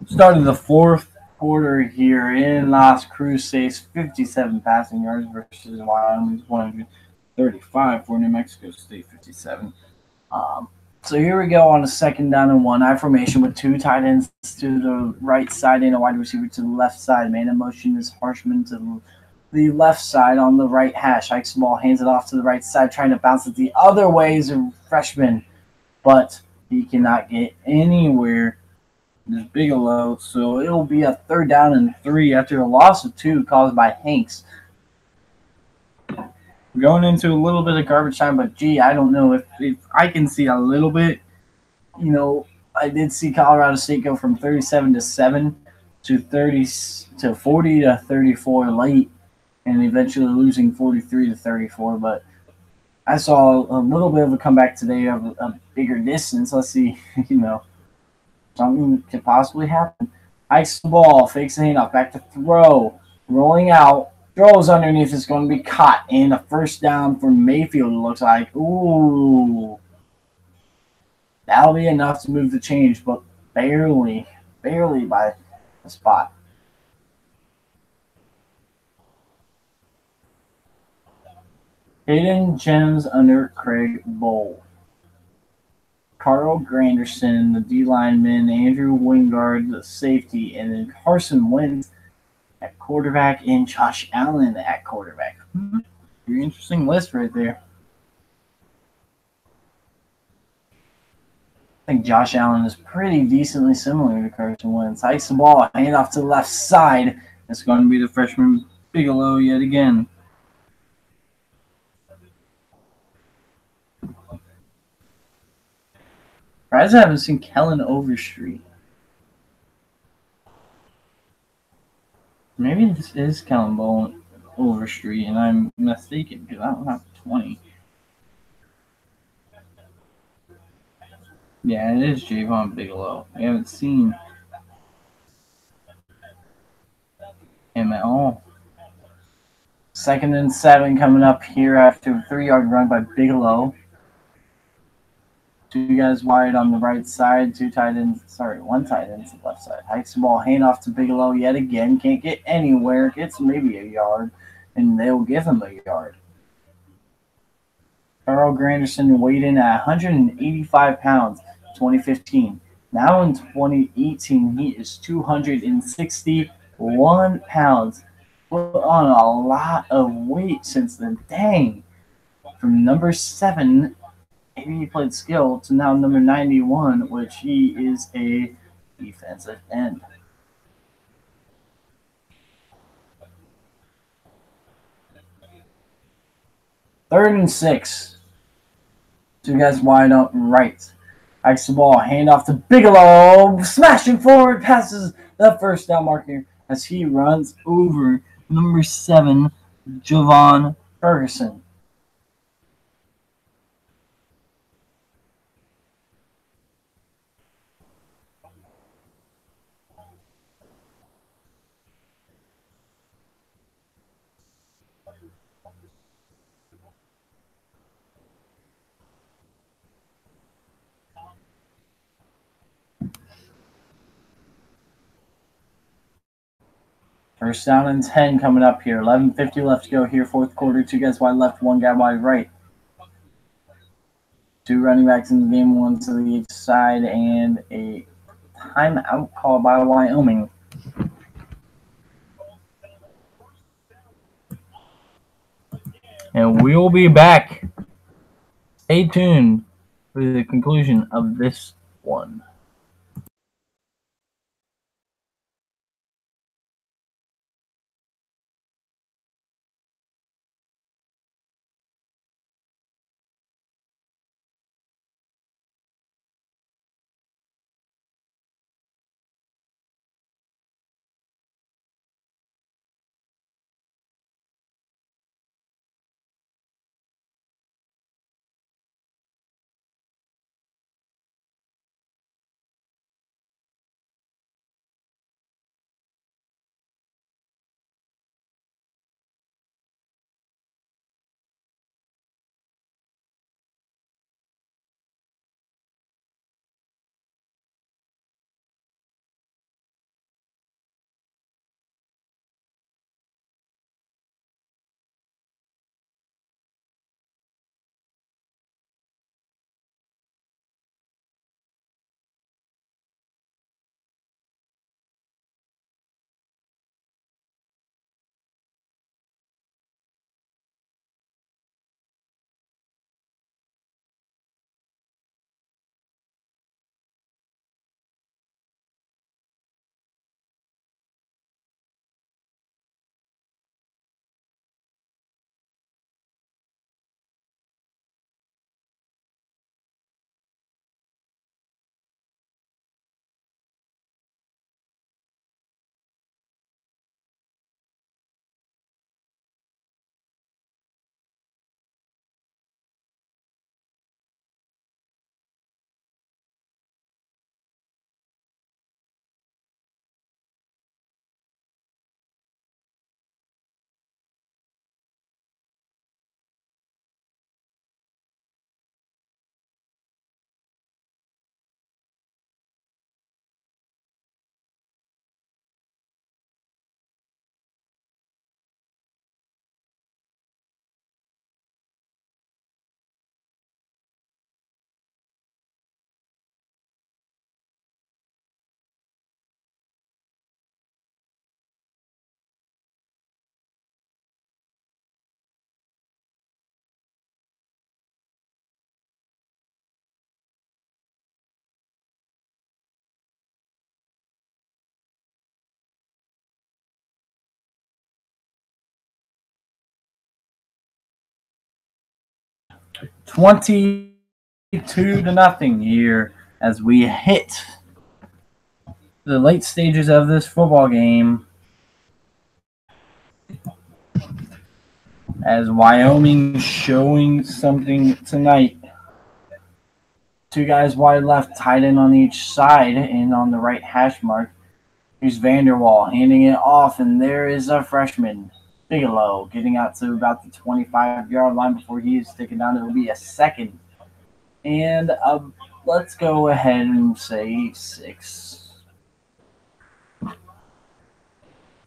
Starting the fourth quarter here in Las Cruces, 57 passing yards versus Wyoming's 135 for New Mexico State 57. So here we go on a 2nd down and 1. I formation with two tight ends to the right side and a wide receiver to the left side. Man in motion is Harshman to the left side on the right hash. Hikes the ball, hands it off to the right side, trying to bounce it the other way is a freshman, but he cannot get anywhere. There's Bigelow, so it'll be a 3rd down and 3 after a loss of 2 caused by Hanks. We're going into a little bit of garbage time, but gee, I don't know if I can see a little bit. You know, I did see Colorado State go from 37-7 to 40 to 34 late, and eventually losing 43-34. But I saw a little bit of a comeback today of a bigger distance. Let's see, something could possibly happen. Hikes the ball, fakes the handoff, back to throw, rolling out, throws underneath. It's going to be caught, and a first down for Mayfield. It looks like. Ooh, that'll be enough to move the change, but barely by a spot. Hayden Gems under Craig Bowl. Carl Granderson, the D lineman, Andrew Wingard, the safety, and then Carson Wentz at quarterback and Josh Allen at quarterback. Very interesting list right there. I think Josh Allen is pretty decently similar to Carson Wentz. Hikes the ball, hand off to the left side. It's going to be the freshman Bigelow yet again. Surprised I haven't seen Kellen Overstreet. Maybe this is Kellen Overstreet, and I'm mistaken because I don't have 20. Yeah, it is Javon Bigelow. I haven't seen him at all. 2nd and 7 coming up here after a 3-yard run by Bigelow. 2 guys wide on the right side, 1 tight end to the left side. Hikes the ball, hand off to Bigelow yet again. Can't get anywhere. Gets maybe a yard, and they'll give him a yard. Carl Granderson weighed in at 185 pounds, 2015. Now in 2018, he is 261 pounds. Put on a lot of weight since then. Dang. From number 7, maybe he played skill, to now number 91, which he is a defensive end. Third and 6. 2 guys wide up right. Hikes the ball, hand off to Bigelow, smashing forward, passes the first down marker as he runs over number 7, Javon Ferguson. First down and 10 coming up here. 11:50 left to go here, fourth quarter. 2 guys wide left, 1 guy wide right. 2 running backs in the game, 1 to each side, and a timeout call by Wyoming. And we'll be back. Stay tuned for the conclusion of this one. 22-0 here as we hit the late stages of this football game. As Wyoming showing something tonight. Two guys wide left, tight end on each side, and on the right hash mark. Here's Vanderwall handing it off, and there is a freshman, Bigelow, getting out to about the 25-yard line before he is taken down. It will be a second. And let's go ahead and say 6.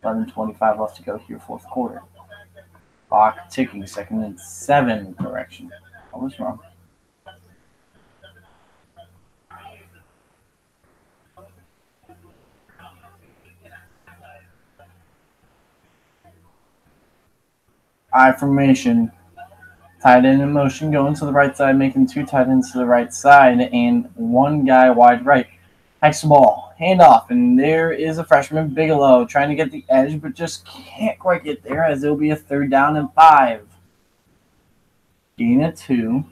11:25 left to go here, fourth quarter. Clock ticking, 2nd and 7. Correction. I was wrong. I formation. Tight end in motion, going to the right side, making 2 tight ends to the right side, and 1 guy wide right. Hikes the ball, handoff, and there is a freshman, Bigelow, trying to get the edge, but just can't quite get there, as it'll be a 3rd down and 5. Gain of 2.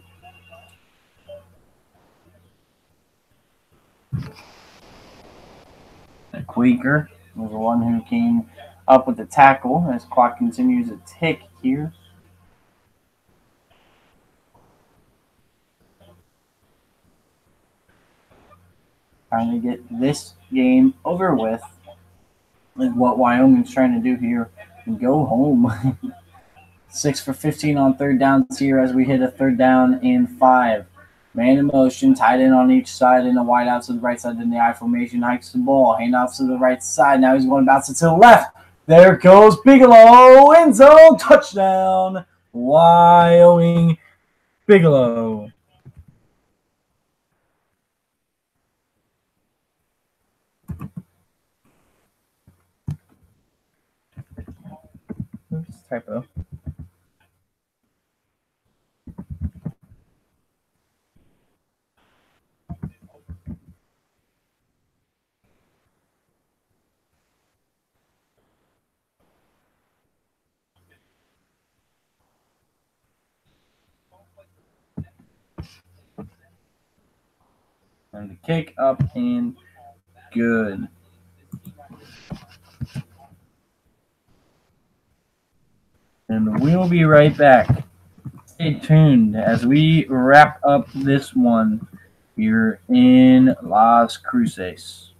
The Quaker was the one who came up with the tackle, as clock continues to tick here. Trying to get this game over with is what Wyoming's trying to do here and go home. 6 for 15 on 3rd downs here as we hit a 3rd down and 5. Man in motion, tight end on each side, and a wide out to the right side in the I formation. Hikes the ball, handoff to the right side. Now he's going to bounce it to the left. There goes Bigelow, end zone, touchdown, Wyoming, Bigelow. Oops, typo. And the kick up and good. And we'll be right back. Stay tuned as we wrap up this one here in Las Cruces.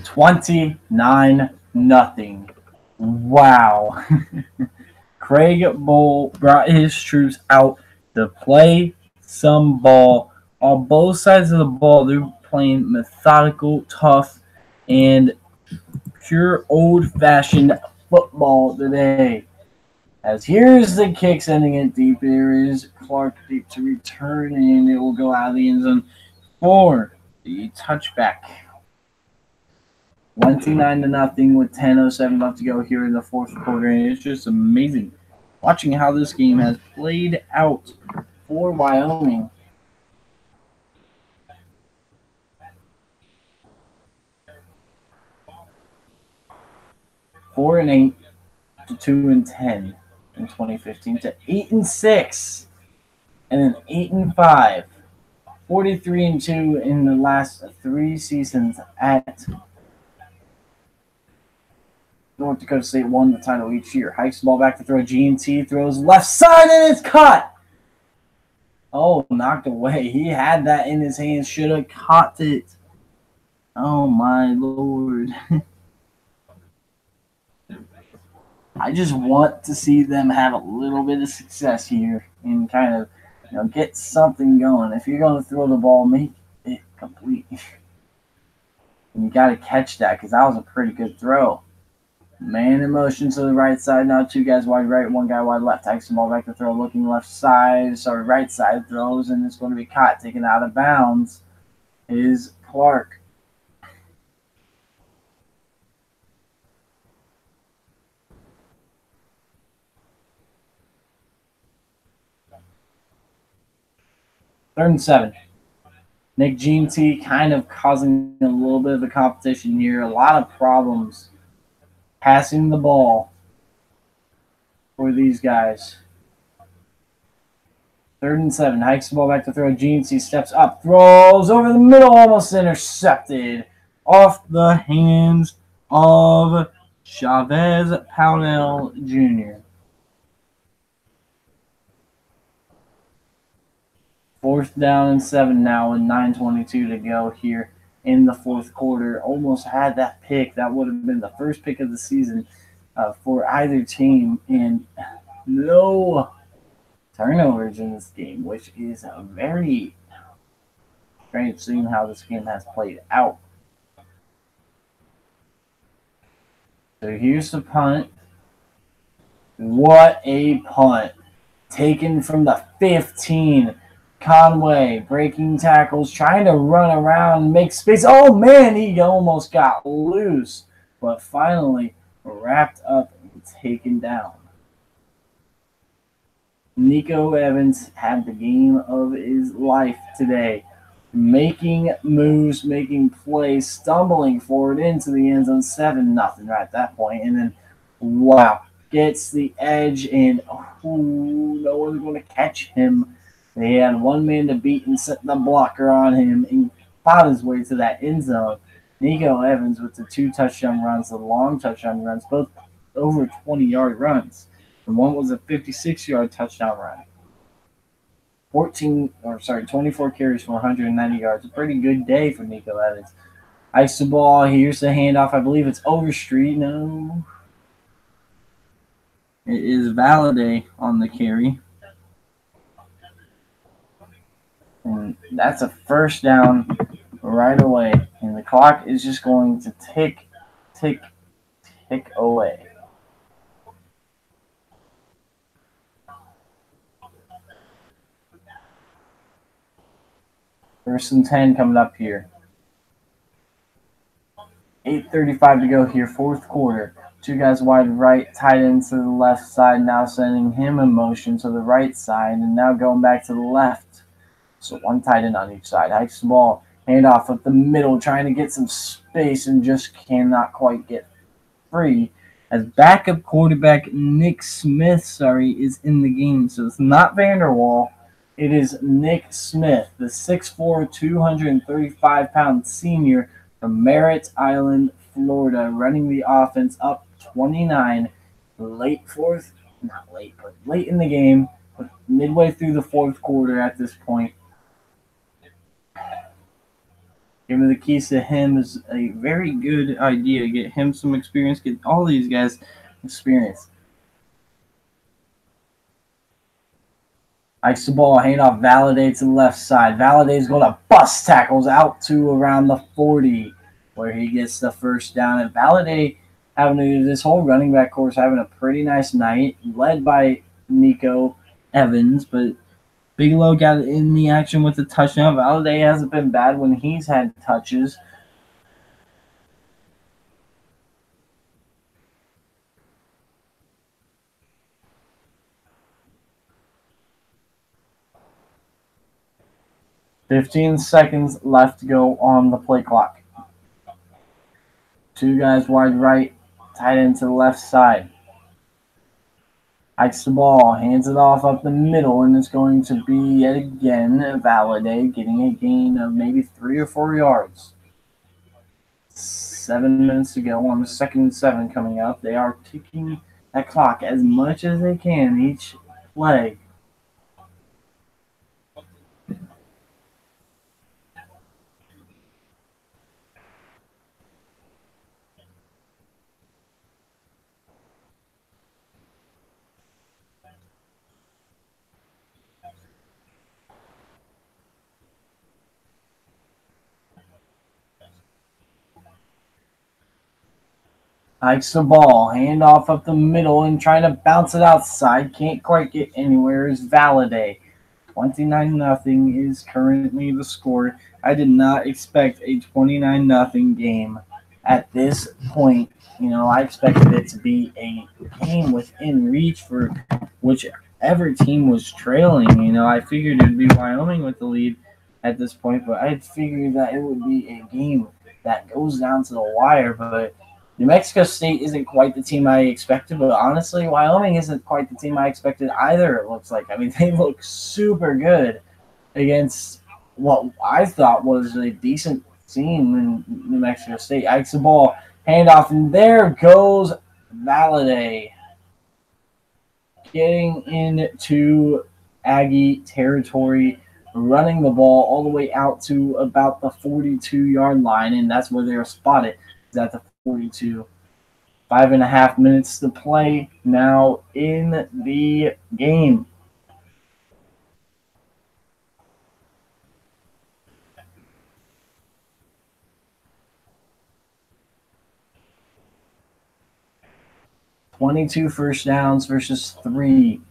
29-0. Wow. Craig Bull brought his troops out to play some ball. On both sides of the ball, they're playing methodical, tough, and pure old-fashioned football today. As here's the kick, sending it deep. There is Clark deep to return, and it will go out of the end zone for the touchback. 29-0 with 10:07 left to go here in the fourth quarter, and it's just amazing watching how this game has played out for Wyoming. Four and 8 to 2-10 in 2015 to 8-6 and then 8-5, 43-2 in the last 3 seasons at North Dakota State. Won the title each year. Hikes the ball back to throw. G&T throws left side and it's caught. Oh, knocked away. He had that in his hands. Should have caught it. Oh my Lord. I just want to see them have a little bit of success here and kind of, get something going. If you're going to throw the ball, make it complete. And you got to catch that because that was a pretty good throw. Man in motion to the right side. Now 2 guys wide right, 1 guy wide left. Takes the ball back to throw, looking right side, throws, and it's going to be caught. Taken out of bounds is Clark. Third and 7. Nick G&T kind of causing a little bit of a competition here. A lot of problems passing the ball for these guys. 3rd and 7. Hikes the ball back to throw. G&T steps up, throws over the middle, almost intercepted off the hands of Chavez Pownell Jr. 4th down and 7 now with 9:22 to go here in the fourth quarter. Almost had that pick. That would have been the first pick of the season for either team. And no turnovers in this game, which is a very strange seeing how this game has played out. So here's the punt. What a punt. Taken from the 15. Conway breaking tackles, trying to run around and make space. Oh, man, he almost got loose, but finally wrapped up and taken down. Nico Evans had the game of his life today, making moves, making plays, stumbling forward into the end zone, 7-0 right at that point, and then, wow, gets the edge, and no one's going to catch him. They had 1 man to beat and set the blocker on him and fought his way to that end zone. Nico Evans with the 2 touchdown runs, the long touchdown runs, both over 20-yard runs. And one was a 56-yard touchdown run. 24 carries for 190 yards. A pretty good day for Nico Evans. Ice the ball. Here's the handoff. I believe it's Overstreet. No. It is Valladay on the carry. And that's a first down right away. And the clock is just going to tick away. First and 10 coming up here. 8:35 to go here, fourth quarter. 2 guys wide right, tight end to the left side, now sending him in motion to the right side, and now going back to the left. So 1 tight end on each side. Hikes the ball, handoff up the middle, trying to get some space and just cannot quite get free. As backup quarterback Nick Smith, is in the game. So it's not Vanderwall. It is Nick Smith, the 6'4", 235-pound senior from Merritt Island, Florida, running the offense up 29. Late in the game, midway through the fourth quarter at this point. Giving the keys to him is a very good idea. Get him some experience. Get all these guys experience. Ikes the ball, handoff, Valade to the left side. Valade's going to bust tackles out to around the 40, where he gets the first down. And Valade having this whole running back course having a pretty nice night, led by Nico Evans, but Bigelow got in the action with the touchdown. Valade hasn't been bad when he's had touches. "15 seconds left to go on the play clock. Two guys wide right, tight end to the left side. Hikes the ball, hands it off up the middle, and it's going to be yet again Valade getting a gain of maybe 3 or 4 yards. 7 minutes to go on the 2nd and 7 coming up. They are ticking that clock as much as they can each play. Hikes the ball, hand off up the middle and trying to bounce it outside. Can't quite get anywhere is Valade. 29-0 is currently the score. I did not expect a 29-0 game at this point. I expected it to be a game within reach for whichever team was trailing. I figured it would be Wyoming with the lead at this point, but I figured that it would be a game that goes down to the wire. But New Mexico State isn't quite the team I expected, but honestly, Wyoming isn't quite the team I expected either, it looks like. I mean, they look super good against what I thought was a decent team in New Mexico State. Ikes the ball, handoff, and there goes Valade getting into Aggie territory, running the ball all the way out to about the 42-yard line, and that's where they're spotted, is at the 42. 5.5 minutes to play now in the game. "22 first downs versus 3.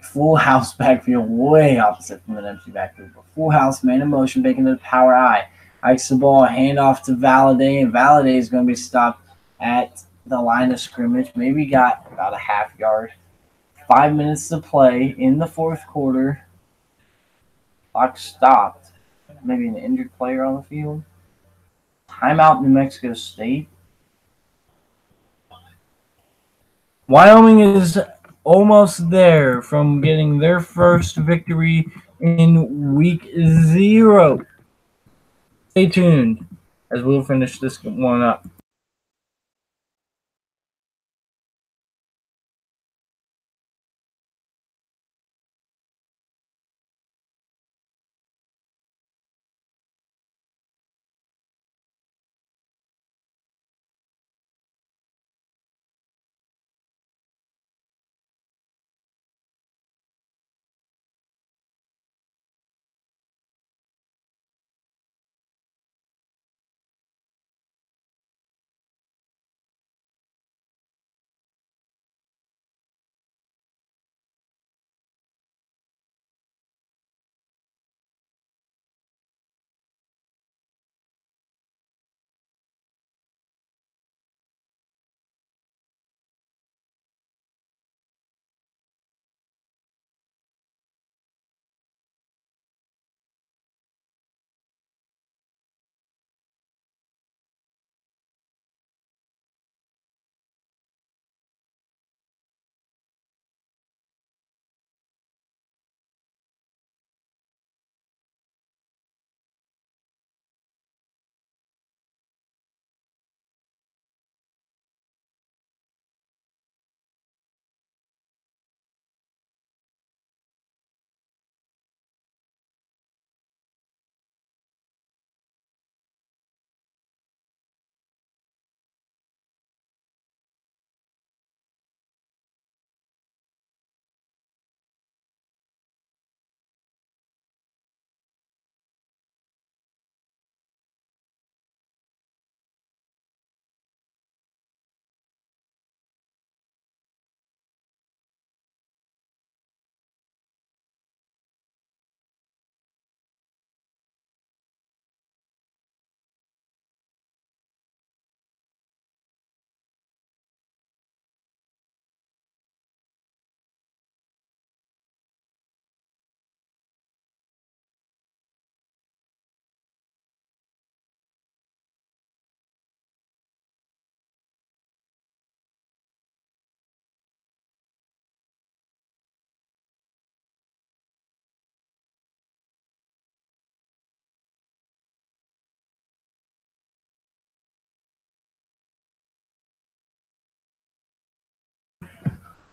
Full house backfield, way opposite from an empty backfield. But full house, man in motion, making the power I. Hikes the ball, handoff to Valade, and Valade is going to be stopped at the line of scrimmage. Maybe got about a half yard. 5 minutes to play in the fourth quarter. Clock stopped. Maybe an injured player on the field. Timeout, New Mexico State. Wyoming is almost there from getting their first victory in week 0. Stay tuned as we'll finish this one up.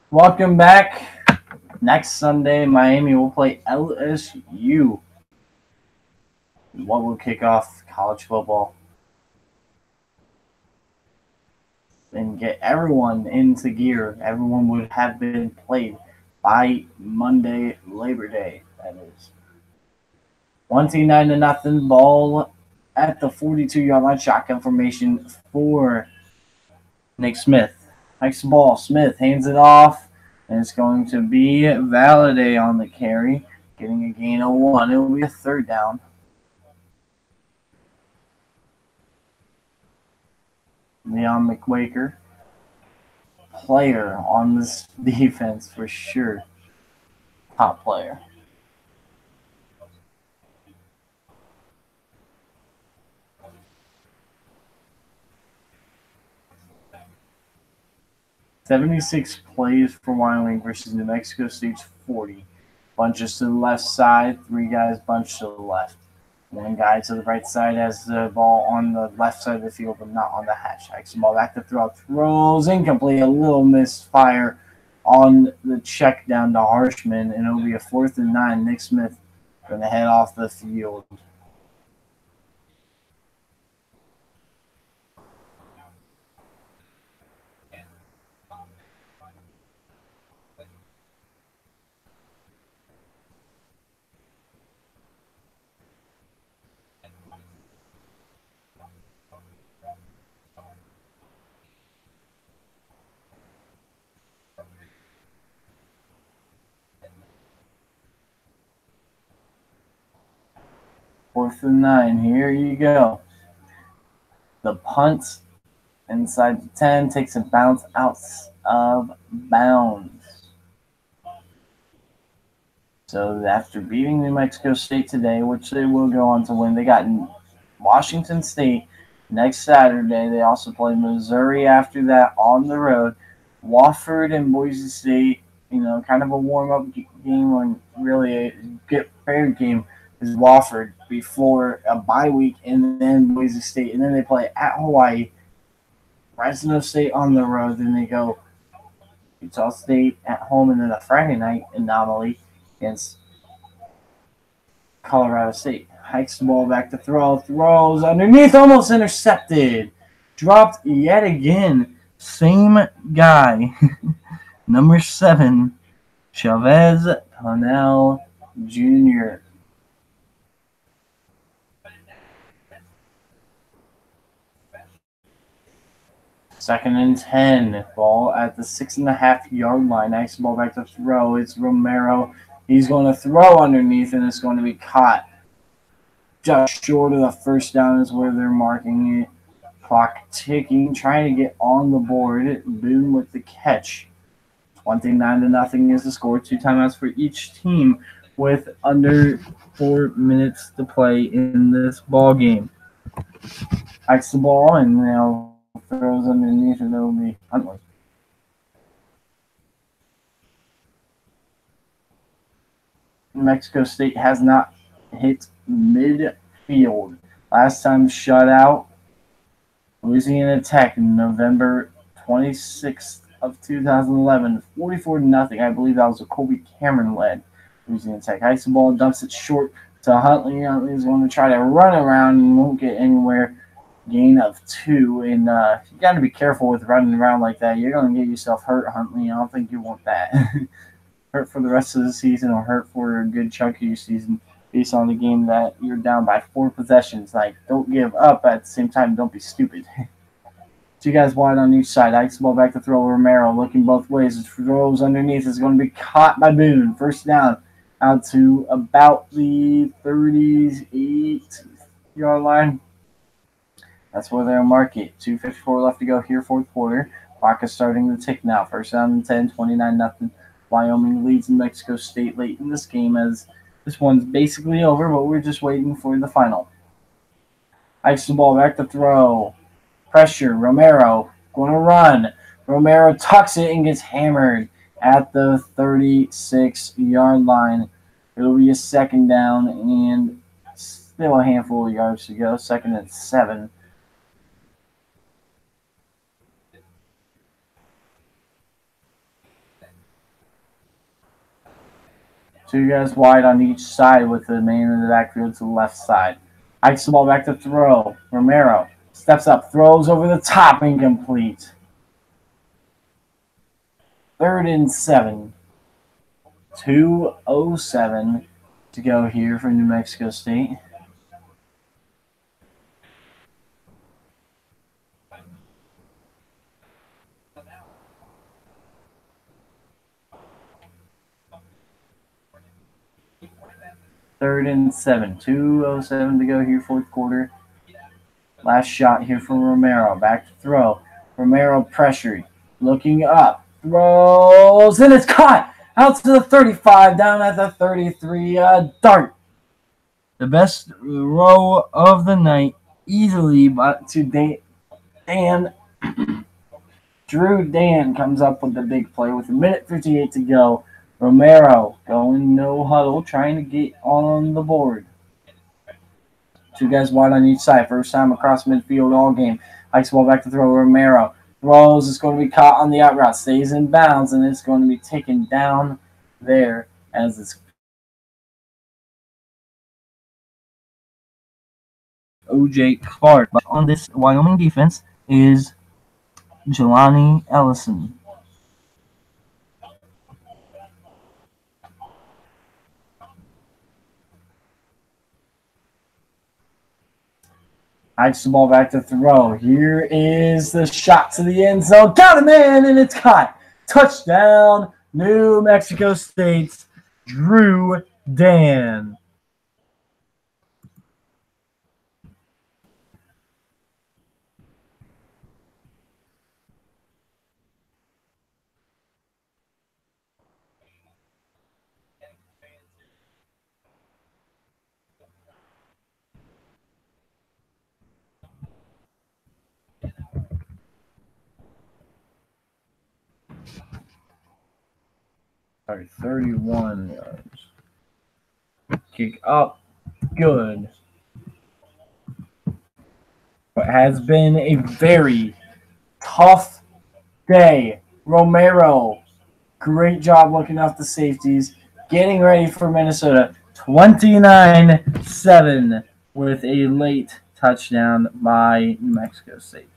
Welcome back. Next Sunday, Miami will play LSU. What will kick off college football and get everyone into gear. Everyone would have been played by Monday, Labor Day. That is 29-0 ball at the 42-yard line. Shotgun formation for Nick Smith. Hikes the ball. Smith hands it off, and it's going to be Valaday on the carry, getting a gain of 1. It will be a third down. Leon McWaker, player on this defense for sure. Top player. "76 plays for Wyoming versus New Mexico State's 40. Bunches to the left side, 3 guys bunched to the left. 1 guy to the right side has the ball on the left side of the field, but not on the hatch. Hikes the ball back to throw. Throws incomplete. A little misfire on the check down to Harshman, and it'll be a 4th and 9. Nick Smith going to head off the field. Fourth and 9. Here you go. The punt inside the 10 takes a bounce out of bounds. So after beating New Mexico State today, which they will go on to win, they got Washington State next Saturday. They also play Missouri after that on the road. Wofford and Boise State, kind of a warm-up game, when really a get prepared game is Wofford before a bye week, and then Boise State, and then they play at Hawaii, Fresno State on the road, then they go Utah State at home, and then a Friday night anomaly against Colorado State. Hikes the ball back to throw, throws underneath, almost intercepted, dropped yet again. Same guy, number 7, Chavez Pannell Jr. Second and 10. Ball at the 6.5-yard line. Nice ball back to throw. It's Romero. He's going to throw underneath, and it's going to be caught just short of the first down is where they're marking it. Clock ticking, trying to get on the board. Boone with the catch. 29-0 is the score. 2 timeouts for each team with under 4 minutes to play in this ball game. Hikes the ball and now throws underneath, and it'll be Huntley. New Mexico State has not hit midfield. Last time shutout, Louisiana Tech, November 26th of 2011, 44-0. I believe that was a Colby Cameron-led Louisiana Tech. Hikes the ball, dumps it short to Huntley. Huntley is going to try to run around and won't get anywhere. Gain of 2, and you got to be careful with running around like that. You're going to get yourself hurt, Huntley. I don't think you want that. Hurt for the rest of the season, or hurt for a good chunk of your season based on the game that you're down by 4 possessions. Like, don't give up, but at the same time, don't be stupid. 2 guys wide on each side. Hikes the ball back to throw. Romero looking both ways. It throws underneath. It's going to be caught by Boone. First down out to about the 38-yard line. That's where they'll mark it. 2:54 left to go here, 4th quarter. Clock is starting to tick now. First down and 10, 29-0. Wyoming leads New Mexico State late in this game, as this one's basically over, but we're just waiting for the final. Hikes the ball back to throw. Pressure. Romero going to run. Romero tucks it and gets hammered at the 36-yard line. It'll be a second down and still a handful of yards to go. 2nd and 7. Two guys wide on each side with the man in the backfield to the left side. Hikes the ball back to throw. Romero steps up, throws over the top, incomplete. 3rd and 7. 2:07 to go here for New Mexico State. Third and 7. 2:07 to go here, fourth quarter. Last shot here from Romero. Back to throw. Romero pressured. Looking up. Throws. And it's caught. Out to the 35. Down at the 33. Dart. The best row of the night, easily, but To Dan. Drew Dan comes up with the big play with 1:58 to go. Romero going no huddle, trying to get on the board. Two guys wide on each side. First time across midfield all game. Hikes the ball back to throw. Romero throws. It's going to be caught on the out route. Stays in bounds, and it's going to be taken down there as it's O.J. Clark. But on this Wyoming defense is Jelani Ellison. hikes the ball back to throw. Here is the shot to the end zone. Got him in, and it's caught. Touchdown, New Mexico State's Drew Dan. Sorry, 31 yards. Kick up, good. But has been a very tough day. Romero, great job looking off the safeties, getting ready for Minnesota. 29-7 with a late touchdown by New Mexico State.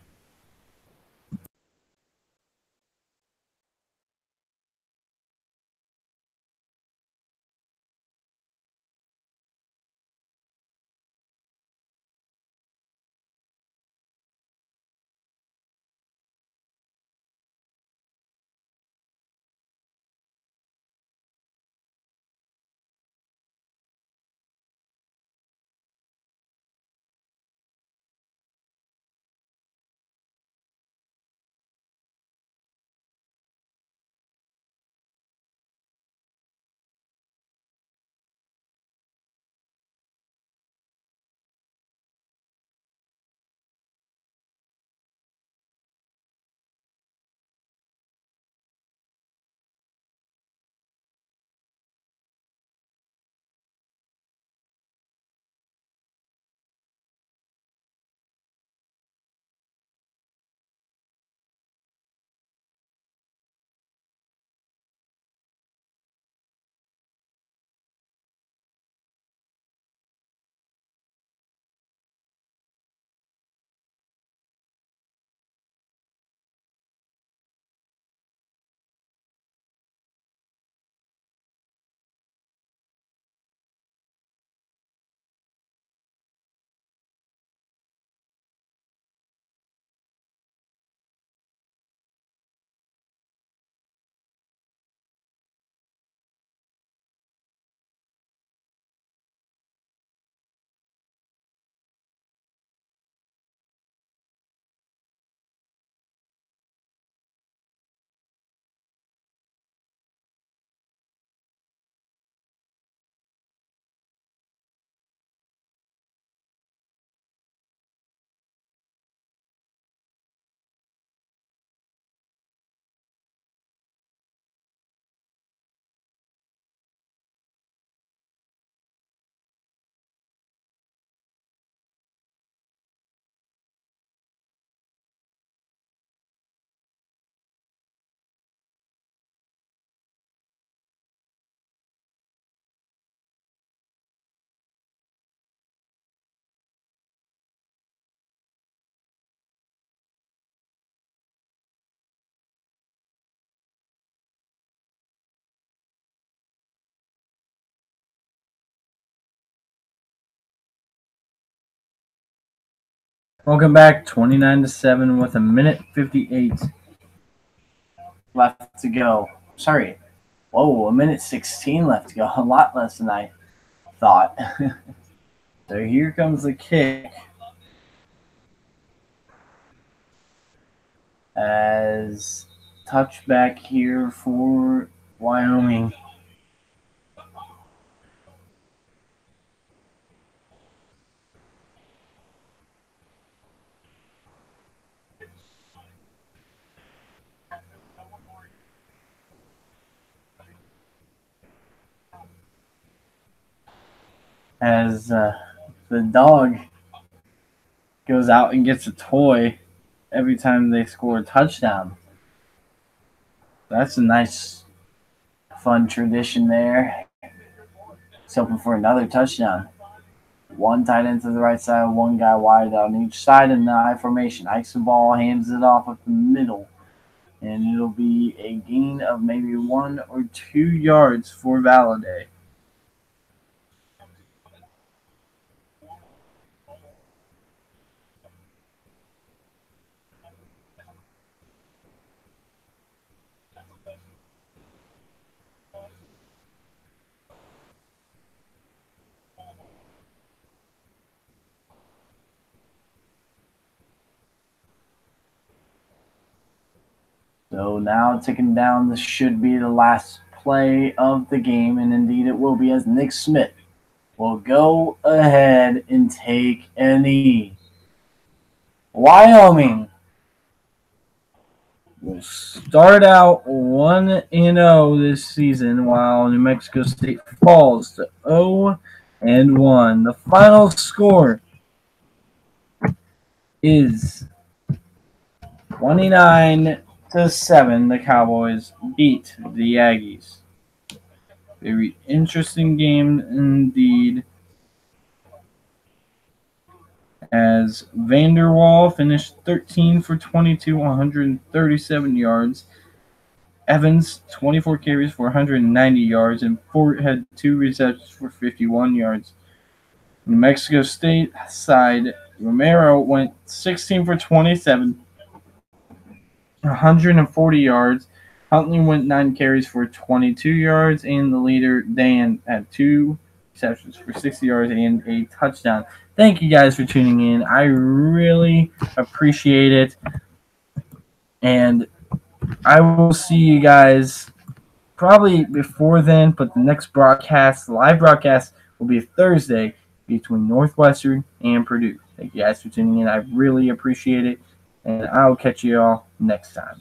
Welcome back, 29-7 with a minute 58 left to go. Sorry. Whoa, a minute 16 left to go. A lot less than I thought. So here comes the kick. As touchback here for Wyoming. As the dog goes out and gets a toy every time they score a touchdown. That's a nice, fun tradition there. It's hoping for another touchdown. One tight end to the right side, one guy wide on each side in the I formation. Hikes the ball, hands it off up the middle. And it'll be a gain of maybe 1 or 2 yards for Valladay. So now ticking down, this should be the last play of the game, and indeed it will be, as Nick Smith will go ahead and take a knee. Wyoming will start out 1-0 this season, while New Mexico State falls to 0-1. The final score is 29-7. The Cowboys beat the Aggies. Very interesting game indeed, as Vanderwall finished 13 for 22, 137 yards. Evans, 24 carries for 190 yards, and Fort had 2 receptions for 51 yards. New Mexico State side, Romero went 16 for 27, 140 yards. Huntley went 9 carries for 22 yards, and the leader, Dan, had 2 receptions for 60 yards and a touchdown. Thank you guys for tuning in. I really appreciate it. And I will see you guys probably before then, but the next broadcast, the live broadcast, will be Thursday between Northwestern and Purdue. Thank you guys for tuning in. I really appreciate it. And I'll catch you all next time.